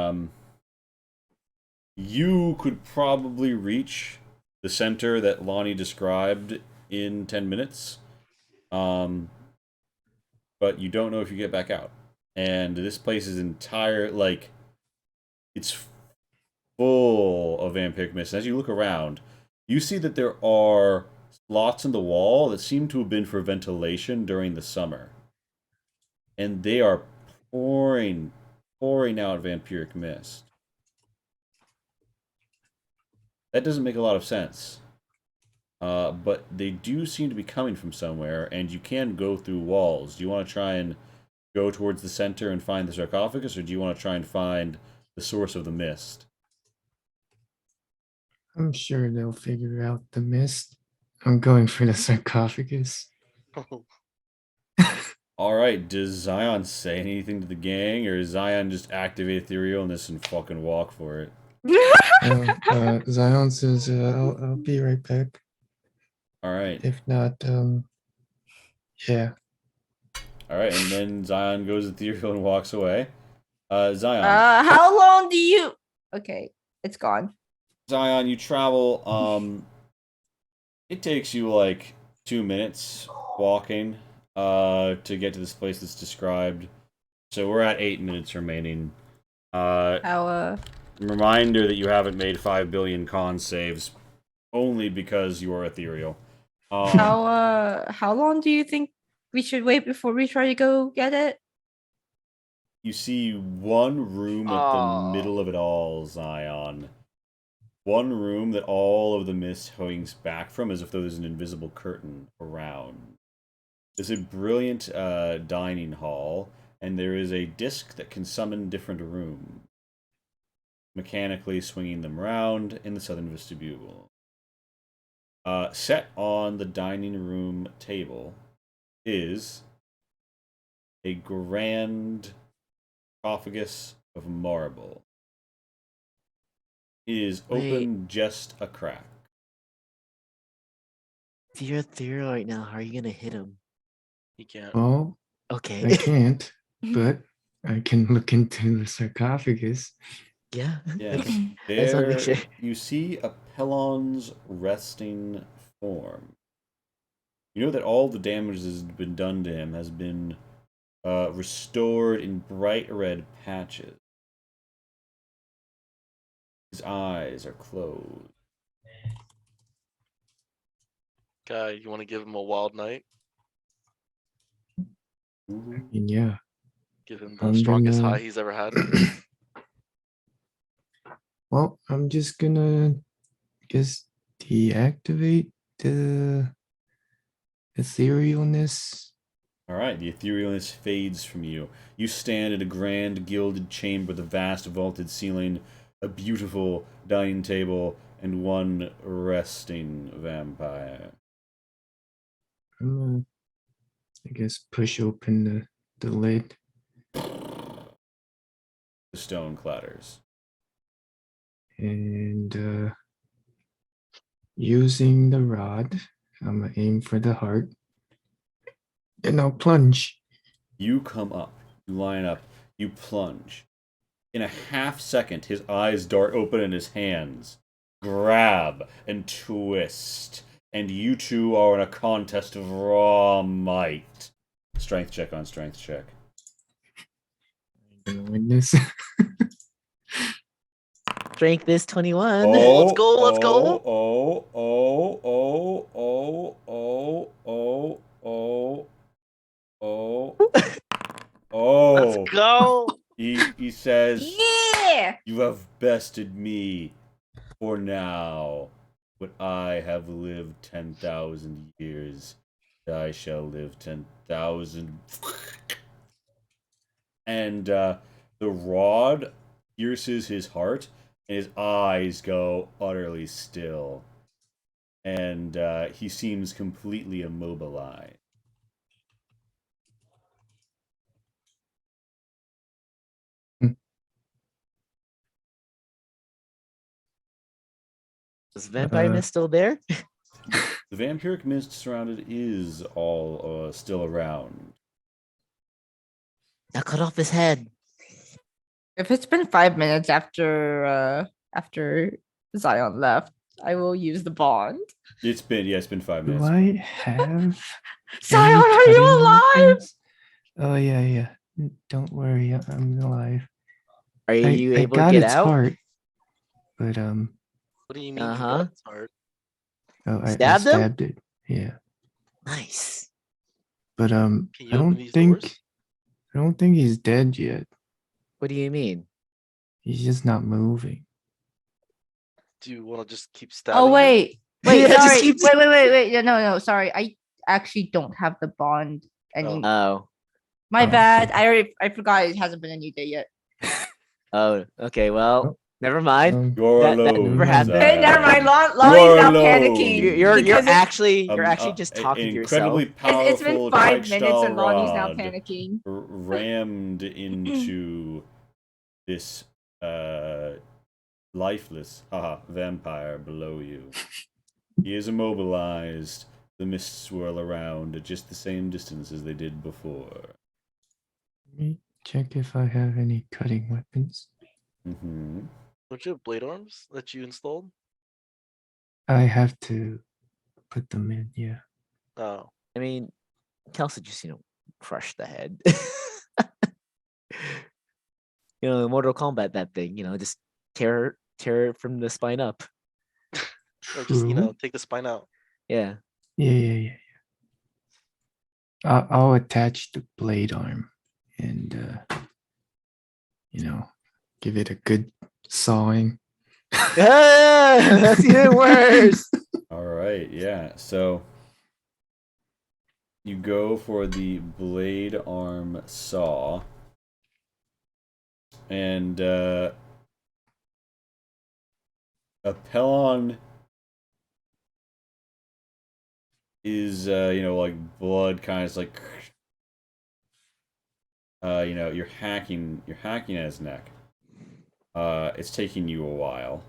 you could probably reach the center that Lonnie described in 10 minutes. But you don't know if you get back out. And this place is it's full of vampiric mist. As you look around, you see that there are slots in the wall that seem to have been for ventilation during the summer. And they are pouring out vampiric mist. That doesn't make a lot of sense. But they do seem to be coming from somewhere, and you can go through walls. Do you want to try and go towards the center and find the sarcophagus, or do you want to try and find the source of the mist? I'm sure they'll figure out the mist. I'm going for the sarcophagus. All right, does Zion say anything to the gang, or does Zion just activate etherealness and fucking walk for it? Zion says, I'll be right back. All right. If not, yeah. All right, and then Zion goes ethereal and walks away. Zion. How long do you? Okay, it's gone. Zion, you travel. It takes you like 2 minutes walking to get to this place that's described. So we're at 8 minutes remaining. Reminder that you haven't made 5 billion con saves, only because you are ethereal. How long do you think we should wait before we try to go get it? You see one room at the middle of it all, Zion. One room that all of the mist hangs back from, as if there's an invisible curtain around. There's a brilliant dining hall, and there is a disc that can summon different rooms, mechanically swinging them around in the southern vestibule. Set on the dining room table is a grand sarcophagus of marble. It is open just a crack. If you're ethereal right now, how are you gonna hit him? You can't. Oh, Okay. I can't, but I can look into the sarcophagus. Yeah. Yes. Okay. I just wanna make sure. You see Apellon's resting form. You know that all the damage that has been done to him has been restored in bright red patches. His eyes are closed. Guy, you want to give him a wild night? And yeah, Give him the strongest high he's ever had? well, I'm just gonna deactivate the etherealness. Alright, the etherealness fades from you. You stand in a grand gilded chamber with a vast vaulted ceiling, a beautiful dining table, and one resting vampire. I'm gonna, I guess, push open the lid. The stone clatters. And using the rod, I'm gonna aim for the heart. And I'll plunge. You come up, you line up, you plunge. In a half second, his eyes dart open and his hands grab and twist. And you two are in a contest of raw might. Strength check on strength check. I'm gonna win this. Strength is 21. Let's go, let's go. Let's go. He says, Yeah. "You have bested me for now, but I have lived 10,000 years. I shall live 10,000." And the rod pierces his heart, and his eyes go utterly still. and he seems completely immobilized. Is Vampire Mist still there? The vampiric mist surrounded is all still around. Now cut off his head. If it's been 5 minutes after Zion left, I will use the bond. It's been 5 Do minutes. I have Zion, any are you cutting alive? weapons? Oh yeah. Don't worry, I'm alive. Are you I able to got get its out? heart, but What do you mean? You got its heart? I Stabbed him? stabbed it. Yeah, Nice. but Can I you open don't these think doors? I don't think he's dead yet. What do you mean? He's just not moving. Do you want to just keep stabbing? Oh him? wait, Yeah, just sorry. keep- Wait. No, sorry. I actually don't have the bond anymore. Oh. My Oh. bad. I forgot it hasn't been a new day yet. Oh, okay, well, Oh. never mind. You're That alone. never happened. Hey, never mind. You're Lonnie's now alone. panicking. You're Because actually Um, just an talking to yourself. incredibly powerful it's been 5 minutes Tyke-style and Lonnie's now rod panicking. rammed into this lifeless vampire below you. He is immobilized. The mists swirl around at just the same distance as they did before. Let me check if I have any cutting weapons. Mm-hmm. Don't you have blade arms that you installed? I have to put them in. Yeah. Oh, I mean, Kelsey just, crush the head. Mortal Kombat, that thing, just tear it from the spine up. or just True. take the spine out. Yeah. Yeah. I'll attach the blade arm and give it a good sawing. That's even worse. All right, yeah. So you go for the blade arm saw, and Apellon is like blood kind of like you're hacking at his neck. It's taking you a while,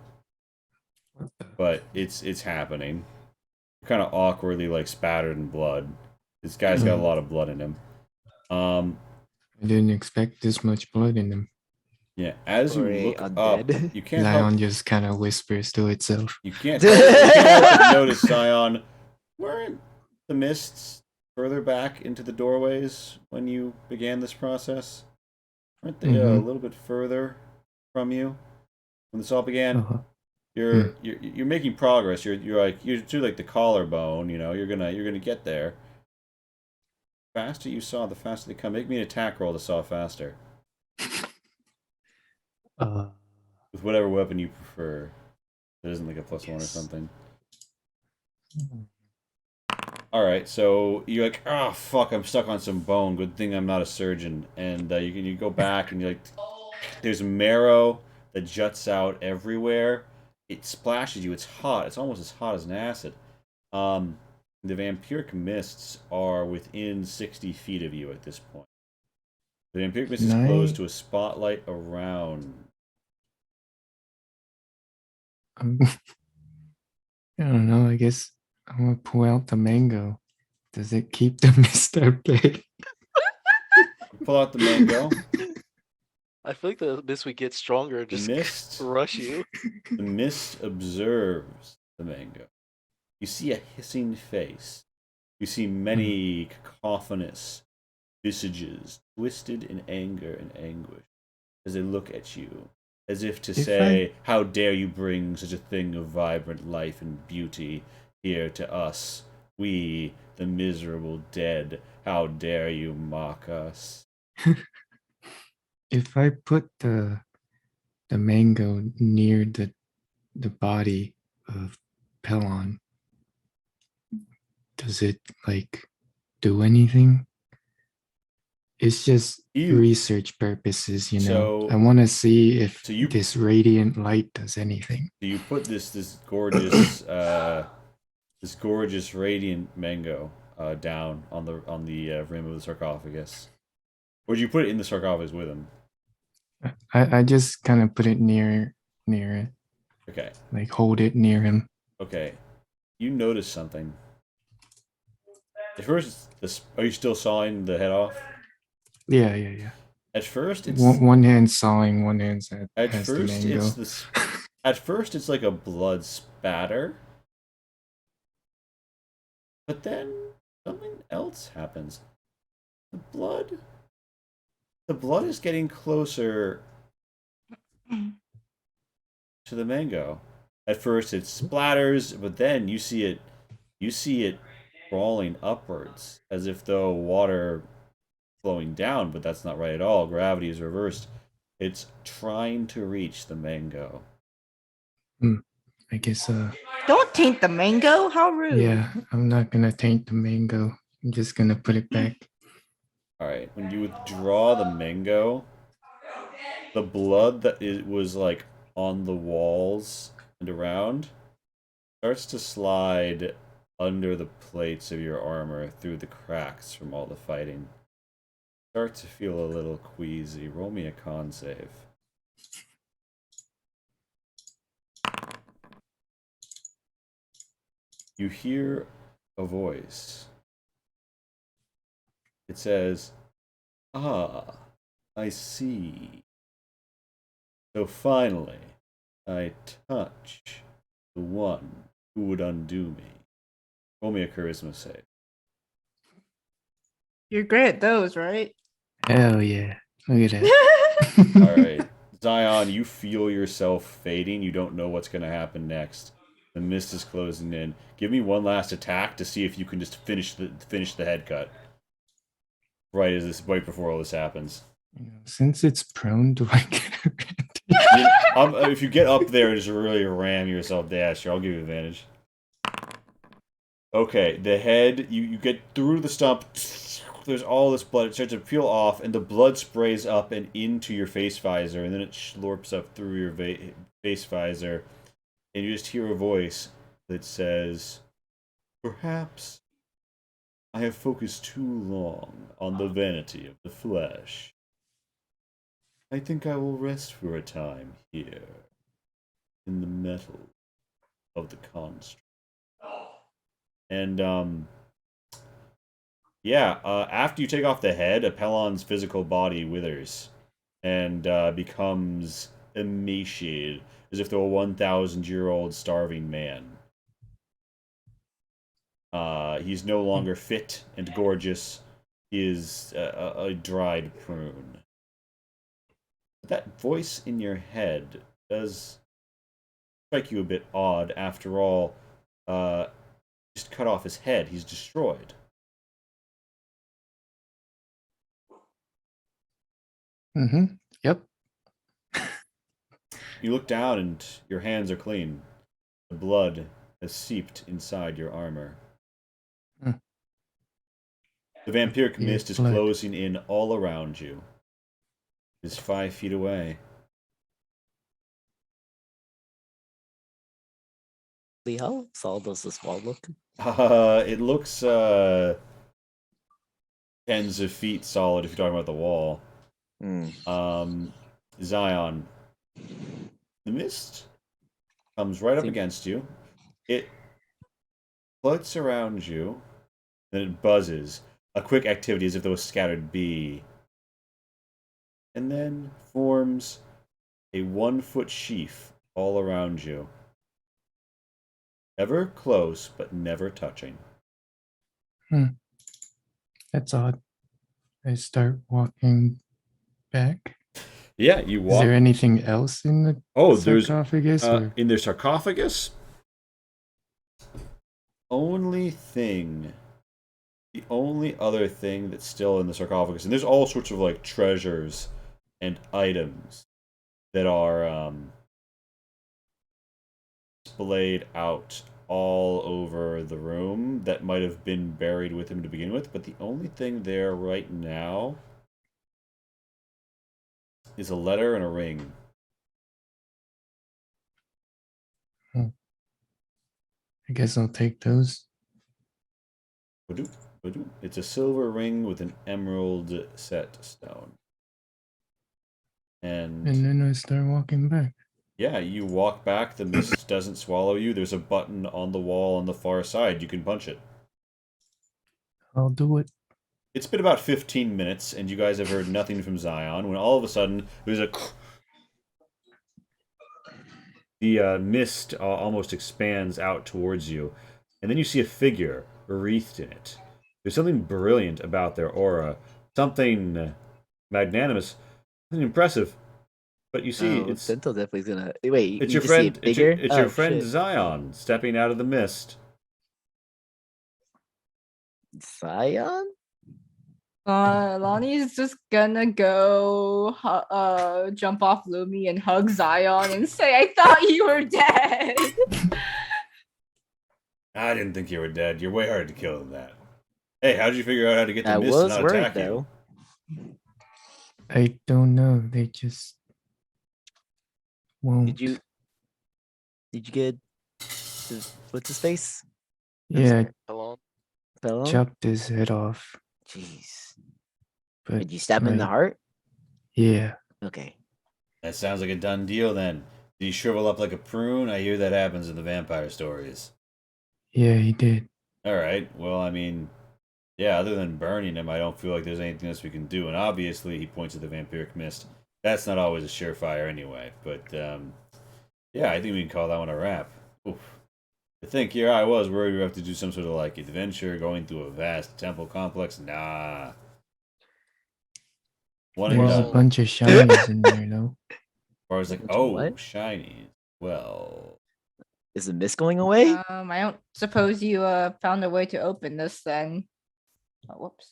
but it's happening. You're kind of awkwardly like spattered in blood. This guy's got a lot of blood in him. I didn't expect this much blood in him. Yeah, as you Or a look undead. up, you can't Zion help, just kind of whispers to itself. you can't help but notice, Zion, weren't the mists further back into the doorways when you began this process? Weren't they a little bit further from you when this all began? Uh-huh. You're making progress. You're to like the collarbone. You're gonna get there. The faster you saw, the faster they come. Make me an attack roll to saw faster with whatever weapon you prefer. It isn't like a +1 or something. All right, so you're like, oh fuck, I'm stuck on some bone. Good thing I'm not a surgeon. And you go back and you're like, there's marrow that juts out everywhere. It splashes you. It's hot. It's almost as hot as an acid. The vampiric mists are within 60 feet of you at this point. The vampiric mist is close to a spotlight around. I don't know. I guess I'm gonna pull out the mango. Does it keep the mist at bay? Pull out the mango. I feel like this week gets stronger. The Just mist. rush you. The mist observes the mango. You see a hissing face. You see many cacophonous visages twisted in anger and anguish as they look at you, as if to say, how dare you bring such a thing of vibrant life and beauty here to us, we, the miserable dead. How dare you mock us? If I put the mango near the body of Apellon, does it do anything? It's just research purposes, So- I want to see if So you- this radiant light does anything. So you put this gorgeous this gorgeous, radiant mango down on the rim of the sarcophagus. Or did you put it in the sarcophagus with him? I just kind of put it near it, Okay. like hold it near him. Okay. You notice something. At first, are you still sawing the head off? Yeah. At first, it's One hand sawing, one hand at has the first mango. it's this. At first, it's like a blood spatter, but then something else happens. The blood. The blood is getting closer to the mango. At first, it splatters, but then you see it. You see it crawling upwards, as if though water flowing down, but that's not right at all. Gravity is reversed. It's trying to reach the mango. I guess Don't taint the mango. How rude. yeah, I'm not gonna taint the mango. I'm just gonna put it back. All right, when you withdraw the mango, the blood that was like on the walls and around starts to slide under the plates of your armor through the cracks from all the fighting. Start to feel a little queasy. Roll me a con save. You hear a voice. It says, "Ah, I see. So finally, I touch the one who would undo me." Roll me a charisma save. You're great at those, right? Hell yeah! Look at that. Alright. Zion, you feel yourself fading. You don't know what's going to happen next. The mist is closing in. Give me one last attack to see if you can just finish the head cut. Right before all this happens. Since it's prone, do I get advantage? If you get up there and just really ram yourself, Dash, I'll give you advantage. Okay, the head, you get through the stump. There's all this blood. It starts to peel off, and the blood sprays up and into your face visor, and then it slurps up through your face visor, and you just hear a voice that says, "Perhaps I have focused too long on the vanity of the flesh. I think I will rest for a time here, in the metal of the construct." And, yeah, after you take off the head, Apellon's physical body withers and becomes emaciated, as if they were a 1,000-year-old starving man. He's no longer fit and gorgeous. He is a dried prune. But that voice in your head does strike you a bit odd. After all, just cut off his head. He's destroyed. Mm-hmm. Yep. You look down and your hands are clean. The blood has seeped inside your armor. The vampiric mist is closing in all around you. It is 5 feet away. How small does this wall look? It looks tens of feet solid if you're talking about the wall. Zion, the mist comes right up against you. It floats around you, then it buzzes. A quick activity as if there was scattered bee. And then forms a 1-foot sheaf all around you. Ever close, but never touching. That's odd. I start walking back. Yeah, you walk. Is there anything else in the sarcophagus? In their sarcophagus? The only other thing that's still in the sarcophagus, and there's all sorts of like treasures and items that are displayed out all over the room that might have been buried with him to begin with, but the only thing there right now is a letter and a ring. I guess I'll take those. Ba-doop, ba-doop. It's a silver ring with an emerald set stone. And then I start walking back. Yeah, you walk back, the mist doesn't swallow you. There's a button on the wall on the far side. You can punch it. I'll do it. It's been about 15 minutes, and you guys have heard nothing from Zion, when all of a sudden, there's a... The mist almost expands out towards you, and then you see a figure wreathed in it. There's something brilliant about their aura, something magnanimous, something impressive. But you see, it's Dental definitely is gonna wait. it's you your just see friend. it bigger? It's your friend Shit. Zion stepping out of the mist. Zion? Lonnie's just gonna go jump off Lumi and hug Zion and say, I thought you were dead. I didn't think you were dead. You're way harder to kill than that. Hey, how did you figure out how to get the I mist to was not worried attack though. you? I don't know. They just won't. Did you get what's his face? Yeah, Apellon. Apellon? chopped his head off. Jeez. But Did you stab him in the heart? Yeah. Okay. That sounds like a done deal then. Did he shrivel up like a prune? I hear that happens in the vampire stories. Yeah, he did. Alright, well, I mean, yeah, other than burning him, I don't feel like there's anything else we can do. And obviously, he points to the vampiric mist. That's not always a surefire anyway. But, yeah, I think we can call that one a wrap. Oof. I think here I was worried we have to do some sort of, like, adventure going through a vast temple complex. Nah. One and There's a done. bunch of shinies in there, though. Or I was like, Bunch of oh, what? shiny. Well, Is the mist going away? I don't suppose you found a way to open this then. Oh, whoops.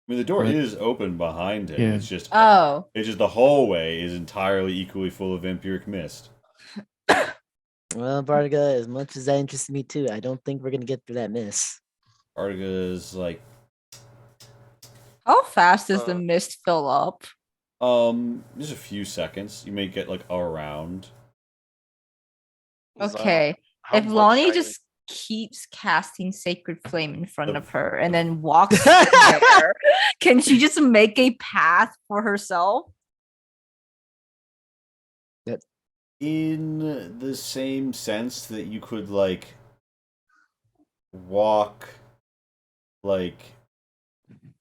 I mean, the door What? is open behind him. Yeah. It's just Oh. the hallway is entirely equally full of vampiric mist. Well, Barga, as much as that interests me too, I don't think we're gonna get through that mist. Artiga's like, How fast does the Uh, mist fill up? just a few seconds. You may get like a round. Zion, Okay. how If much Lonnie shiny- just keeps casting Sacred Flame in front The- of her and then walks there, can she just make a path for herself? In the same sense that you could like walk like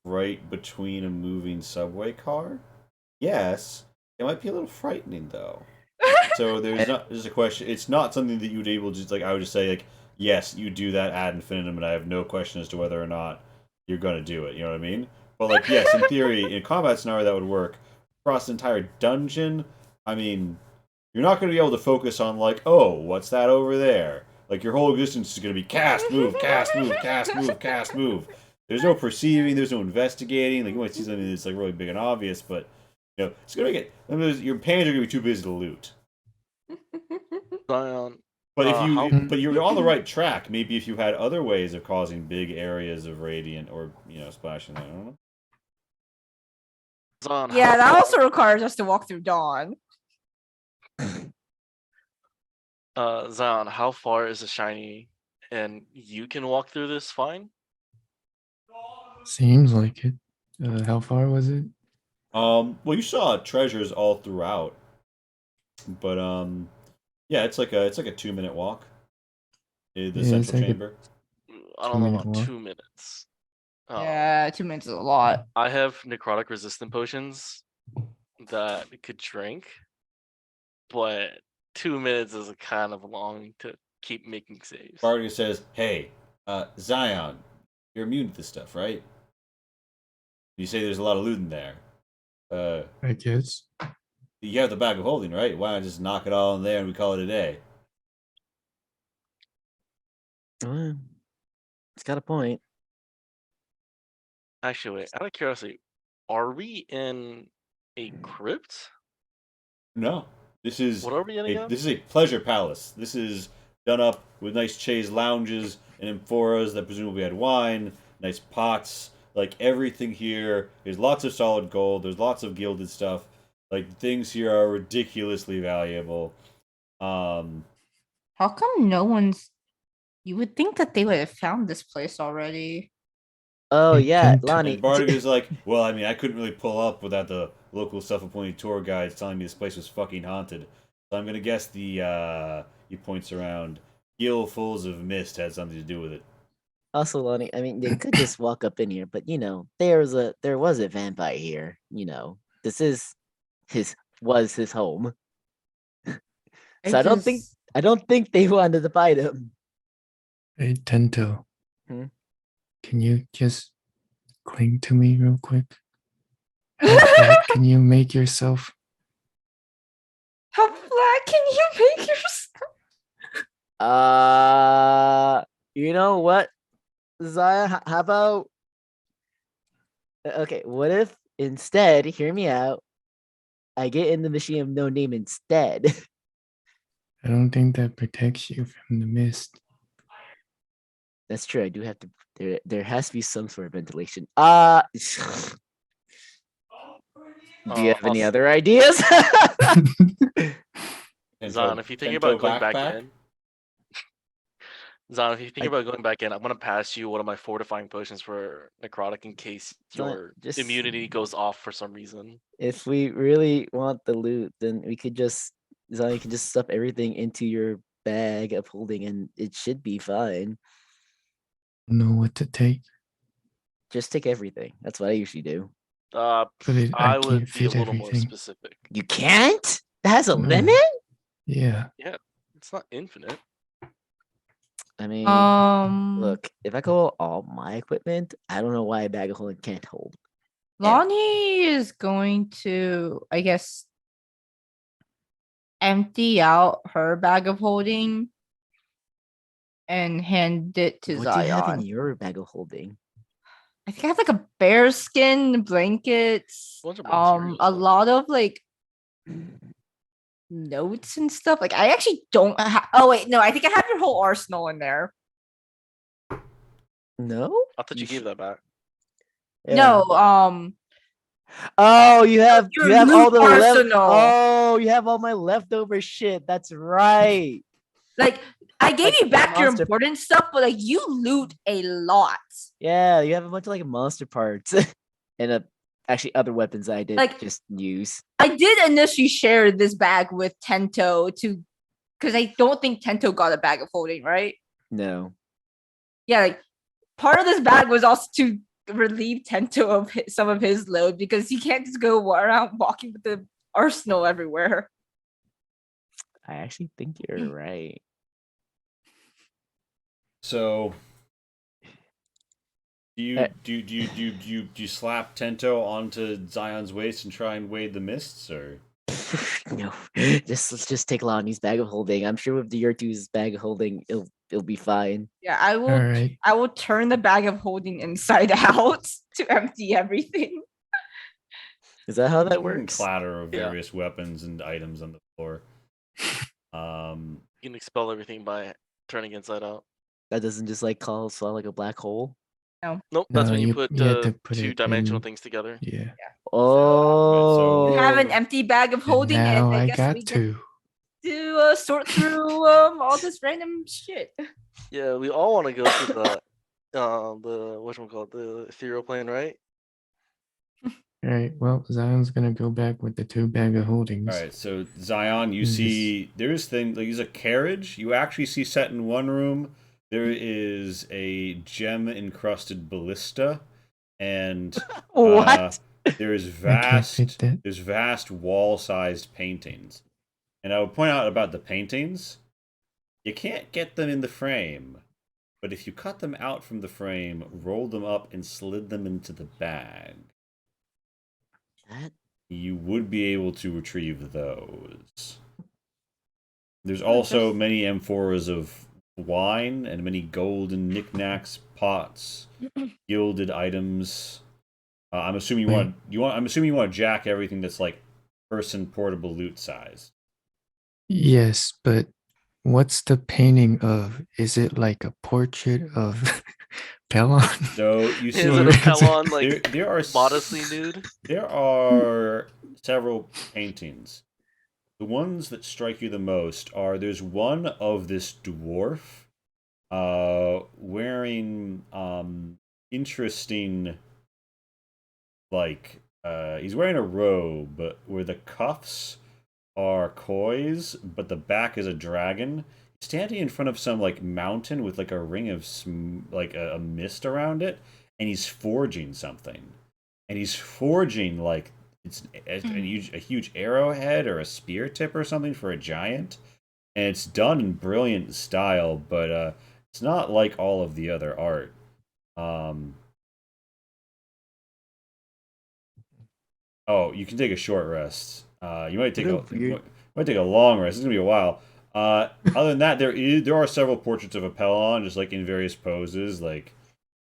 right between a moving subway car. Yes, it might be a little frightening though. So there's a question. It's not something that you would able to just like. I would just say like, yes, you do that ad infinitum, and I have no question as to whether or not you're gonna do it. You know what I mean? But like, yes, in theory, in a combat scenario, that would work. Across the entire dungeon, I mean, you're not gonna be able to focus on like, oh, what's that over there? Like your whole existence is gonna be cast, move, cast, move, cast, move, cast, move. There's no perceiving. There's no investigating. Like you might see something that's like really big and obvious, but you know, it's gonna get your hands are gonna be too busy to loot. Zion. But if how- but you're on the right track. Maybe if you had other ways of causing big areas of radiant or splashing. I don't know. Zion, Yeah, how that far- also requires us to walk through dawn. Zion, how far is the shiny? And you can walk through this fine? Seems like it. How far was it? Well, you saw treasures all throughout, but yeah, it's like a 2-minute walk. The Yeah, it's central like a- chamber. I don't know 2-minute about walk. 2 minutes. Yeah, 2 minutes is a lot. I have necrotic resistant potions that could drink, but 2 minutes is kind of long to keep making saves. Bardiga says, "Hey, Zion, you're immune to this stuff, right? You say there's a lot of loot in there. I guess. You have the bag of holding, right? Why not just knock it all in there and we call it a day?" It's got a point. Actually, wait, out of curiosity, are we in a crypt? No, this is What are we in again? this is a pleasure palace. This is done up with nice chaise lounges and amphoras that presumably had wine, nice pots. Like everything here is lots of solid gold. There's lots of gilded stuff. Like things here are ridiculously valuable. How come no one's You would think that they would have found this place already. Oh I yeah, tend to- Lonnie. And Barnaby's like, well, I mean, I couldn't really pull up without the local self-appointed tour guides telling me this place was fucking haunted. So I'm gonna guess he points around, gillfuls of mist had something to do with it. Also, Lonnie, I mean, they could just walk up in here, but there was a vampire here. This was his home. So I don't think they wanted to fight him. Hey, Tento. Hmm? Can you just cling to me real quick? How flat can you make yourself? How flat can you make yourself? You know what, Zaya? How about? Okay, what if instead, hear me out, I get in the machine of no name instead? I don't think that protects you from the mist. That's true. I do have to. There has to be some sort of ventilation. Do you have any Also, other ideas? Zan, if you think Tento about going back backpack? in, Zan, if you think about going back in, I'm gonna pass you one of my fortifying potions for necrotic in case Zan, your just- immunity goes off for some reason. If we really want the loot, then we could just Zion can just stuff everything into your bag of holding, and it should be fine. Know what to take, Just take everything. That's what I usually do. but I I would can't be a fit little more everything. specific. You can't. That has a No. limit. Yeah, It's not infinite. I mean, Look, look, if I go all my equipment, I don't know why a bag of holding can't hold. Lonnie is going to, I guess, empty out her bag of holding and hand it to What do you have in Zion. your bag of holding? I think I have like a bear skin, blankets, Bunch of material a stuff. lot of like notes and stuff. Like I actually don't. Oh wait, no, I think I have your whole arsenal in there. No. I thought you gave that back. No, Oh, you have Your all loot the arsenal. Oh, you have all my leftover shit. That's right. like I gave Like you back your monster- important stuff, but like you loot a lot. Yeah, you have a bunch of like monster parts and actually other weapons I did Like- just use. I did initially share this bag with Tento because I don't think Tento got a bag of holding, right? No. Yeah, like part of this bag was also to relieve Tento of some of his load because he can't just go around walking with the arsenal everywhere. I actually think you're right. So, do you slap Tento onto Zion's waist and try and wade the mists, or? No. Let's just take Lonnie's bag of holding. I'm sure with the Yertu's bag of holding, it'll be fine. Yeah, I will. all right. I will turn the bag of holding inside out to empty everything. Is that how that And works? clatter of Yeah. various weapons and items on the floor. You can expel everything by turning inside out. That doesn't just like cause like a black hole. Nope, that's No, when you you- put you have to put it two-dimensional in- things together. Yeah. Oh, You have an empty bag of holding, and now I I guess got we get to. to sort through all this random shit. Yeah, we all want to go to the whatchamacallit, the ethereal plane, right? All right. Well, Zion's gonna go back with the 2 bag of holdings. All right, so Zion, you Yes. see there's a carriage. You actually see set in one room. There is a gem encrusted ballista, and what? there is I can't fit vast that. there's vast wall sized paintings. And I would point out about the paintings, you can't get them in the frame, but if you cut them out from the frame, rolled them up, and slid them into the bag, That you would be able to retrieve those. There's also many amphoras of wine and many golden knickknacks, pots, gilded items. I'm assuming I'm assuming you want to jack everything that's like person portable loot size. Yes, but what's the painting of? Is it like a portrait of Apellon? So you see, Is it Apellon like there are modestly nude? There are several paintings. The ones that strike you the most are there's one of this dwarf wearing interesting, like he's wearing a robe where the cuffs are kois, but the back is a dragon. Standing in front of some like mountain with like a ring of like a mist around it, and he's forging something. And he's forging like it's a huge arrowhead or a spear tip or something for a giant, and it's done in brilliant style, but it's not like all of the other art. Um, oh, you can take a short rest. You might take What a a weird. might take a long rest. It's gonna be a while. Other than that, there are several portraits of Apellon, just like in various poses, like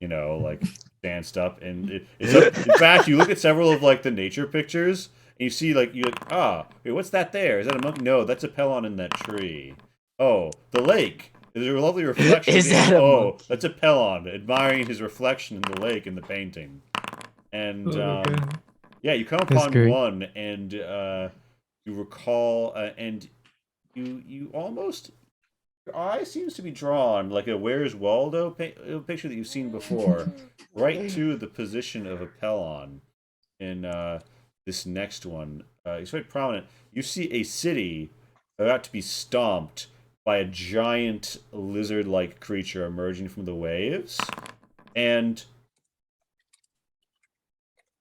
like danced up, and it's up. In fact, you look at several of like the nature pictures, and you see like wait, what's that there? Is that a monkey? No, that's Apellon in that tree. Oh, the lake. There's a lovely reflection at Is the end. that a Oh, monkey? that's Apellon admiring his reflection in the lake in the painting. And Oh god. yeah, you come That's upon great. one, and you recall, and you almost your eye seems to be drawn like a Where's Waldo picture that you've seen before, right to the position of Apellon in this next one. It's quite prominent. You see a city about to be stomped by a giant lizard-like creature emerging from the waves, and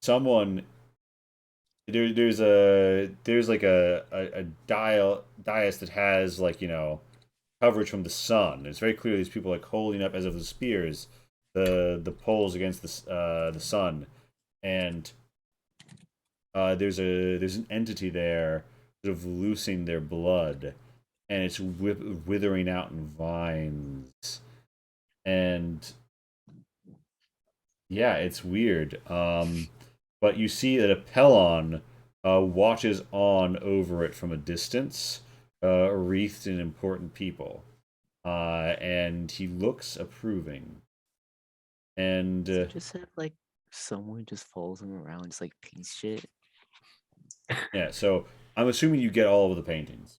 someone there's like a dais that has like coverage from the sun. It's very clear these people like holding up as of the spears the poles against the sun, and there's an entity there sort of loosing their blood, and it's withering out in vines, and yeah, it's weird. But you see that Apellon watches on over it from a distance, wreathed in important people, and he looks approving. And Does he just have like someone just follows him around, just like paints shit? yeah, so I'm assuming you get all of the paintings.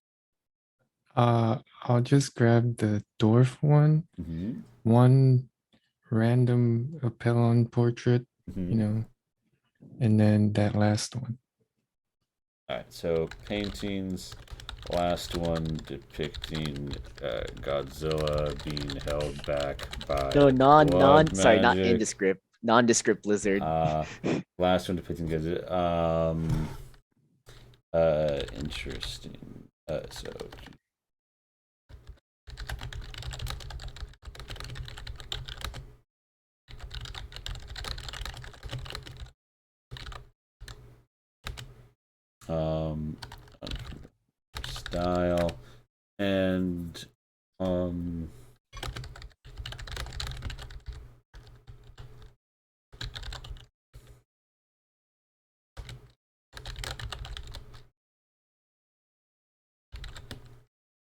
I'll just grab the dwarf one. Mm-hmm. One random Apellon portrait, Mm-hmm. and then that last one. All right, so paintings. Last one depicting Godzilla being held back by No, blood sorry, not magic. indescript, nondescript lizard. Last one depicting Godzilla. Interesting. So. Um, style and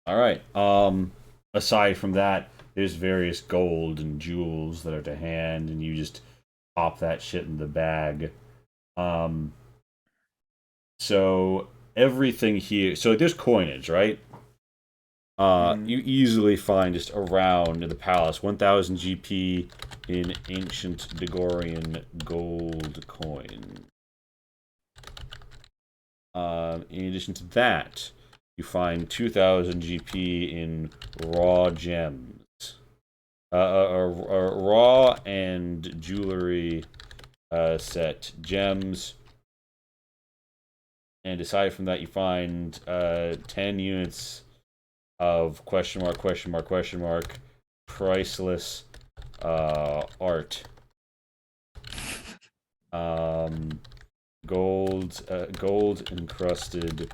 all right. Aside from that, there's various gold and jewels that are to hand, and you just pop that shit in the bag. Um, so everything here. So there's coinage, right? You easily find just around the palace 1,000 GP in ancient Degorian gold coin. In addition to that, you find 2,000 GP in raw gems. Raw and jewelry set gems. And aside from that, you find 10 units of question mark, priceless art. Gold encrusted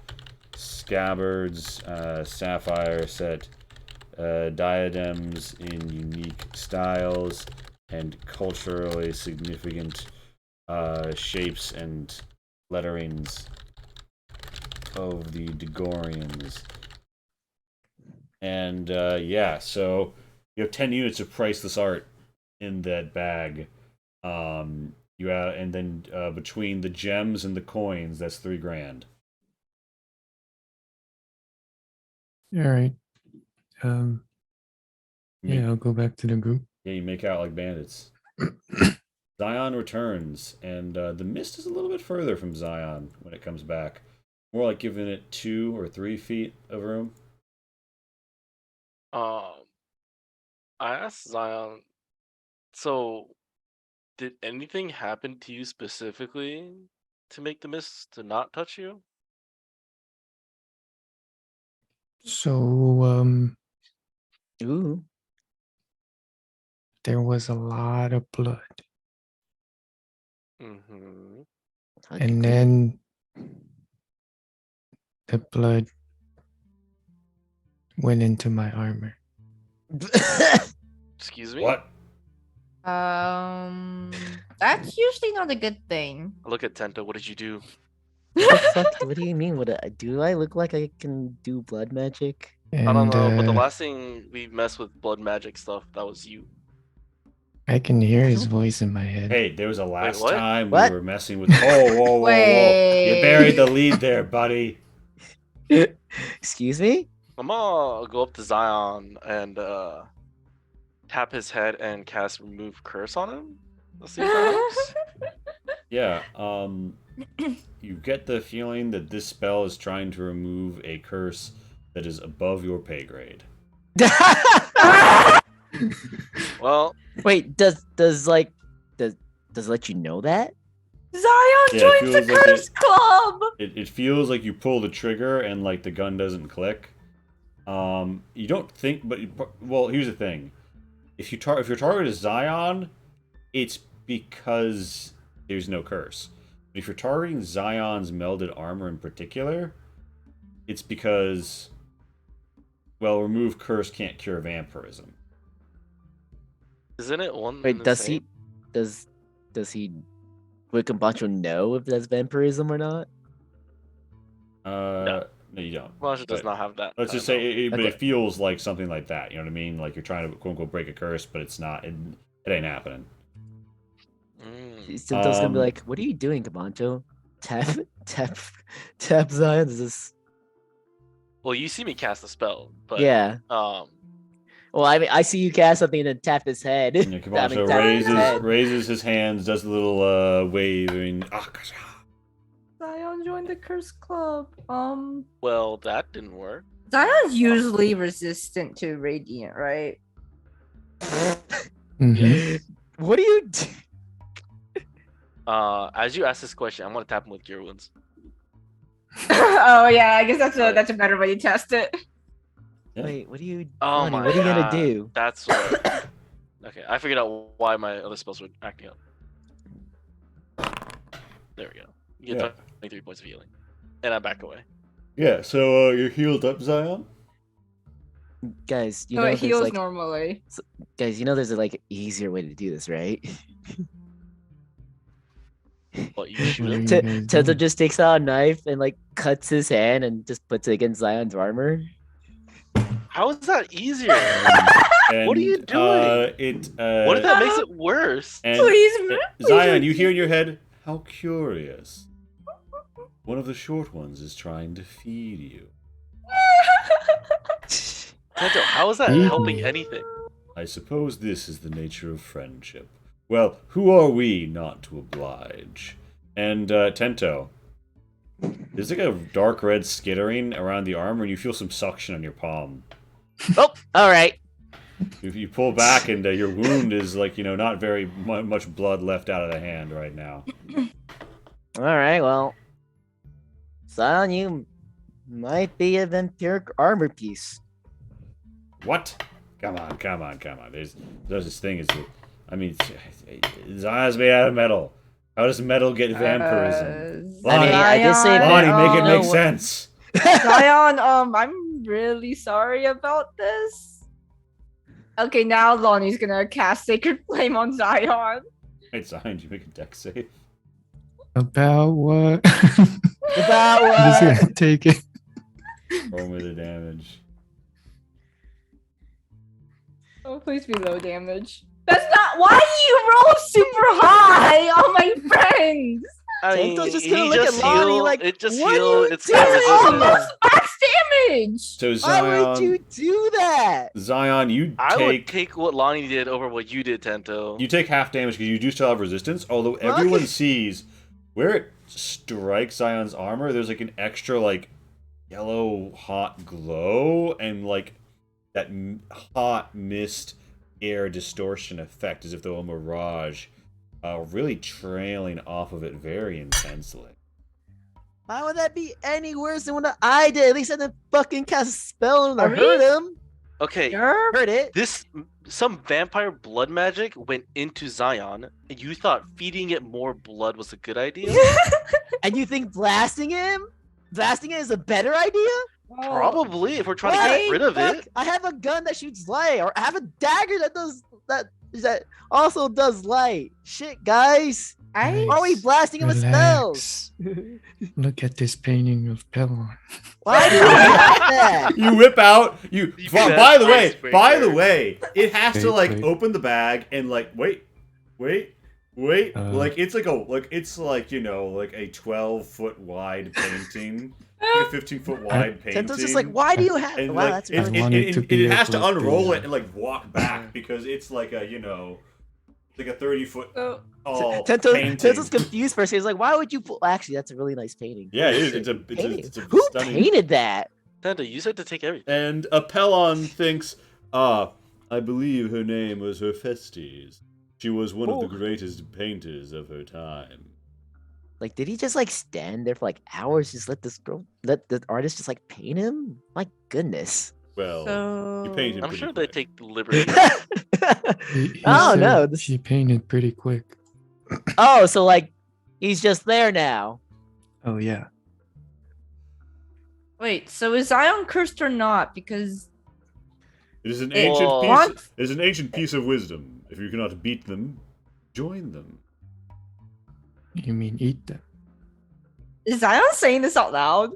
scabbards, sapphire set diadems in unique styles and culturally significant shapes and letterings of the Degorians. And yeah, so you have 10 units of priceless art in that bag. And then between the gems and the coins, that's 3 grand. All right. Um, Yeah, I'll go back to the group. Yeah, you make out like bandits. Zion returns, and the mist is a little bit further from Zion when it comes back. More like giving it 2 or 3 feet of room. I asked Zion, so did anything happen to you specifically to make the mist to not touch you? So, Ooh. there was a lot of blood. Mm-hmm. And then the blood went into my armor. Excuse me? What? That's usually not a good thing. I look at Tenta, what did you do? What the fuck? What do you mean? Do I look like I can do blood magic? And I don't know, but the last thing we messed with blood magic stuff, that was you. I can hear his voice in my head. Hey, there was a last what? time What? we were messing with. Whoa! You buried the lead there, buddy. Excuse me? I'm gonna go up to Zion and tap his head and cast remove curse on him. Let's see if that helps. Yeah. You get the feeling that this spell is trying to remove a curse that is above your pay grade. Well, Wait, does let you know that? Zion Yeah, it joins the feels like curse club. It feels like you pull the trigger and like the gun doesn't click. You don't think, but well, here's the thing: if your target is Zion, it's because there's no curse. But if you're targeting Zion's melded armor in particular, it's because, well, remove curse can't cure vampirism. isn't it one? Wait, and the does same? he would Kambacho know if that's vampirism or not? No, you don't. Well, it does But not have that. let's just I know. say, but Okay. it feels like something like that. You know what I mean? Like you're trying to quote unquote break a curse, but it's not. It ain't happening. Sinto's gonna be like, "What are you doing, Kambacho? Tap Zion? Is this?" Well, you see me cast a spell, but Yeah. Well, I mean, I see you cast something and then tap his head. And I mean, Camacho tap his head. raises his hands, does a little wave, and Zion joined the curse club. well, that didn't work. Zion's usually resistant to radiant, right? Mhm. What are you? As you ask this question, I'm gonna tap him with Gear Wounds. Oh yeah, I guess that's a better way to test it. Yeah. Wait, what are you? Oh Lonnie, my what are you gonna God. do? That's what. Okay, I figured out why my other spells were acting up. There we go. You get 23 points of healing, and I back away. Yeah. So you're healed up, Zion. Guys, you So know it there's heals like, normally. guys, you know there's a like easier way to do this, right? What you shoot What are him? you Tento guys doing? just takes out a knife and like cuts his hand and just puts it against Zion's armor. How is that easier? And, What are you doing? What if that makes it worse? And Please, Zion, you hear in your head, how curious. One of the short ones is trying to feed you. Tento, how is that Feed helping me. anything? I suppose this is the nature of friendship. Well, who are we not to oblige? And Tento, there's like a dark red skittering around the armor, and you feel some suction on your palm. Oh, all right. If you pull back, and your wound is like, not very much blood left out of the hand right now. All right, well, Zion, you might be a vampiric armor piece. What? Come on. There's this thing is, Zion's made out of metal. How does metal get vampirism? I mean, I did say Lonnie, that- make it no, make sense. Zion, I'm really sorry about this. Okay, now Lonnie's gonna cast Sacred Flame on Zion. Hey, Zion, did you make a deck save? About what? About I'm just what? gonna take it. Roll me the damage. Oh, please be low damage. That's not why do you roll super high on my friends. Tento's just gonna he look at just Lonnie healed- like, it just what are healed. you It's doing? not resistant. Almost max damage. So Why would you Zion, do that? Zion, I would take what Lonnie did over what you did, Tento. you take half damage because you do still have resistance. Although everyone sees where it strikes Zion's armor, there's like an extra like yellow hot glow and like that hot mist air distortion effect, as if there were a mirage, really trailing off of it very intensely. Why would that be any worse than what I did? At least I didn't fucking cast a spell and I hurt him. Okay, Hurt it. some vampire blood magic went into Zion, and you thought feeding it more blood was a good idea? And you think blasting it is a better idea? Probably, if we're trying to get rid of it. I have a gun that shoots light, or I have a dagger that also does light. Shit, guys. Why are we blasting him with spells? Look at this painting of Apellon. Why do you have that? You whip out. By the icebreaker. way, it has to like Wait. open the bag and like wait. Like it's like a 12-foot wide painting, like a 15-foot wide painting. Tento's just like, why do you have? And Wow, like, that's I want it to be it has to able to unroll be, it and like walk back because it's like a like a 30-foot tall painting. Tento's confused for a second. He's like, why would you pull? Actually, that's a really nice painting. Yeah, it is. It's a Who stunning. painted that? Tento, you said to take everything. And Apellon thinks, I believe her name was Hephaestus. She was one of the greatest painters of her time. Like, did he just like stand there for like hours, just let the artist just like paint him? My goodness. Well, he painted I'm pretty sure they quick. take the liberty. He Oh, said no, she painted pretty quick. Oh, so like he's just there now. Oh yeah. Wait, so is Zion cursed or not? Because It is an It ancient wants- piece. It is an ancient piece of wisdom. If you cannot beat them, join them. You mean eat them? is Zion saying this out loud?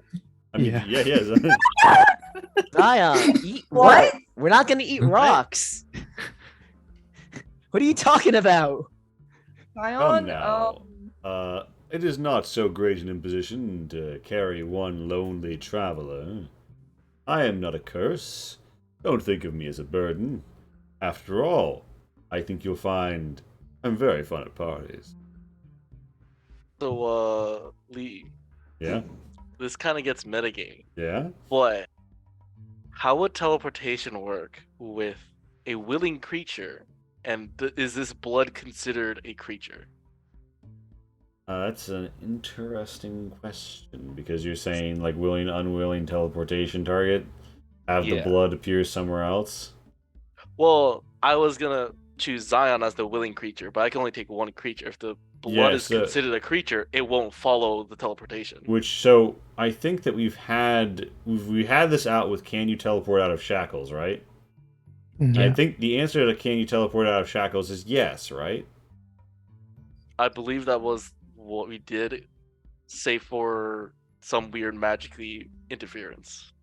I mean, Yeah. yeah. Zion, eat What? what? We're not gonna eat rocks. What are you talking about? Come Zion, now. It is not so great an imposition to carry one lonely traveler. I am not a curse. Don't think of me as a burden. After all, I think you'll find I'm very fun at parties. So, Lee, Yeah? this kind of gets metagaming. Yeah? But how would teleportation work with a willing creature? And is this blood considered a creature? That's an interesting question because you're saying like willing, unwilling teleportation target, have the Yeah. blood appear somewhere else. Well, I was gonna choose Zion as the willing creature, but I can only take one creature. If the blood is considered a creature, it won't follow the teleportation. So I think that we had this out with can you teleport out of shackles, right? Yeah. I think the answer to can you teleport out of shackles is yes, right? I believe that was what we did, save for some weird magically interference.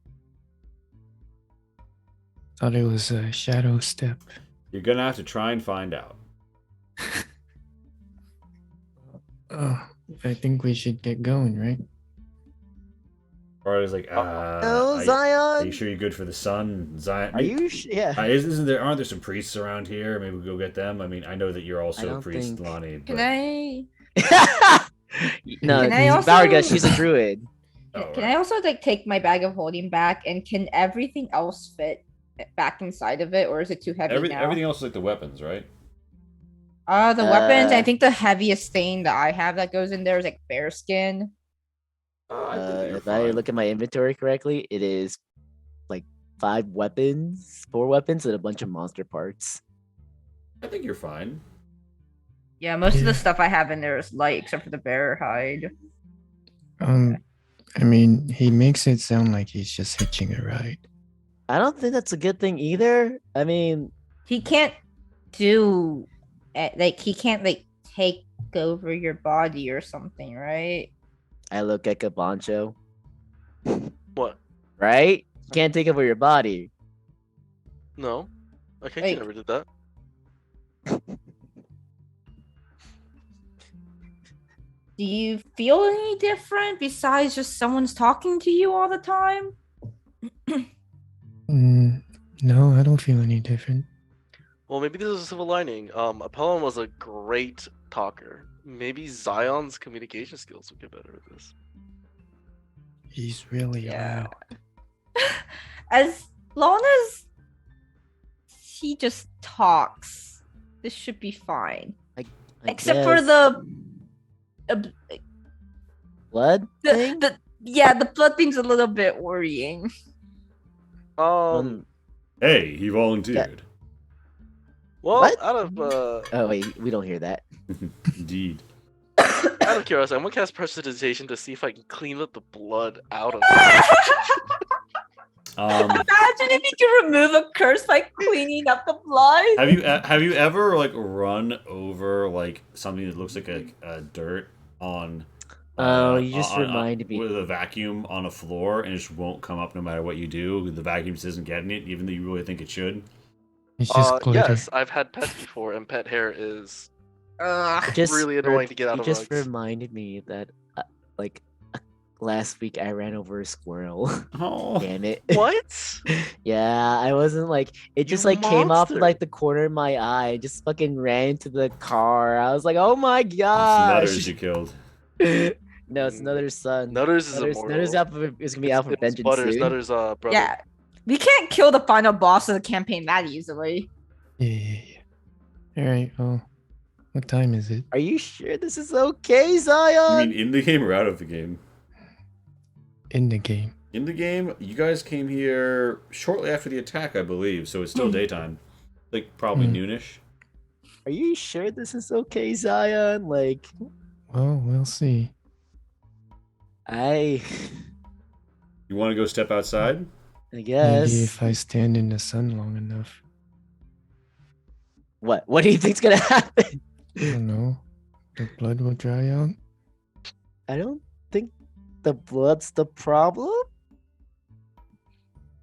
Thought it was a shadow step. You're gonna have to try and find out. I think we should get going, right? Or is like, Oh, are Zion. you sure you're good for the sun, Zion? Are you? Yeah. Aren't there some priests around here? Maybe we go get them. I mean, I know that you're also a don't priest, think- Lonnie. Can But... I? No, Can I also- Varga, she's a druid. Oh, Can right. I also like take my bag of holding back, and can everything else fit back inside of it, or is it too heavy now? Everything else is like the weapons, right? The weapons. I Uh, think the heaviest thing that I have that goes in there is like bear skin. I think that you're If I fine. look at my inventory correctly, it is like 4 weapons, and a bunch of monster parts. I think you're fine. Yeah, most of Yeah. the stuff I have in there is light, except for the bear hide. I mean, he makes it sound like he's just hitching a ride. I don't think that's a good thing either. I mean, He can't do he can't like take over your body or something, right? I look at Gabancho, What? right? You can't take over your body. No, I think Wait. you never did that. Do you feel any different besides just someone's talking to you all the time? No, I don't feel any different. Well, maybe this is a silver lining. Apellon was a great talker. Maybe Zion's communication skills would get better at this. He's really Yeah. loud. As long as he just talks, this should be fine. I Except for guess. the blood thing. the blood thing's a little bit worrying. Hey, he volunteered. Well, What? out of Oh wait, we don't hear that. Indeed. out of curiosity, I'm gonna cast prestidigitation to see if I can clean up the blood out of. Imagine if you could remove a curse by cleaning up the blood. Have you ever like run over like something that looks like a dirt on? Oh, you just reminded me. With a vacuum on a floor and it just won't come up no matter what you do. The vacuum just isn't getting it, even though you really think it should. It's just glitter. Yes, I've had pets before, and pet hair is Ugh. really annoying to get out You of just rugs. reminded me that, like, last week I ran over a squirrel. Oh, Damn it. What? Yeah, I wasn't like it just You like came off monster. like the corner of my eye. I just fucking ran into the car. I was like, oh my it's nutters gosh. you killed. No, it's Nutter's son. Nutters is immortal. Nutter's is gonna be out for It's vengeance Butters, soon. Nutters' brother. Yeah, we can't kill the final boss of the campaign that easily. Yeah. Alright, well, what time is it? Are you sure this is okay, You Zion? mean in the game or out of the game? In the game. In the game, you guys came here shortly after the attack, I believe, so it's still daytime. Like, probably noonish. Are you sure this is okay, Zion? Like, Well, we'll see. I You want to go step outside? guess. Maybe if I stand in the sun long enough. What do you think's gonna happen? I don't know. The blood will dry out. I don't think the blood's the problem.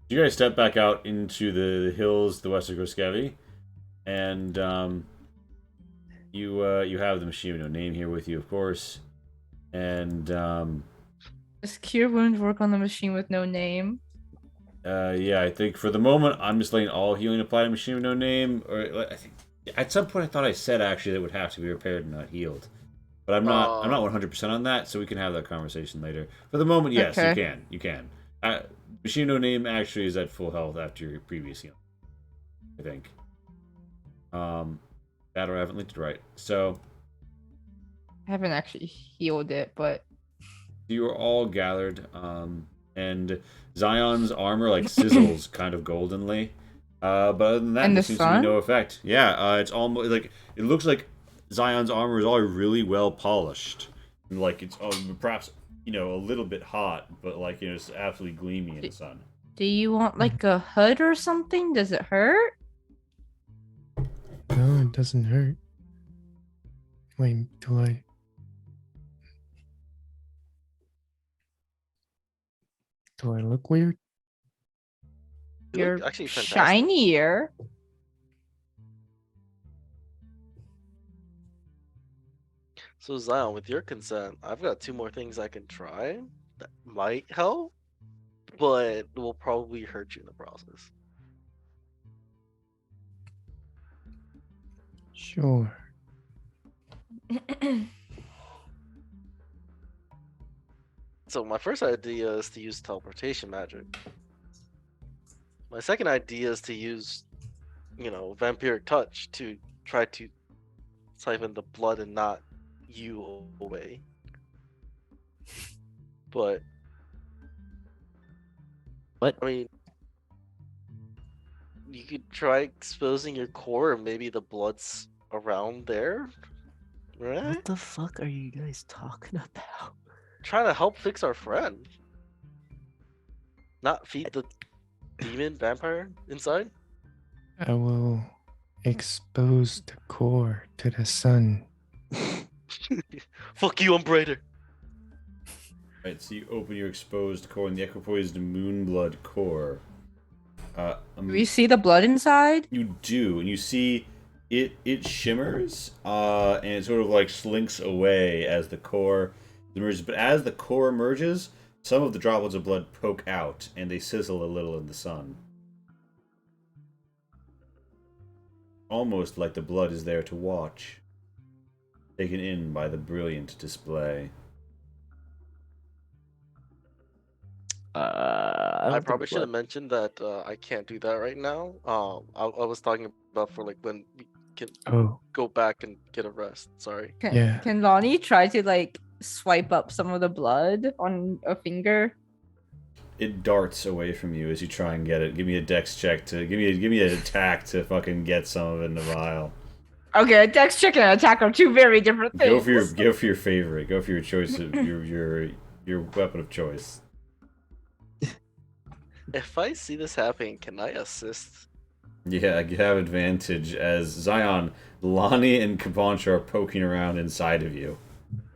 You guys step back out into the hills, the west of Groskevi, and you have the machine with no name here with you, of course, and Does cure wound work on the machine with no name? yeah, I think for the moment I'm just letting all healing apply to machine with no name. Or I think at some point I thought I said actually that would have to be repaired and not healed, but I'm not 100% on that, so we can have that conversation later. For the moment, yes, Okay. you can. Machine no name actually is at full health after your previous healing, I think. That or I haven't linked it right. So I haven't actually healed it, but you are all gathered, and Zion's armor like sizzles kind of goldenly. But other than that, And there the seems to be sun? no effect. Yeah, it's almost like it looks like Zion's armor is all really well polished, and like it's perhaps a little bit hot, but like it's absolutely gleamy in the sun. do you want like a hood or something? Does it hurt? No, it doesn't hurt. Wait, do I? Do I look weird? You look You're actually fantastic. shinier. So Zion, with your consent, I've got 2 more things I can try that might help, but will probably hurt you in the process. Sure. So my first idea is to use teleportation magic. My second idea is to use, vampiric touch to try to siphon the blood and not you away. But What? I mean, you could try exposing your core and maybe the blood's around there, right? What the fuck are you guys talking about? Trying to help fix our friend. Not feed the demon vampire inside. I will expose the core to the sun. Fuck you, I'm brighter. Right, so you open your exposed core and the equipoised moonblood core. Do we see the blood inside? You do, and you see it shimmers, and it sort of like slinks away as the core emerges. But as the core emerges, some of the droplets of blood poke out, and they sizzle a little in the sun. almost like the blood is there to watch, taken in by the brilliant display. I I don't probably think should have blood. mentioned that I can't do that right now. I was talking about for like when we can Oh, go back and get a rest. Sorry. Yeah. Can Lonnie try to like swipe up some of the blood on a finger? It darts away from you as you try and get it. Give me a dex check to give me an attack to fucking get some of it in the vial. Okay, a dex check and an attack are two very different things. Go for your favorite. Go for your choice of your weapon of choice. If I see this happening, can I assist? Yeah, you have advantage as Zion, Lonnie, and Kabancha are poking around inside of you.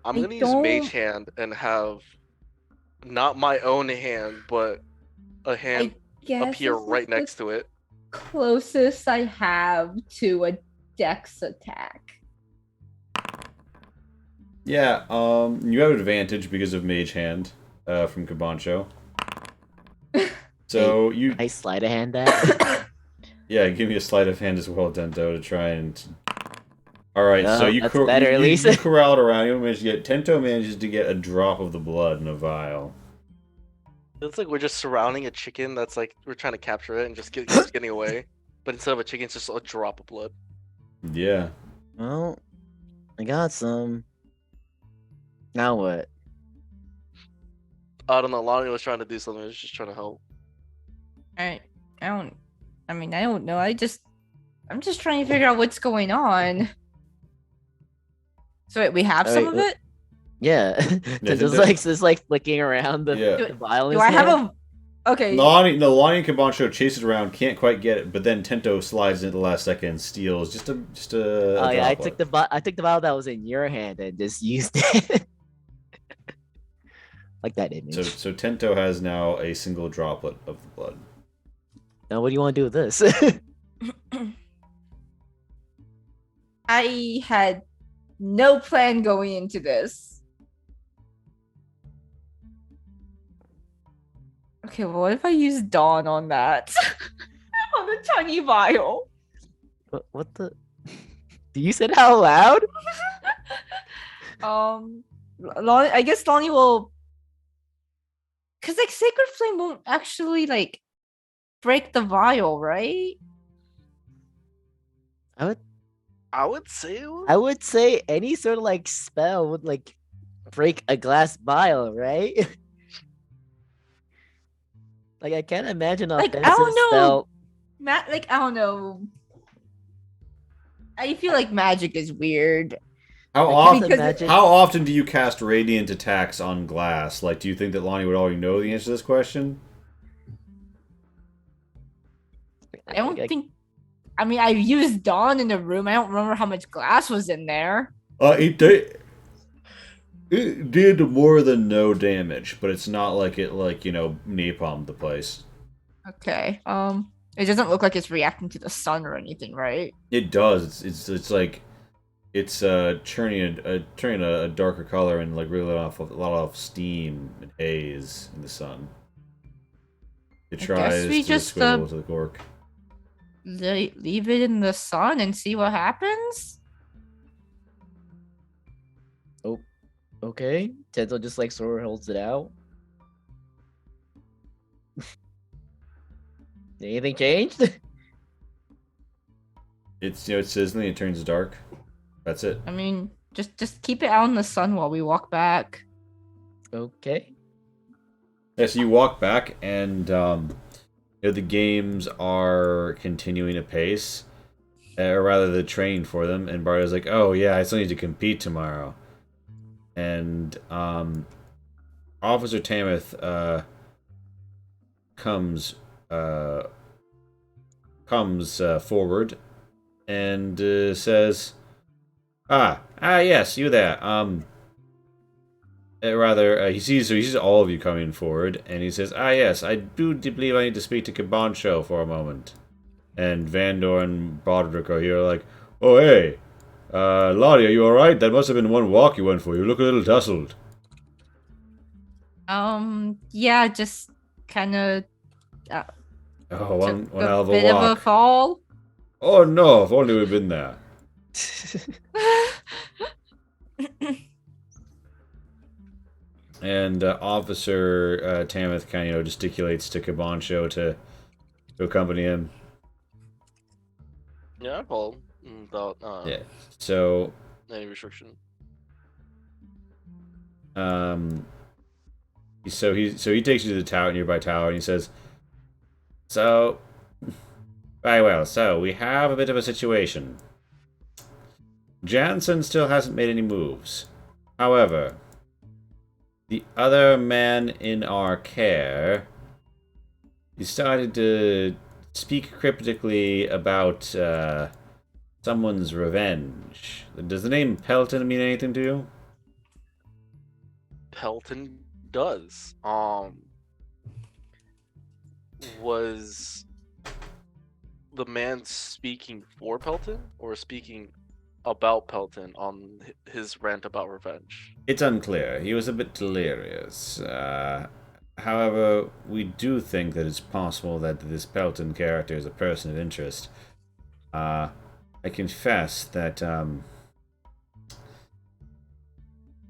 I'm I gonna use don't- Mage Hand and have not my own hand, but a hand guess appear this is right the next to it. closest I have to a dex attack. Yeah, you have advantage because of Mage Hand from Kabancho. So you I sleight of hand that. yeah, give me a sleight of hand as well, Tento, to try and. All right, so No, you that's better, at least. you corralled around. You managed to get Tento manages to get a drop of the blood in a vial. It's like we're just surrounding a chicken that's like we're trying to capture it and just keeps getting away. But instead of a chicken, it's just a drop of blood. Yeah. Well, I got some. Now what? I don't know. Lonnie was trying to do something. I was just trying to help. I don't know. I'm just trying to figure out what's going on. So wait, we have some Alright, of it? Yeah, just like flicking around the, Yeah. the vial. Do I have a okay? Lonnie and Kabancho chases around, can't quite get it, but then Tento slides in at the last second and steals just a Oh yeah, I droplet. took the vial that was in your hand and just used it. Like that image. So Tento has now a single droplet of the blood. Now what do you want to do with this? I had no plan going into this. Okay, well, what if I use Dawn on that? On the tiny vial. what the? Do you say it out loud? Lonnie, I guess Lonnie will, cause like Sacred Flame won't actually like break the vial, right? I would say it would. I would say any sort of like spell would like break a glass vial, right? Like I can't imagine a Like, I offensive don't know. spell. Like I don't know. I feel like magic is weird. How I often? can't imagine. How often do you cast radiant attacks on glass? Like, do you think that Lonnie would already know the answer to this question? I don't think. I mean, I've used Dawn in the room. I don't remember how much glass was in there. It did more than no damage, but it's not like it napalmed the place. Okay. It doesn't look like it's reacting to the sun or anything, right? It does. It's like it's turning a darker color and like really let off a lot of steam and haze in the sun. It I tries guess we to just, swivel to the cork. Leave it in the sun and see what happens. Okay, Tento just like sort of holds it out. Anything changed? It's sizzling. It turns dark. That's it. I mean, just keep it out in the sun while we walk back. Okay. Yeah, so you walk back, and the games are continuing apace, or rather, the train for them. And Bardo's like, "Oh yeah, I still need to compete tomorrow." And Officer Tameth comes forward and says, yes, you there. He sees all of you coming forward, and he says, yes, I do believe I need to speak to Kabancho for a moment. And Vandor and Broderick are here like, oh, hey, Lottie, are you alright? That must have been one walk you went for. You look a little tousled. Yeah, just kind of Oh, one a hell of a bit of a walk. fall. Oh no, if only we'd been there. And Officer Tamith kind of gesticulates to Cabancho to accompany him. Yeah, I follow without Yeah. So any restriction. So he takes you to the tower, nearby tower, and he says, "So, very well. So we have a bit of a situation. Jansen still hasn't made any moves. However, the other man in our care, he started to speak cryptically about someone's revenge. Does the name Pelton mean anything to you?" Pelton does. Was the man speaking for Pelton or speaking about Pelton on his rant about revenge? It's unclear. He was a bit delirious. However, we do think that it's possible that this Pelton character is a person of interest. I confess that,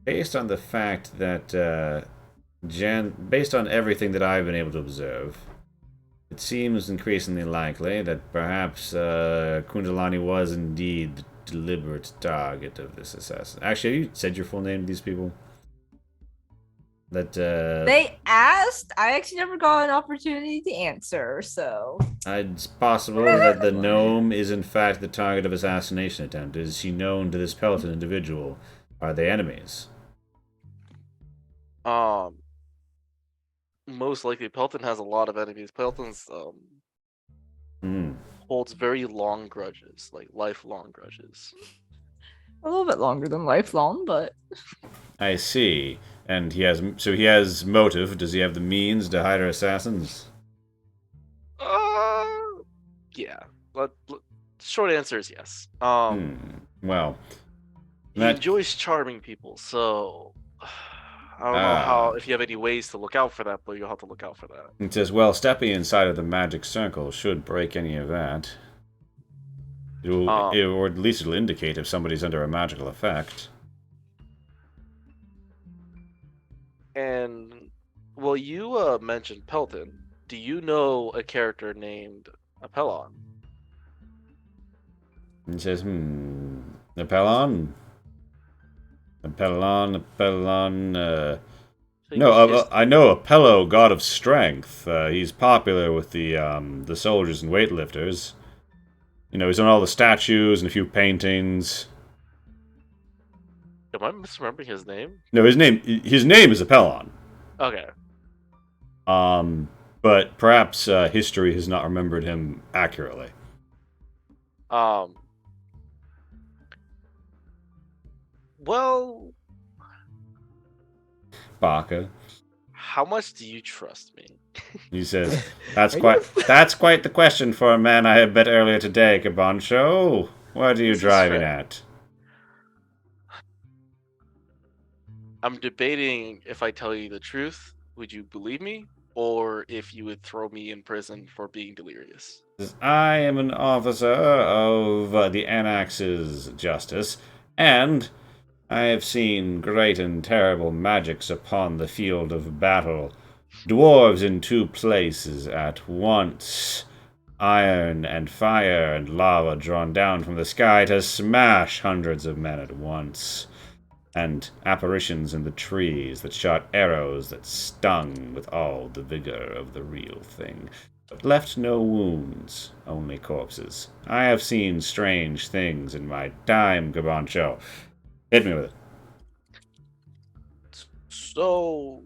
based on the fact that, based on everything that I've been able to observe, it seems increasingly likely that perhaps Kundalani was indeed the deliberate target of this assassin. Actually, have you said your full name to these people? That They asked. I actually never got an opportunity to answer, so. it's possible that the gnome is in fact the target of assassination attempt. Is she known to this Pelton individual? Are they enemies? Most likely Pelton has a lot of enemies. Pelton's holds very long grudges, like lifelong grudges. A little bit longer than lifelong, but. I see. And he has motive. Does he have the means to hire assassins? Yeah. Short answer is yes. Well, he enjoys charming people, so I don't know if you have any ways to look out for that, but you'll have to look out for that. It says, well, stepping inside of the magic circle should break any of that. Or at least it'll indicate if somebody's under a magical effect. And, well, you mentioned Pelton. Do you know a character named Apellon? It says, Apellon? Apellon, no, I know Apello, god of strength. He's popular with the soldiers and weightlifters. You know, he's on all the statues and a few paintings. Am I misremembering his name? No, his name is Apellon. Okay. But perhaps history has not remembered him accurately. Well, Baka. How much do you trust me? He says, that's quite the question for a man I had met earlier today, Cabancho. What are you driving at? I'm debating if I tell you the truth, would you believe me? Or if you would throw me in prison for being delirious. I am an officer of the Anax's justice, and I have seen great and terrible magics upon the field of battle. Dwarves in two places at once. Iron and fire and lava drawn down from the sky to smash hundreds of men at once. And apparitions in the trees that shot arrows that stung with all the vigor of the real thing, but left no wounds, only corpses. I have seen strange things in my time, Cabancho. Hit me with it. So,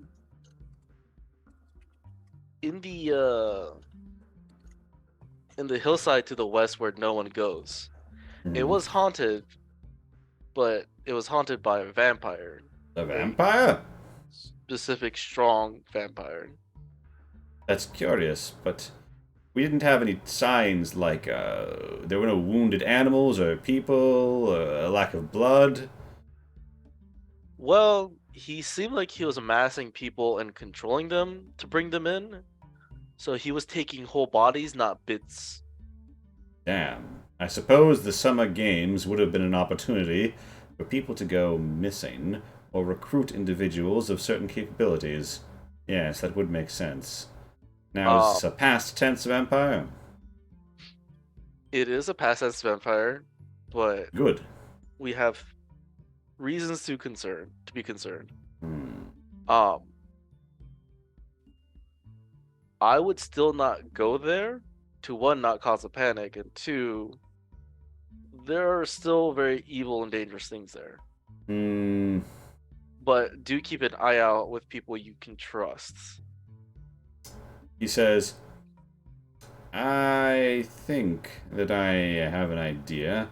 in the hillside to the west where no one goes, it was haunted, but it was haunted by a vampire. A vampire? Specific, strong vampire. That's curious, but we didn't have any signs like there were no wounded animals or people, a lack of blood. Well, he seemed like he was amassing people and controlling them to bring them in. So he was taking whole bodies, not bits. Damn. I suppose the summer games would have been an opportunity for people to go missing or recruit individuals of certain capabilities. Yes, that would make sense. Now, is a past tense of Empire? It is a past tense vampire, but Good. we have reasons to be concerned. Hmm. I would still not go there to, one, not cause a panic, and two, there are still very evil and dangerous things there. Hmm. But do keep an eye out with people you can trust. He says, I think that I have an idea.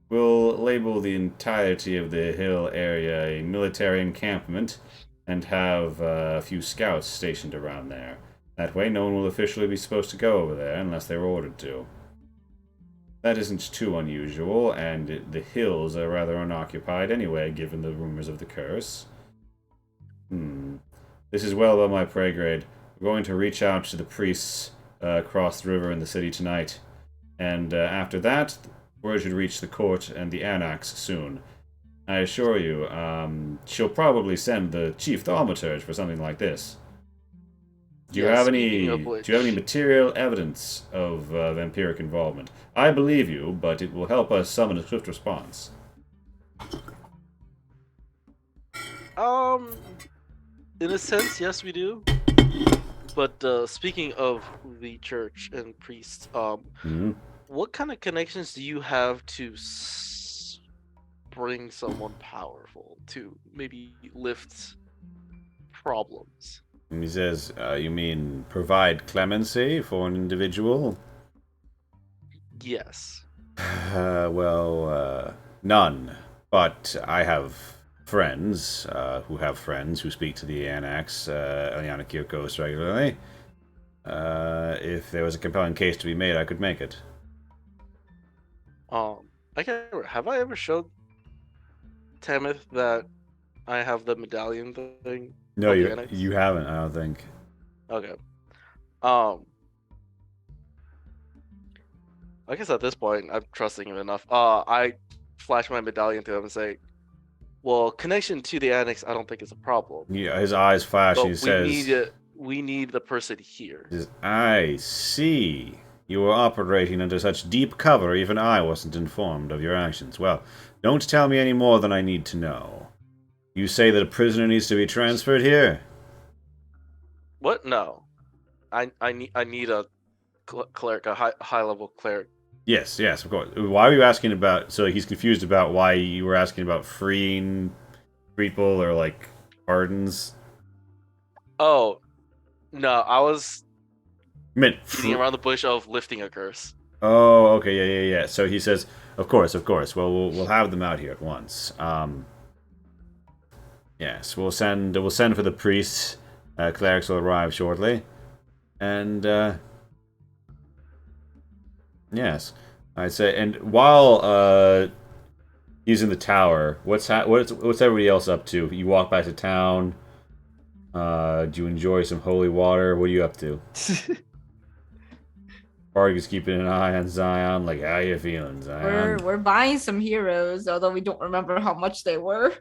We'll label the entirety of the hill area a military encampment and have a few scouts stationed around there. That way no one will officially be supposed to go over there unless they were ordered to. That isn't too unusual, and the hills are rather unoccupied anyway, given the rumors of the curse. This is well above my pay grade. We're going to reach out to the priests across the river in the city tonight. And after that, word should reach the court and the annex soon. I assure you, she'll probably send the chief thaumaturge for something like this. Do you have any material evidence of vampiric involvement? I believe you, but it will help us summon a swift response. In a sense, yes, we do. But speaking of the church and priests, what kind of connections do you have to bring someone powerful to maybe lift problems? And he says, you mean provide clemency for an individual? Yes. Well, none. But I have friends who speak to the Annex, Eliana Kirkos regularly. If there was a compelling case to be made, I could make it. I can't remember. Have I ever showed Tamith that I have the medallion thing? No, you haven't, I don't think. Okay. I guess at this point, I'm trusting him enough. I flash my medallion to him and say, well, connection to the annex, I don't think is a problem. Yeah, his eyes flash and he says... We need the person here. I see. You were operating under such deep cover, even I wasn't informed of your actions. Well, don't tell me any more than I need to know. You say that a prisoner needs to be transferred here? What? No. I need a cleric, a high level cleric. Yes, of course. Why are you asking about... So he's confused about why you were asking about freeing people or, like, pardons? Oh, no, I was beating around the bush of lifting a curse. Oh, okay, yeah. So he says, of course. Well, we'll have them out here at once. Yes, we'll send for the priests. Clerics will arrive shortly, and yes, I'd say. And while he's in the tower, what's everybody else up to? You walk back to town. Do you enjoy some holy water? What are you up to? Barg is keeping an eye on Zion. Like, how you feeling, Zion? We're buying some heroes, although we don't remember how much they were.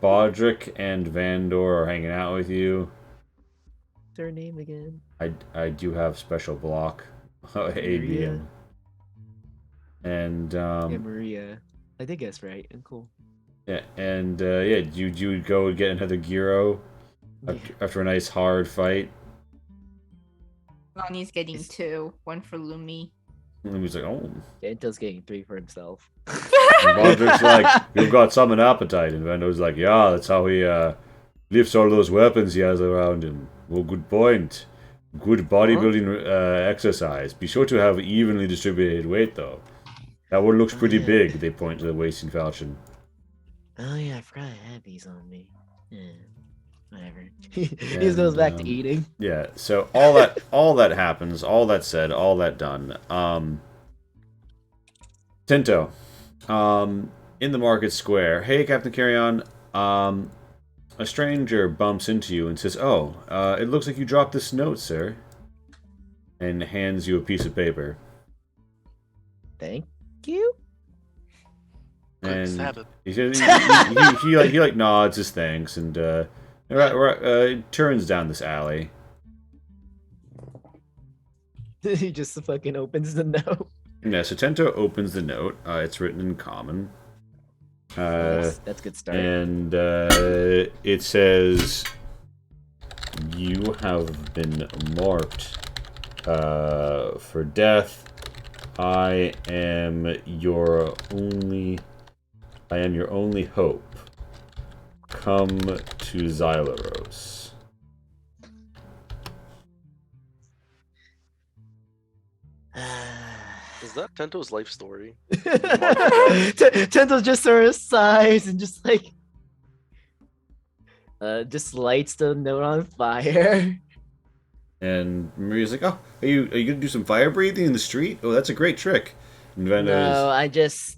Bodrick and Vandor are hanging out with you. What's her name again? I do have special block. ABM. And Maria. I think that's right. And cool. Yeah, and you go get another Giro after a nice hard fight. Lonnie's getting 2, 1 for Lumi. And he's like, oh. Gento's getting 3 for himself. And Bodrick's like, you've got some an appetite. And Vandor's like, yeah, that's how he lifts all those weapons he has around him. Well, good point. Good bodybuilding exercise. Be sure to have evenly distributed weight, though. That one looks pretty big. They point to the wasting falchion. Oh yeah, I forgot I had these on me. Yeah, whatever. He just goes back to eating. Yeah. So all that happens. All that said. All that done. Tinto, in the market square. Hey, Captain Carrion. A stranger bumps into you and says, "Oh, it looks like you dropped this note, sir," and hands you a piece of paper. you. Quick, And stab him. he like nods his thanks and turns down this alley. He just fucking opens the note. Yeah, so Tento opens the note. It's written in common. That's a good start. And it says, "You have been marked for death. I am your only hope. Come to Xylaros." Is that Tento's life story? Tento just sort of sighs and just like just lights the note on fire. And Maria's like, "Oh, are you gonna do some fire breathing in the street? Oh, that's a great trick." And No, I just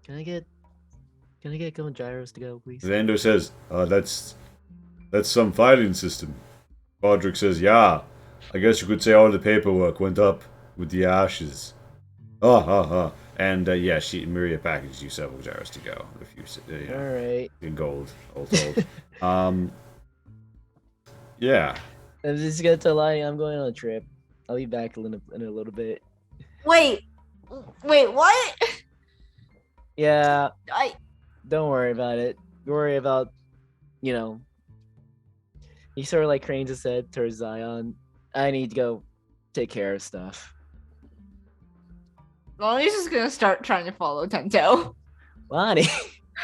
can I get going gyros to go, please? Vando says, that's some filing system." Bodrick says, "Yeah, I guess you could say all the paperwork went up with the ashes." And yeah, Maria packages you several gyros to go. If you All right. in gold, all told. Yeah. I'm just gonna tell Lonnie I'm going on a trip. I'll be back in a little bit. Wait, what? Yeah, I don't worry about it. Worry about, he sort of like cranes his head towards Zion. I need to go take care of stuff. Lonnie's just gonna start trying to follow Tento. Lonnie.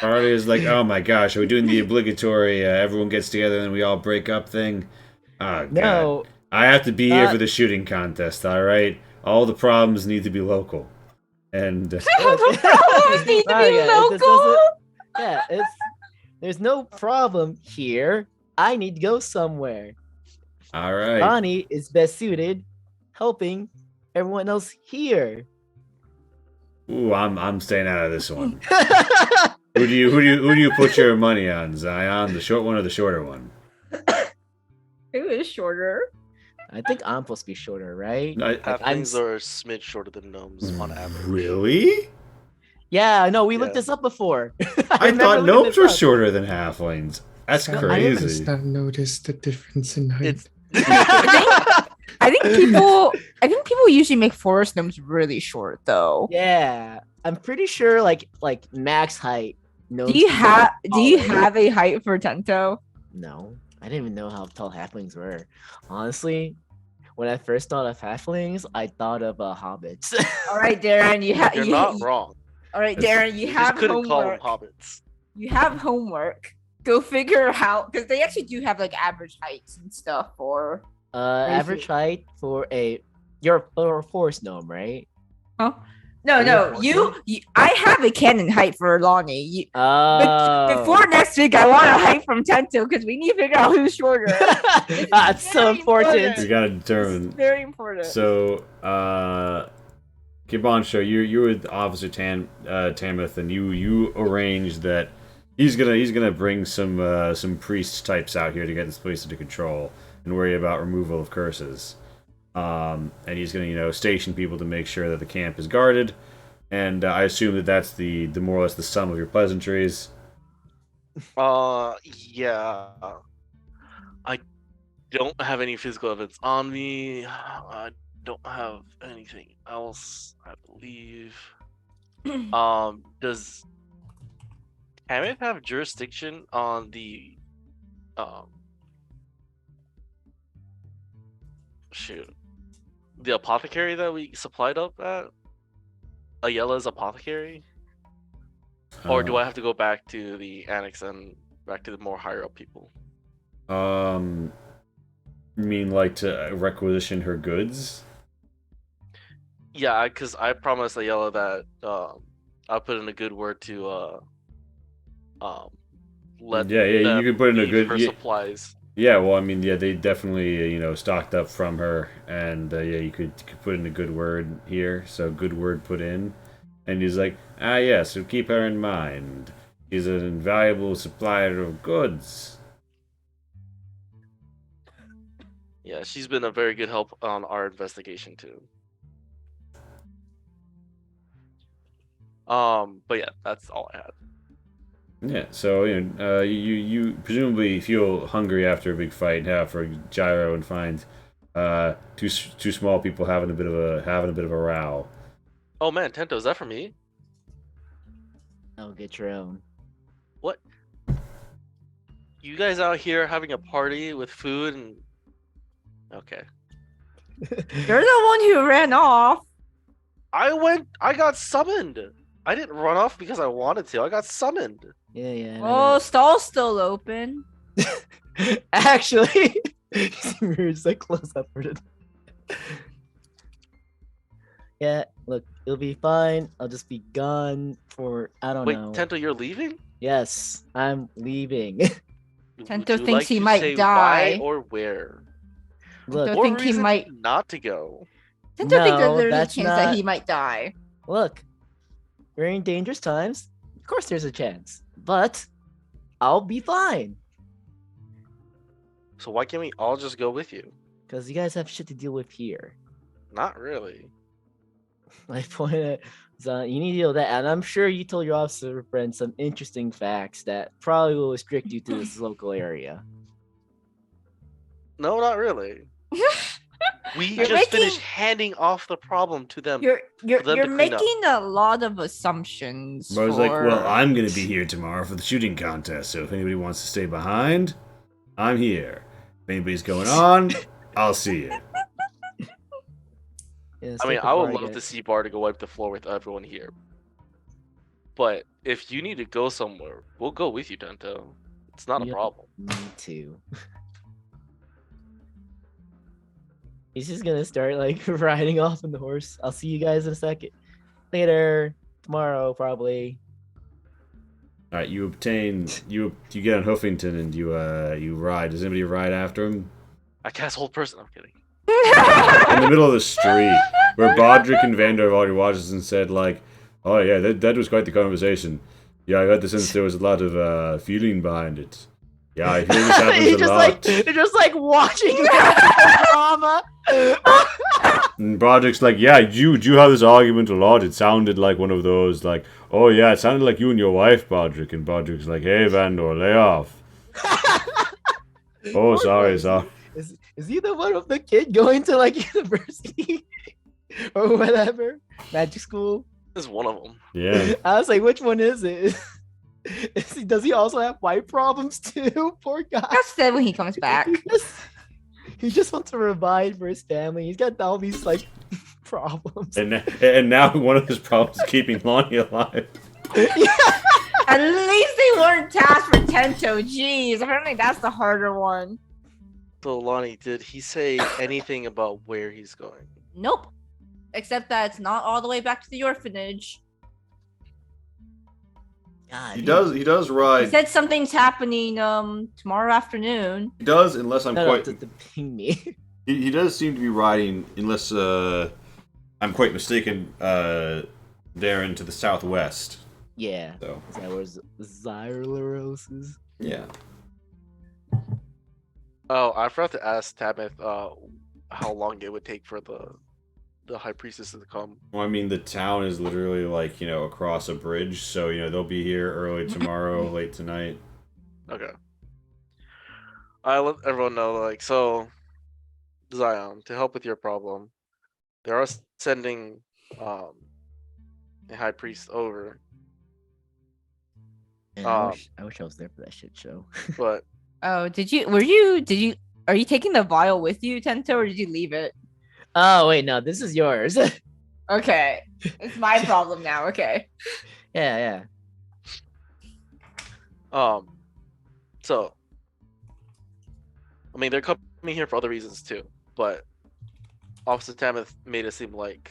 Marty is like, "Oh my gosh, are we doing the obligatory everyone gets together and we all break up thing?" Oh, God. No. I have to be here for the shooting contest, alright? All the problems need to be local. And Problems need to be local. There's no problem here. I need to go somewhere. alright. Lonnie is best suited helping everyone else here. Ooh, I'm staying out of this one. Who do you put your money on, Zion? The short one or the shorter one? Who is shorter? I think I'm supposed to be shorter, right? Halflings are a smidge shorter than gnomes on average. Really? Yeah, no, we Yeah. looked this up before. I thought gnomes were shorter than halflings. That's No, I I crazy. must not notice the difference in height. I think people usually make forest gnomes really short though. Yeah, I'm pretty sure like max height. No. Do you have a height for Tento? No, I didn't even know how tall halflings were. Honestly, when I first thought of halflings, I thought of hobbits. All right, Darren, You're not wrong. All right, Darren, you You have just couldn't call them homework. hobbits. You have homework. Go figure out because they actually do have like average heights and stuff for. Average height for you're a forest gnome, right? No, You're a you. I have a canon height for Lonnie. Oh. Before next week, I want a height from Tento because we need to figure out who's shorter. That's so very important. We gotta This is determine. very important. So, Kibansho, you're with Officer Tamith, and you arranged that he's gonna bring some priest types out here to get this place under control and worry about removal of curses. And he's gonna station people to make sure that the camp is guarded. And I assume that that's the more or less the sum of your pleasantries. Yeah. I don't have any physical evidence on me. I don't have anything else, I believe. Does Tamith have jurisdiction on the the apothecary that we supplied up at? Ayella's apothecary? Or do I have to go back to the annex and back to the more higher up people? You mean like to requisition her goods? Yeah, because I promised Ayella that I'll put in a good word to let Yeah, you them can put in a leave good her supplies. Yeah, well, I mean, yeah, they definitely, stocked up from her, and yeah, you could put in a good word here, so good word put in, and he's like, yes, so keep her in mind. She's an invaluable supplier of goods. Yeah, she's been a very good help on our investigation too. But yeah, that's all I had. Yeah, so you presumably feel hungry after a big fight, for gyro and find two small people having a bit of a row. Oh man, Tento, is that for me? I'll get your own. What? You guys out here having a party with food and okay. You're the one who ran off. I got summoned. I didn't run off because I wanted to. I got summoned. Yeah. Oh, stall's still open. Actually, we're just like close up for it. Yeah, look, it'll be fine. I'll just be gone for I don't Wait, know. Tento, you're leaving? Yes, I'm leaving. Tento Would you thinks like he to might say die. Why or where? Look, Don't Or think he reason might. not to go. Tento thinks No, there's a that's chance that not- he might die. look, we're in dangerous times. Of course, there's a chance, but I'll be fine So why can't we all just go with you? because you guys have shit to deal with here. Not really. My point is, you need to deal with that, and I'm sure you told your officer friend some interesting facts that probably will restrict you to this local area. No, not really. We You're just making- finished handing off the problem to them. You're them to clean up. making a lot of assumptions. But I was like, for- well, I'm gonna be here tomorrow for the shooting contest, so if anybody wants to stay behind, I'm here. If anybody's going on, I'll see you. Yeah, I mean, stay I would quiet. love to see Bar to go wipe the floor with everyone here. But if you need to go somewhere, we'll go with you, Tento. It's not a Yeah. problem. Me too. He's just gonna start like riding off on the horse. I'll see you guys in a second. Later. Tomorrow, probably. All right, you get on Huffington and you ride. Does anybody ride after him? I cast hold person. I'm kidding. In the middle of the street, where Bodrick and Vander have already watched us and said like, "Oh yeah, that was quite the conversation. Yeah, I got the sense there was a lot of feeling behind it. Yeah, I hear this happens He's a just lot." they're just like watching the drama. And Broderick's like, "Yeah, you have this argument a lot. It sounded like one of those like, oh yeah, it sounded like you and your wife, Broderick." And Broderick's like, "Hey, Vandor, lay off." Oh, sorry. Is he the one with the kid going to like university or whatever, magic school? This is one of them. Yeah. I was like, which one is it? Does he also have white problems too? Poor guy. That's said when he comes back. He just wants to provide for his family. He's got all these like problems. And now one of his problems is keeping Lonnie alive. At least they weren't tasked for Tento. Jeez, apparently that's the harder one. So Lonnie, did he say anything about where he's going? Nope. Except that it's not all the way back to the orphanage. God, He does He ride. said something's happening tomorrow afternoon. He does, unless I'm quite. to ping me. He does seem to be riding, unless I'm quite mistaken, there into the southwest. Yeah. So Is that where Zyleros is? yeah. Oh, I forgot to ask Tabith how long it would take for the high priestess to come. Well, I mean, the town is literally like across a bridge, so they'll be here early tomorrow, late tonight. Okay. I let everyone know, like, so Zion, to help with your problem, they are sending a high priest over, Man, I wish I was there for that shit show. but Oh, are you taking the vial with you, Tento, or did you leave it? Oh wait, no, this is yours. Okay. It's my problem now, okay. yeah. so I mean they're coming here for other reasons too, but Officer Tamith made it seem like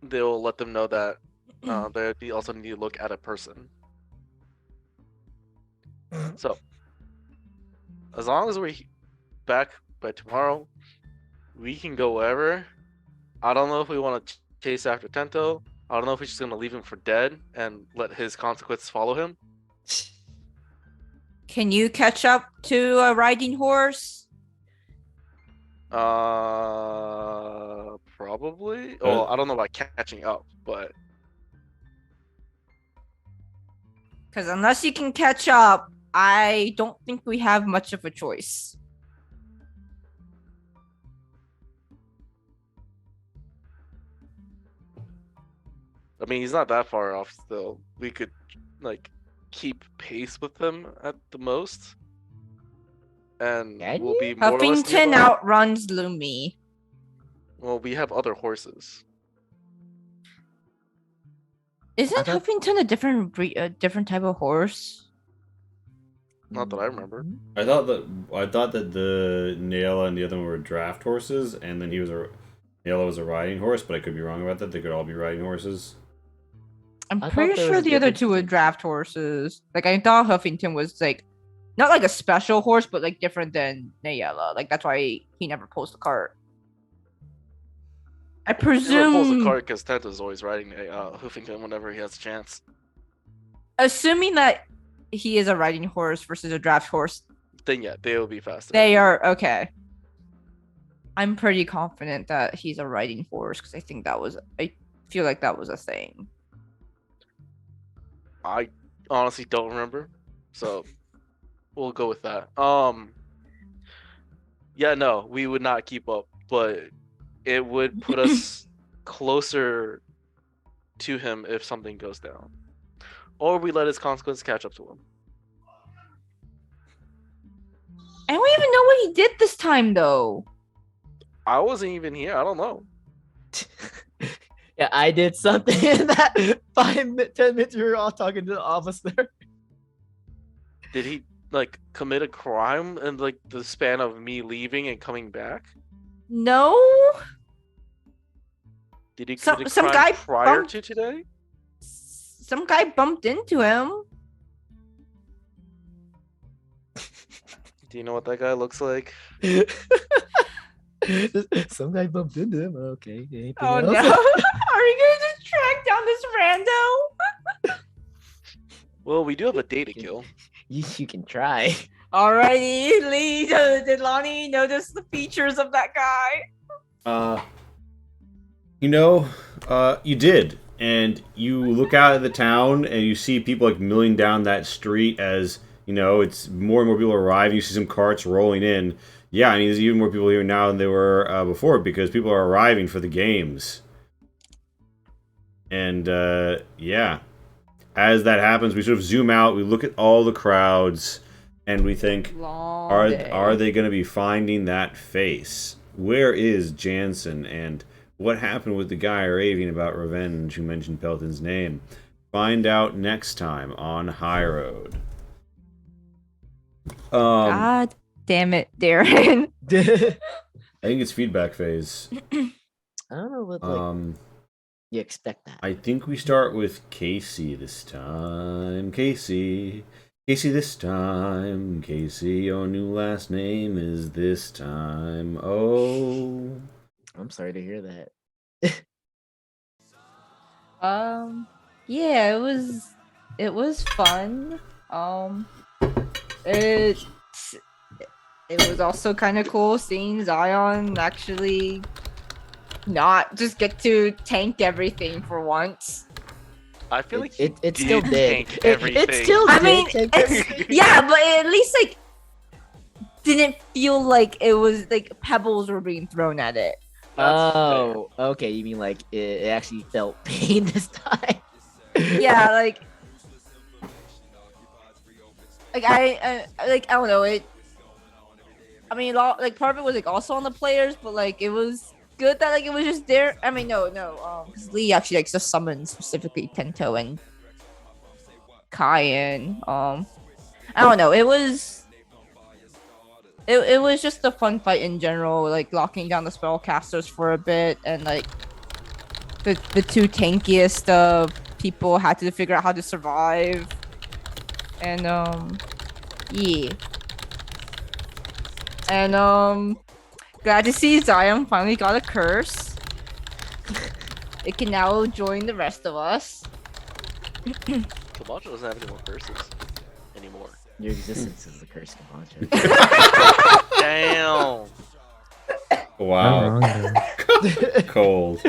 they'll let them know that they also need to look at a person. So as long as we're back by tomorrow, we can go wherever. I don't know if we want to chase after Tento. I don't know if we're just gonna leave him for dead and let his consequences follow him. Can you catch up to a riding horse? Probably. Well, I don't know about catching up, but Because unless he can catch up, I don't think we have much of a choice. I mean, he's not that far off still. We could, like, keep pace with him at the most. And Can we'll you? be more or less Huffington nearby. outruns Lumi. Well, we have other horses. Isn't thought- Huffington a different type of horse? Not that I remember. I thought that the Naila and the other one were draft horses, and then Naila was a riding horse, but I could be wrong about that. They could all be riding horses. I'm I thought pretty there sure was the other difference two were between- draft horses. Like I thought Huffington was like not like a special horse, but like different than Nayela. Like that's why he never pulls the cart. I He never pulls presume, the cart because Tenta's always riding Hoofington whenever he has a chance. assuming that he is a riding horse versus a draft horse, Then yeah, they will be faster. they are okay. I'm pretty confident that he's a riding horse because I feel like that was a thing. I honestly don't remember, so we'll go with that. Yeah, no, we would not keep up, but it would put us closer to him if something goes down, or we let his consequence catch up to him. I don't even know what he did this time though. I wasn't even here. I don't know. Yeah, I did something in that 10 minutes we were all talking to the officer. Did he like commit a crime in like the span of me leaving and coming back? No. Did he Some- commit a some crime guy prior bumped- to today? Some guy bumped into him. Do you know what that guy looks like? Some guy bumped into him. Okay. Anything Oh else? no. Are we gonna just track down this rando? Well, we do have a day to kill. You can try. Alrighty, Lee. Did Lonnie notice the features of that guy? You did. And you look out at the town and you see people like milling down that street as, it's more and more people arriving. You see some carts rolling in. Yeah, I mean, there's even more people here now than there were before because people are arriving for the games. And, yeah. As that happens, we sort of zoom out, we look at all the crowds, and we think, are they going to be finding that face? Where is Jansen? And what happened with the guy raving about revenge who mentioned Pelton's name? Find out next time on High Road. God damn it, Darren. I think it's feedback phase. I don't know what you expect that. I think we start with Casey this time. Casey this time. Casey, your new last name is this time. Oh. I'm sorry to hear that. Yeah, it was fun. It was also kind of cool seeing Zion actually not just get to tank everything for once. I feel like it still did. tank It everything. still I did. mean, tank it's, everything. yeah, but it at least like didn't feel like it was like pebbles were being thrown at it. That's Oh, okay. You mean like it actually felt pain this time? Yeah, like I don't know it. I mean, like part of it was like also on the players, but like it was good that like it was just there. I mean, no, because Lee actually like just summoned specifically Tento and Kyan. I don't know. It was just a fun fight in general, like locking down the spellcasters for a bit, and like the two tankiest people had to figure out how to survive, and yeah, and glad to see Zion finally got a curse. It can now join the rest of us. Kabacha doesn't have any more curses anymore. Your existence is the curse, Kabancha. Damn. Not Wow. wrong there. Cold.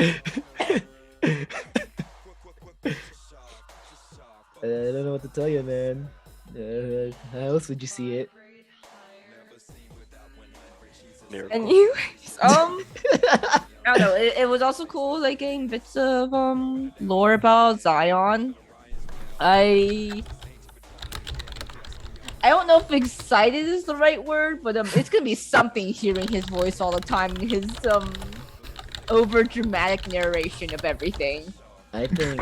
don't know what to tell you, man. How else would you see it? Miracle. Anyways, I don't know. It was also cool, like getting bits of lore about Zion. I don't know if excited is the right word, but it's gonna be something hearing his voice all the time and his over dramatic narration of everything. I think.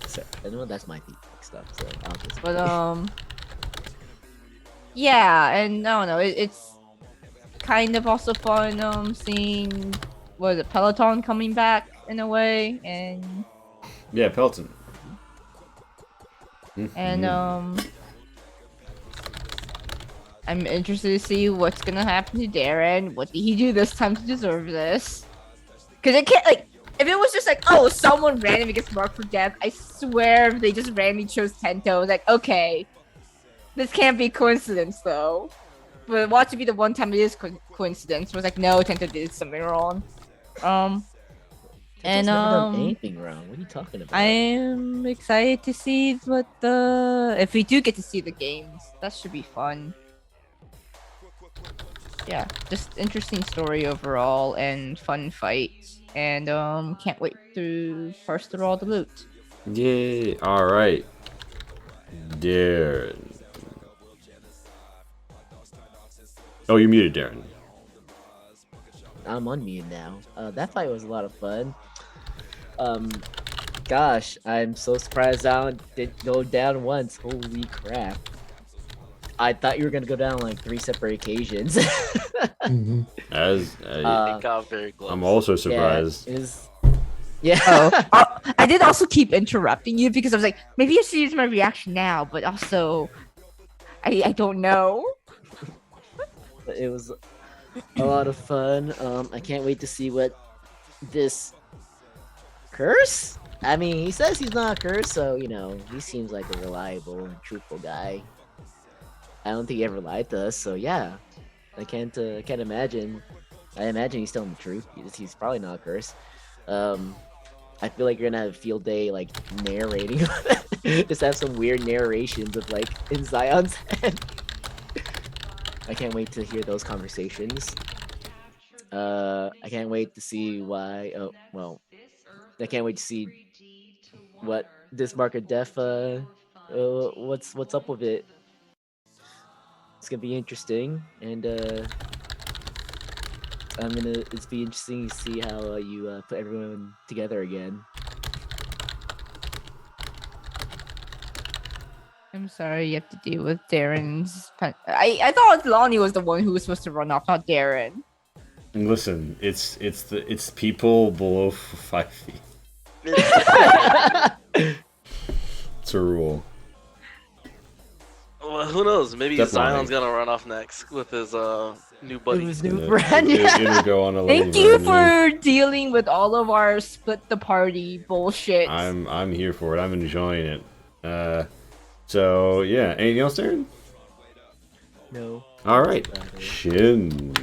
So, I know that's my feedback stuff, so I'll just. But yeah, and I don't know. It's kind of also fun seeing what is it, Peloton coming back in a way, and Yeah, Pelton. and I'm interested to see what's gonna happen to Darren. What did he do this time to deserve this? Because it can't, like, if it was just like, oh, someone randomly gets marked for death, I swear if they just randomly chose Tento, I was like, okay, this can't be coincidence though. But watch it be the one time it is coincidence. It was like, no, Tento did something wrong. Never done anything wrong. What are you talking about? I am excited to see if we do get to see the games. That should be fun. Yeah, just interesting story overall and fun fights. And can't wait to first through all the loot. Yay! All right, Darren. Oh, you're muted, Darren. I'm unmuted now. That fight was a lot of fun. Gosh, I'm so surprised Alan didn't go down once. Holy crap. I thought you were gonna go down like 3 separate occasions. Mhm. It got very close. I'm also surprised. Yeah. I did also keep interrupting you because I was like, maybe I should use my reaction now, but also, I don't know. It was a lot of fun. I can't wait to see what this curse. I mean, he says he's not a curse, so you know he seems like a reliable and truthful guy. I don't think he ever lied to us, so yeah, I can't imagine. I imagine he's telling the truth. He's probably not a curse. I feel like you're gonna have a field day like narrating. Just have some weird narrations of like in Zion's head. I can't wait to hear those conversations. I can't wait to see why. Oh well, I can't wait to see what this mark of death. What's up with it? It's gonna be interesting, and it's be interesting to see how you put everyone together again. I'm sorry you have to deal with Darren's. I thought Lonnie was the one who was supposed to run off, not Darren. And listen, it's people below 5 feet. It's a rule. Well, who knows? Maybe Definitely. Zion's gonna run off next with his new buddy. His new It- friend. it'll go on a Thank little you journey. for dealing with all of our split the party bullshit. I'm here for it. I'm enjoying it. So yeah. Anything else, Darren? No. All right. Shin.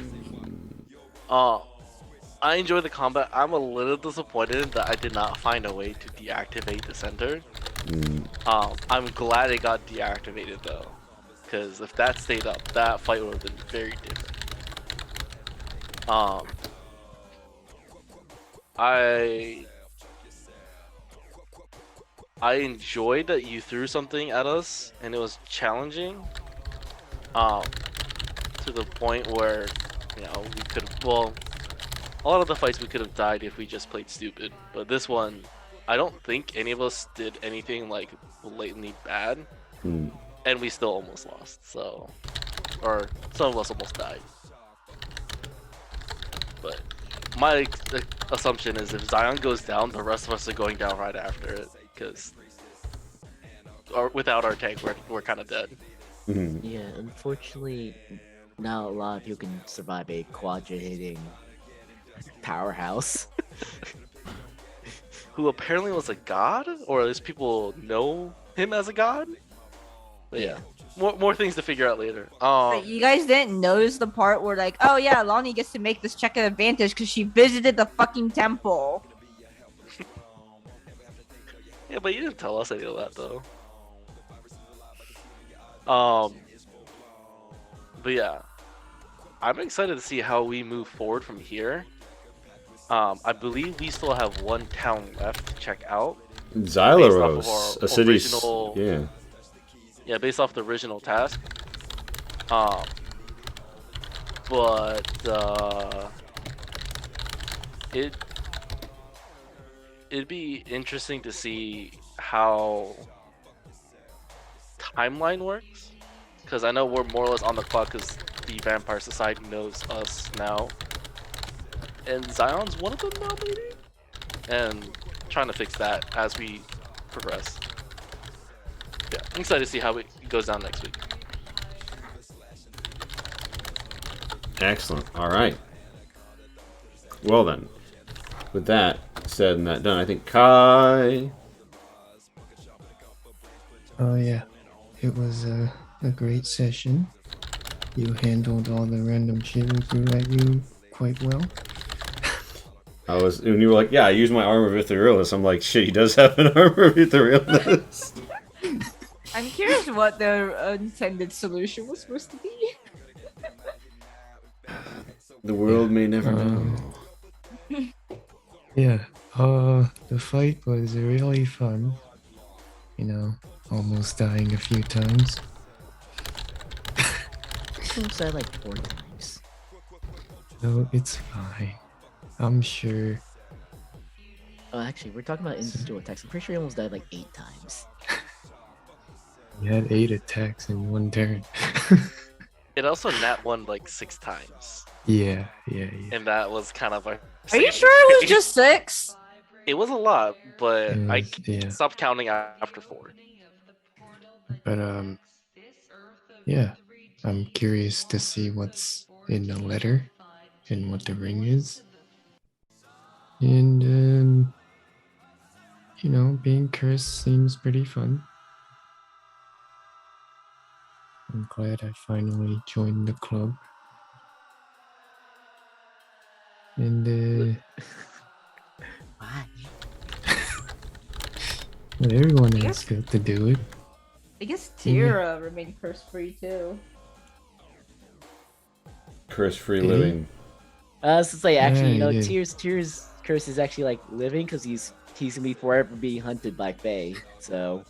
I enjoy the combat. I'm a little disappointed that I did not find a way to deactivate the center. I'm glad it got deactivated though, because if that stayed up, that fight would have been very different. I enjoyed that you threw something at us and it was challenging. To the point where, you know, we could, well, a lot of the fights we could have died if we just played stupid, but this one, I don't think any of us did anything like blatantly bad, and we still almost lost. So, or some of us almost died. But my assumption is if Zion goes down, the rest of us are going down right after it, because without our tank, we're kind of dead. Yeah, unfortunately, not a lot of you can survive a quadra hitting powerhouse. Who apparently was a god, or at least people know him as a god. But yeah, more things to figure out later. But you guys didn't notice the part where like, oh yeah, Lonnie gets to make this check of advantage because she visited the fucking temple. Yeah, but you didn't tell us any of that though. Um, but yeah, I'm excited to see how we move forward from here. I believe we still have one town left to check out. Xylaros, a city. Original, Yeah. Based off the original task. Um, but it'd be interesting to see how timeline works, because I know we're more or less on the clock because the Vampire Society knows us now, and Zion's one of them now, maybe, and trying to fix that as we progress. Yeah, I'm excited to see how it goes down next week. Excellent. All right. Well then, with that said and that done, I think Kai. Oh yeah, it was a great session. You handled all the random shit we threw at you quite well. When you were like, yeah, I used my armor of Itharilis. I'm like, shit, he does have an armor of Itharilis. I'm curious what the intended solution was supposed to be. The world may never know. Yeah, the fight was really fun. You know, almost dying a few times. Almost died like 4 times. No, it's fine. I'm sure. Oh, actually, we're talking about individual attacks. I'm pretty sure he almost died like 8 times. You had 8 attacks in one turn. It also nat one like 6 times. Yeah. And that was kind of a. Are you sure it was just 6? It was a lot, but I yeah. stopped counting after 4. But yeah, I'm curious to see what's in the letter and what the ring is. And you know, being cursed seems pretty fun. I'm glad I finally joined the club. And Why? well, everyone else got to do it. I guess Tira remained curse free too. Curse-free Did he? living. So say actually, you know, Yeah. Tyr's curse is actually like living because he's gonna be forever being hunted by Fae. So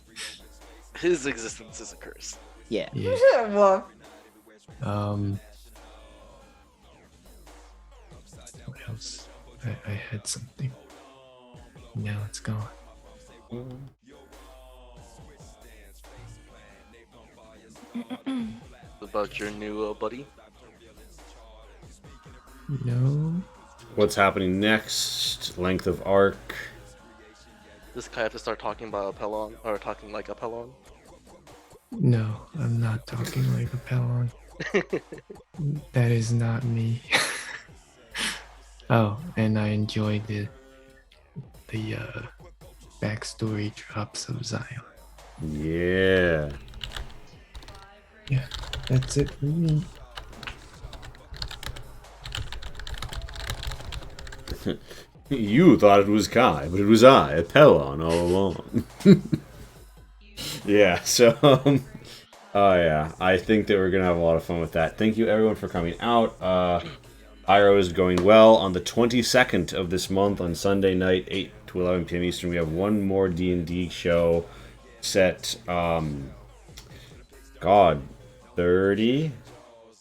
His existence is a curse. yeah. Yeah. Well, What else? I had something. Now it's gone. About your new buddy. No. What's happening next? Length of arc. Does Kai have to start talking about Apellon, or talking like Apellon? No, I'm not talking like Apellon. That is not me. Oh, and I enjoyed the backstory drops of Zion. Yeah. Yeah, that's it for me. You thought it was Kai, but it was I, Apellon, all along. Yeah, so, oh yeah, I think that we're going to have a lot of fun with that. Thank you, everyone, for coming out. IRO is going well. On the 22nd of this month, on Sunday night, 8 to 11 p.m. Eastern, we have one more D&D show set, 30,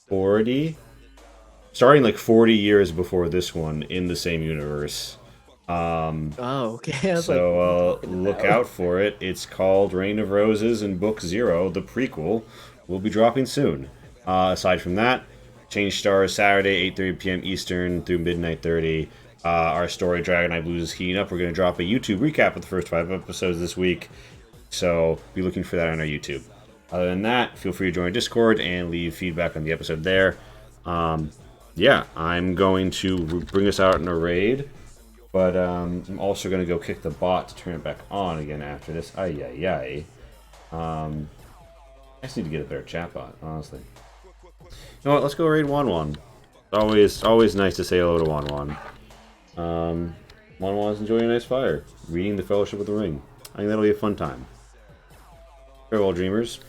40, starting like 40 years before this one in the same universe. Oh, okay. I was So like, look out for it. It's called Reign of Roses and Book Zero, the prequel, will be dropping soon. Aside from that, Change Stars Saturday, 8:30 p.m. Eastern through midnight 30. Our story, Dragon Eye Blues, is heating up. We're going to drop a YouTube recap of the first 5 episodes this week, so be looking for that on our YouTube. Other than that, feel free to join Discord and leave feedback on the episode there. Yeah, I'm going to bring us out in a raid. But I'm also going to go kick the bot to turn it back on again after this. I just need to get a better chat bot, honestly. You know what? Let's go raid Wan. Always nice to say hello to Wan. Wan's enjoying a nice fire, reading the Fellowship of the Ring. I think that'll be a fun time. Farewell, dreamers.